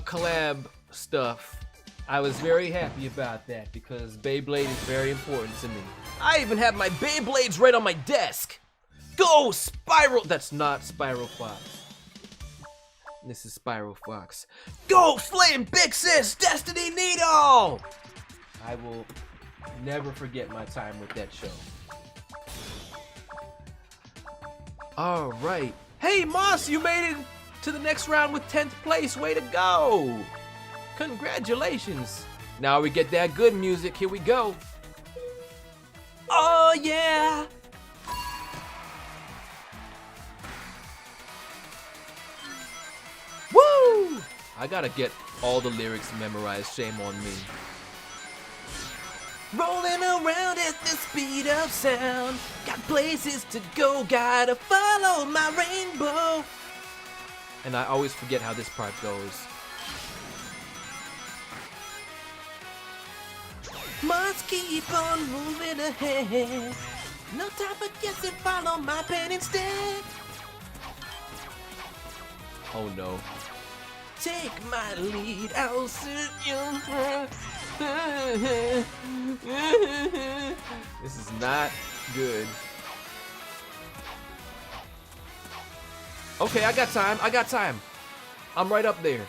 collab stuff. I was very happy about that because Beyblade is very important to me. I even have my Beyblades right on my desk. Go, Spiral. That's not Spiral Fox. This is Spiral Fox. Go, Flame Big Sis, Destiny Needle. I will never forget my time with that show. All right. Hey, Moss, you made it to the next round with 10th place. Way to go. Congratulations. Now we get that good music. Here we go. Oh, yeah. Woo! I gotta get all the lyrics memorized. Shame on me. Rolling around at the speed of sound. Got places to go, gotta follow my rainbow. And I always forget how this part goes. Must keep on moving ahead. No time for guessing, follow my pen instead. Oh no. Take my lead, I'll sit you. This is not good. Okay, I got time. I'm right up there.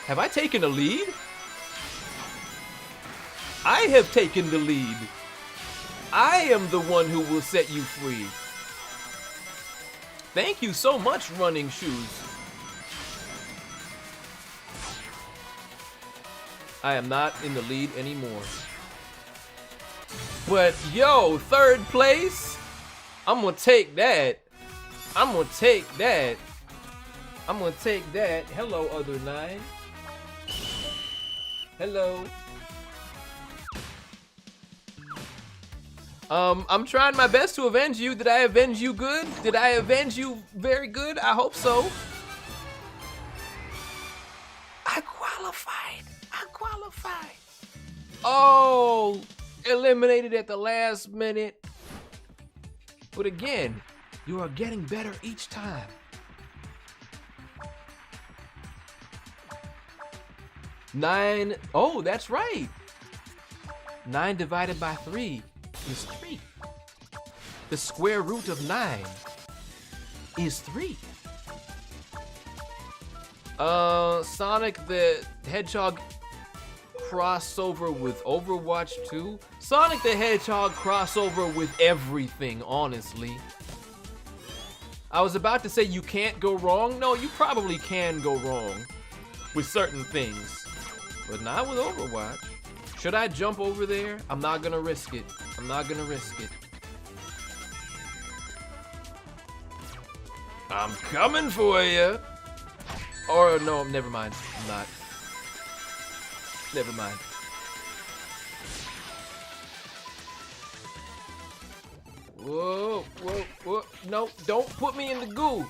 Have I taken a lead? I have taken the lead. I am the one who will set you free. Thank you so much, Running Shoes. I am not in the lead anymore. But yo, 3rd place? I'm gonna take that. I'm gonna take that. I'm gonna take that. Hello, other 9. Hello. I'm trying my best to avenge you. Did I avenge you good? Did I avenge you very good? I hope so. I qualified. Oh, eliminated at the last minute. But again, you are getting better each time. Nine. Oh, that's right. 9 divided by 3 is 3. The square root of 9 is 3. Sonic the Hedgehog crossover with Overwatch 2. Sonic the Hedgehog crossover with everything, honestly. I was about to say you can't go wrong. No, you probably can go wrong with certain things, but not with Overwatch. Should I jump over there? I'm not gonna risk it. I'm not gonna risk it. I'm coming for you. Or no, never mind. I'm not. Never mind. Whoa, whoa, whoa. No, don't put me in the goo.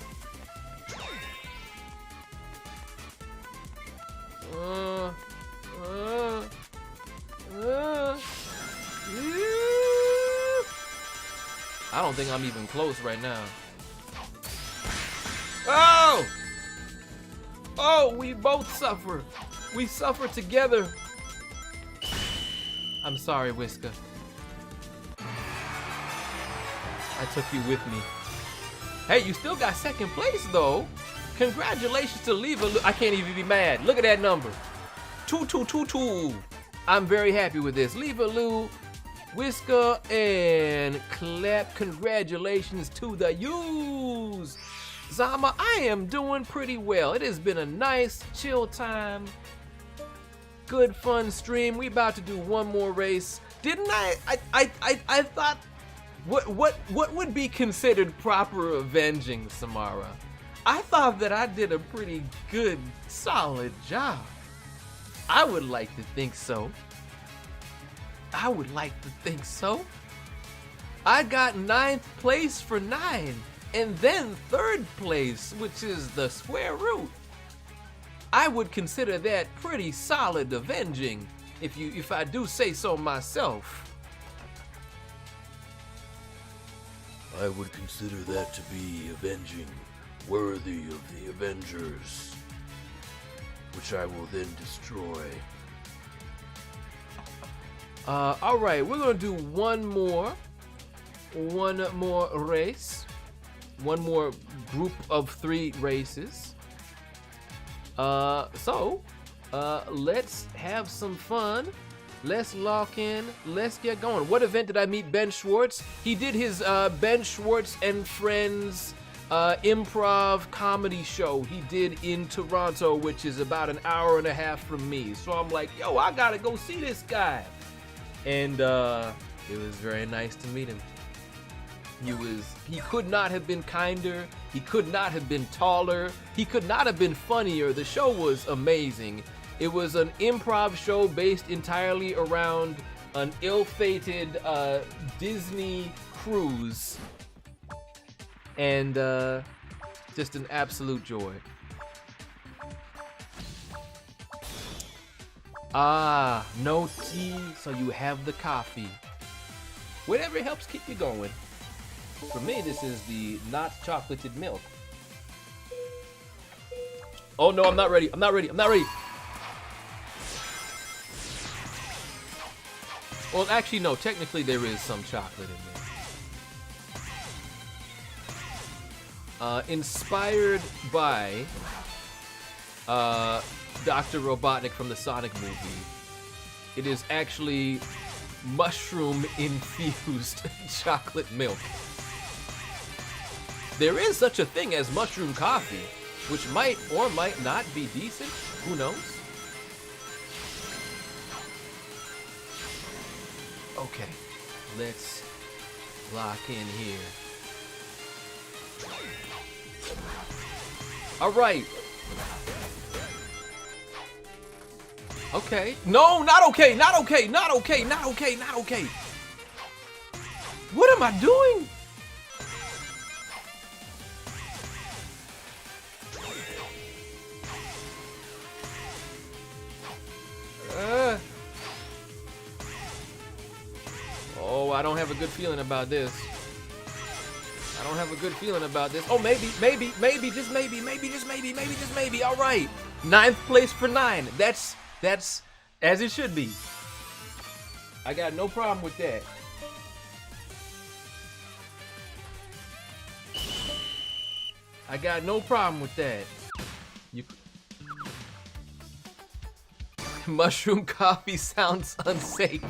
I don't think I'm even close right now. Oh! Oh, we both suffer. We suffer together. I'm sorry, Whisker. I took you with me. Hey, you still got 2nd place, though. Congratulations to Leva. I can't even be mad. Look at that number. 2222. I'm very happy with this. Leva Lou, Whisker, and Clap. Congratulations to the U's. Zama, I am doing pretty well. It has been a nice, chill time. Good fun stream. We about to do one more race. Didn't I thought what would be considered proper avenging, Samara? I thought that I did a pretty good, solid job. I would like to think so. I would like to think so. I got 9th place for 9, and then 3rd place, which is the square root. I would consider that pretty solid avenging, if I do say so myself. I would consider that to be avenging, worthy of the Avengers, which I will then destroy. All right, we're gonna do one more race, one more group of 3 races. So let's have some fun. Let's lock in. Let's get going. What event did I meet Ben Schwartz? He did his Ben Schwartz and Friends improv comedy show he did in Toronto, which is about an hour and a half from me. So I'm like, yo, I gotta go see this guy. And it was very nice to meet him. He could not have been kinder. He could not have been taller. He could not have been funnier. The show was amazing. It was an improv show based entirely around an ill-fated Disney cruise. And just an absolute joy. Ah, no tea, so you have the coffee. Whatever helps keep you going. For me, this is the not chocolated milk. Oh no, I'm not ready. I'm not ready. Well, actually, no. Technically, there is some chocolate in there. Inspired by Dr. Robotnik from the Sonic movie. It is actually mushroom-infused chocolate milk. There is such a thing as mushroom coffee, which might or might not be decent. Who knows? Okay, let's lock in here. All right. Okay. No, not okay. Not okay. Not okay. Not okay. Not okay. What am I doing? Oh, I don't have a good feeling about this. I don't have a good feeling about this. Oh, maybe, just maybe. All right. 9th place for 9. That's as it should be. I got no problem with that. I got no problem with that. Mushroom coffee sounds unsafe.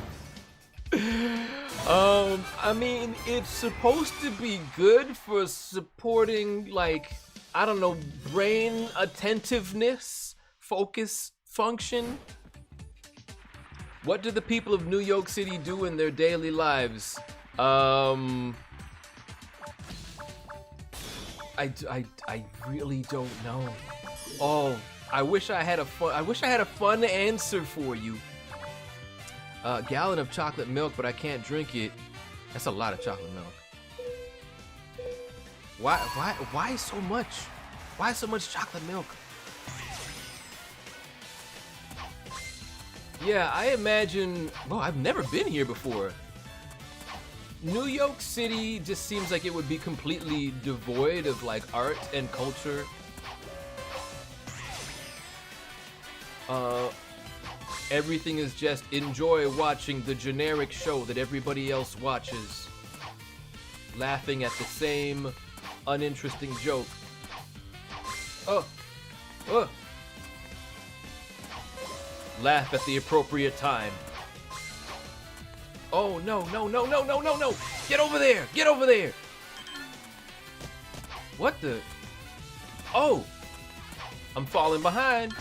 I mean, it's supposed to be good for supporting, like, I don't know, brain attentiveness, focus function. What do the people of New York City do in their daily lives? I really don't know. Oh, I wish I had a fun answer for you. Gallon of chocolate milk, but I can't drink it. That's a lot of chocolate milk. Why so much? Why so much chocolate milk? Yeah, I imagine, well, I've never been here before. New York City just seems like it would be completely devoid of like art and culture. Everything is just enjoy watching the generic show that everybody else watches, laughing at the same uninteresting joke. Laugh at the appropriate time. Oh, no. Get over there. What the? Oh, I'm falling behind.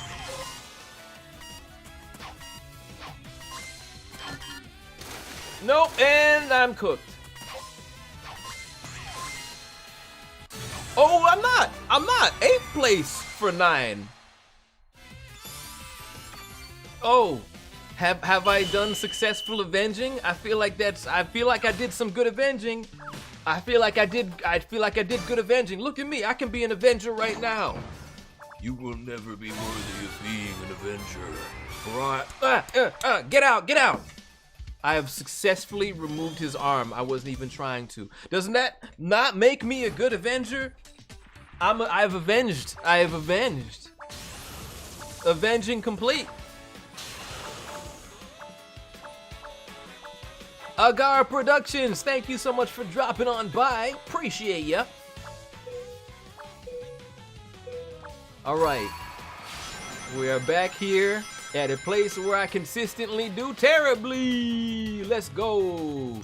Nope, and I'm cooked. Oh, I'm not. 8th place for 9. Oh, have I done successful avenging? I feel like I did some good avenging. I feel like I did good avenging. Look at me, I can be an avenger right now. You will never be worthy of being an avenger. Right. Get out. I have successfully removed his arm. I wasn't even trying to. Doesn't that not make me a good avenger? I have avenged. Avenging complete. Agar Productions, thank you so much for dropping on by. Appreciate ya. Alright. We are back here at a place where I consistently do terribly. Let's go.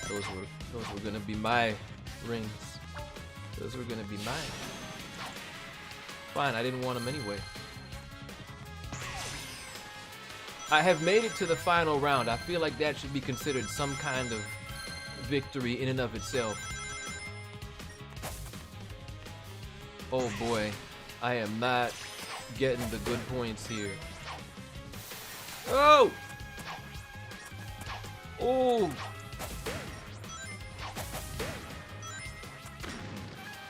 Those were gonna be my rings. Those were gonna be mine. Fine, I didn't want them anyway. I have made it to the final round. I feel like that should be considered some kind of victory in and of itself. Oh boy, I am not getting the good points here. Oh! Oh!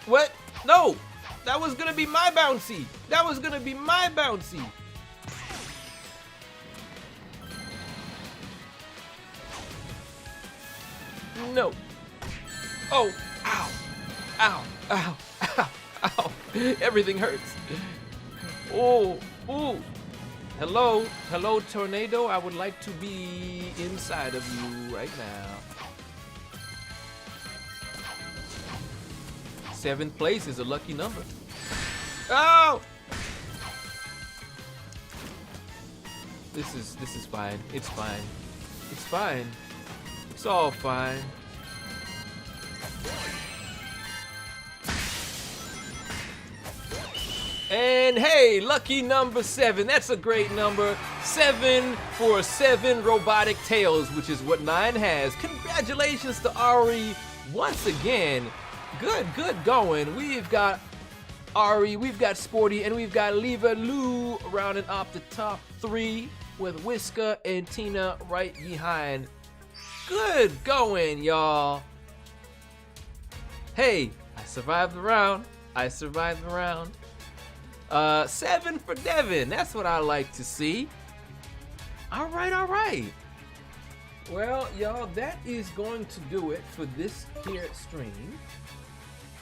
What? No! That was gonna be my bouncy! That was gonna be my bouncy! No. Oh, ow, ow, ow, ow, ow. Everything hurts. Oh, ooh. Hello, hello, tornado. I would like to be inside of you right now. 7th place is a lucky number. Oh! This is fine. It's fine. It's fine. It's all fine. And hey, lucky number 7. That's a great number. 7 for 7 robotic tails, which is what 9 has. Congratulations to Ari once again. Good going. We've got Ari, we've got Sporty, and we've got Leva Lou rounding up the top 3 with Whisker and Tina right behind. Good going, y'all. Hey, I survived the round. 7 for Devin. That's what I like to see. All right. Well, y'all, that is going to do it for this here stream.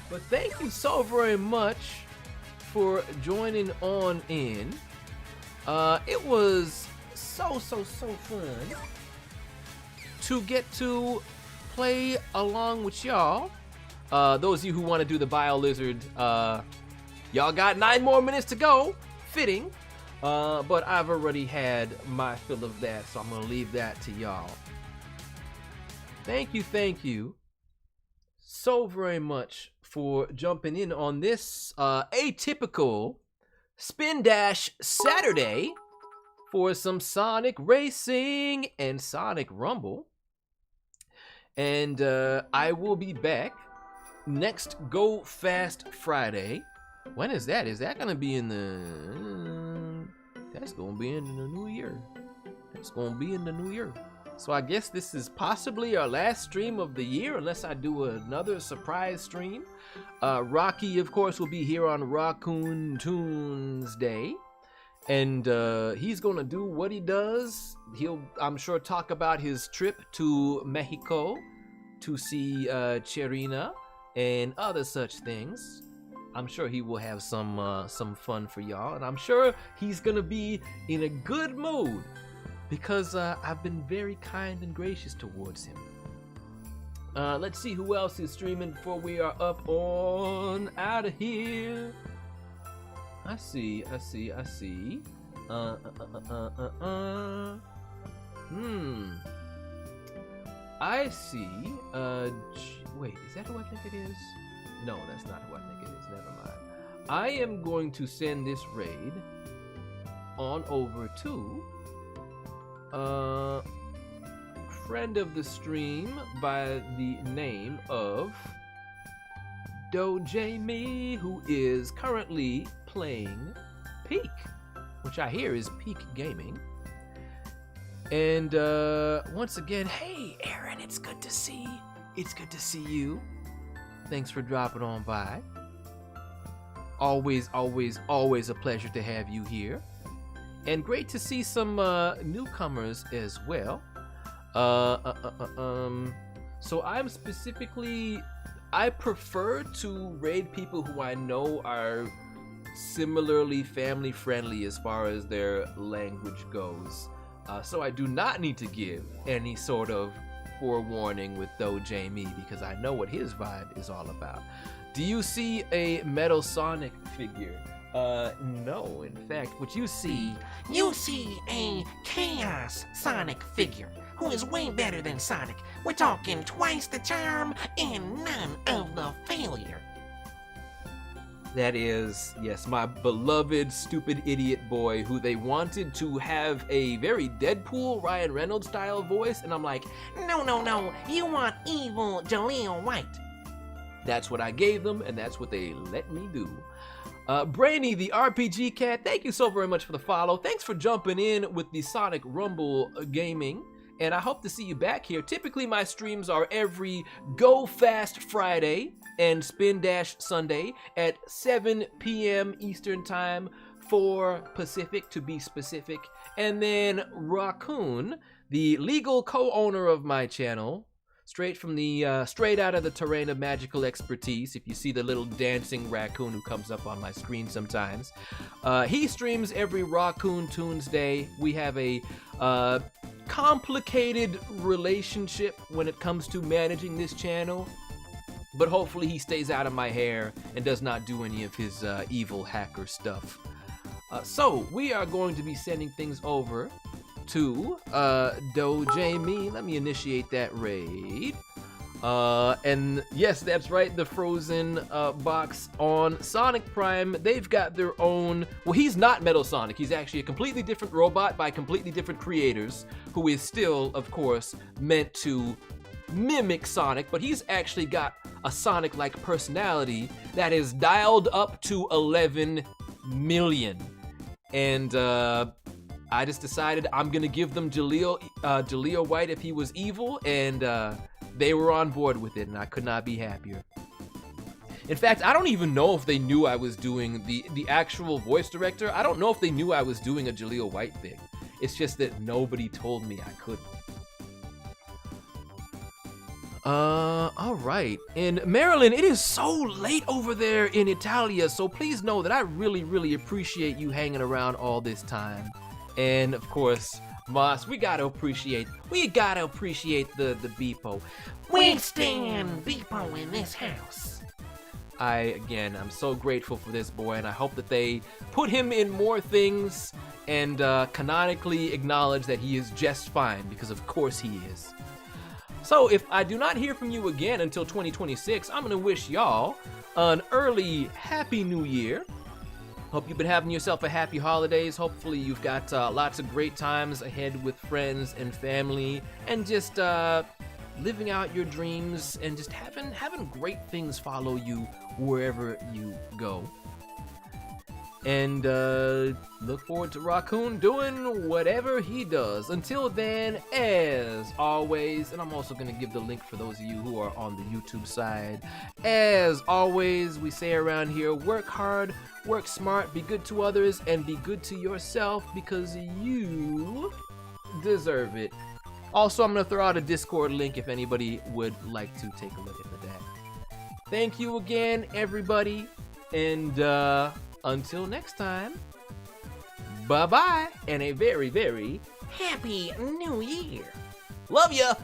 But thank you so very much for joining on in. It was so fun to get to play along with y'all. Those of you who want to do the Bio Lizard, y'all got 9 more minutes to go. Fitting. But I've already had my fill of that, so I'm going to leave that to y'all. Thank you so very much for jumping in on this atypical Spin Dash Saturday for some Sonic Racing and Sonic Rumble. And I will be back next Go Fast Friday. When is that? Is that gonna be in the... That's gonna be in the new year. So I guess this is possibly our last stream of the year, unless I do another surprise stream. Rocky, of course, will be here on Raccoon Tunes Day. And he's gonna do what he does. He'll, I'm sure, talk about his trip to Mexico to see Cherina and other such things. I'm sure he will have some fun for y'all, and I'm sure he's gonna be in a good mood because I've been very kind and gracious towards him. Let's see who else is streaming before we are up on out of here. I see. I see. Wait, is that who I think it is? No, that's not who I think it is. Never mind. I am going to send this raid on over to friend of the stream by the name of Dojame, who is currently playing Peak, which I hear is Peak Gaming. And once again, hey Aaron, it's good to see you. Thanks for dropping on by. Always a pleasure to have you here. And great to see some newcomers as well. So I prefer to raid people who I know are similarly family friendly as far as their language goes. So I do not need to give any sort of forewarning with Though Jamie because I know what his vibe is all about. Do you see a Metal Sonic figure? No. In fact, what you see... You see a Chaos Sonic figure who is way better than Sonic. We're talking twice the charm and none of the failure. That is, yes, my beloved stupid idiot boy who they wanted to have a very Deadpool Ryan Reynolds style voice, and I'm like, No, you want evil Jaleel White. that's what I gave them, and that's what they let me do. Brainy, the RPG cat, thank you so very much for the follow. Thanks for jumping in with the Sonic Rumble gaming, and I hope to see you back here. Typically, my streams are every Go Fast Friday and Spin Dash Sunday at 7 p.m. Eastern Time, 4 Pacific to be specific. And then Raccoon, the legal co-owner of my channel, straight out of the terrain of magical expertise. If you see the little dancing raccoon who comes up on my screen sometimes, he streams every Raccoon Tunes Day. We have a complicated relationship when it comes to managing this channel, but hopefully he stays out of my hair and does not do any of his evil hacker stuff. So we are going to be sending things over to Doe Jamie. Let me initiate that raid. And yes, that's right, the Frozen box on Sonic Prime. They've got their own, well, he's not Metal Sonic. He's actually a completely different robot by completely different creators who is still, of course, meant to mimic Sonic, but he's actually got a Sonic-like personality that is dialed up to 11 million. And I just decided I'm gonna give them Jaleel White if he was evil, and they were on board with it, and I could not be happier. In fact, I don't even know if they knew I was doing the actual voice director. I don't know if they knew I was doing a Jaleel White thing. It's just that nobody told me I couldn't. All right. In Maryland, it is so late over there in Italia, so please know that I really, really appreciate you hanging around all this time. And of course, Moss, we gotta appreciate the Beepo. We stand Beepo in this house. I'm so grateful for this boy, and I hope that they put him in more things and canonically acknowledge that he is just fine, because of course he is. So if I do not hear from you again until 2026, I'm gonna wish y'all an early Happy New Year. Hope you've been having yourself a happy holidays. Hopefully you've got lots of great times ahead with friends and family, and just living out your dreams and just having great things follow you wherever you go. And look forward to Raccoon doing whatever he does. Until then, as always, and I'm also going to give the link for those of you who are on the YouTube side. As always, we say around here, work hard, work smart, be good to others, and be good to yourself, because you deserve it. Also, I'm going to throw out a Discord link if anybody would like to take a look at that. Thank you again, everybody, and until next time, bye-bye, and a very, very Happy New Year. love ya!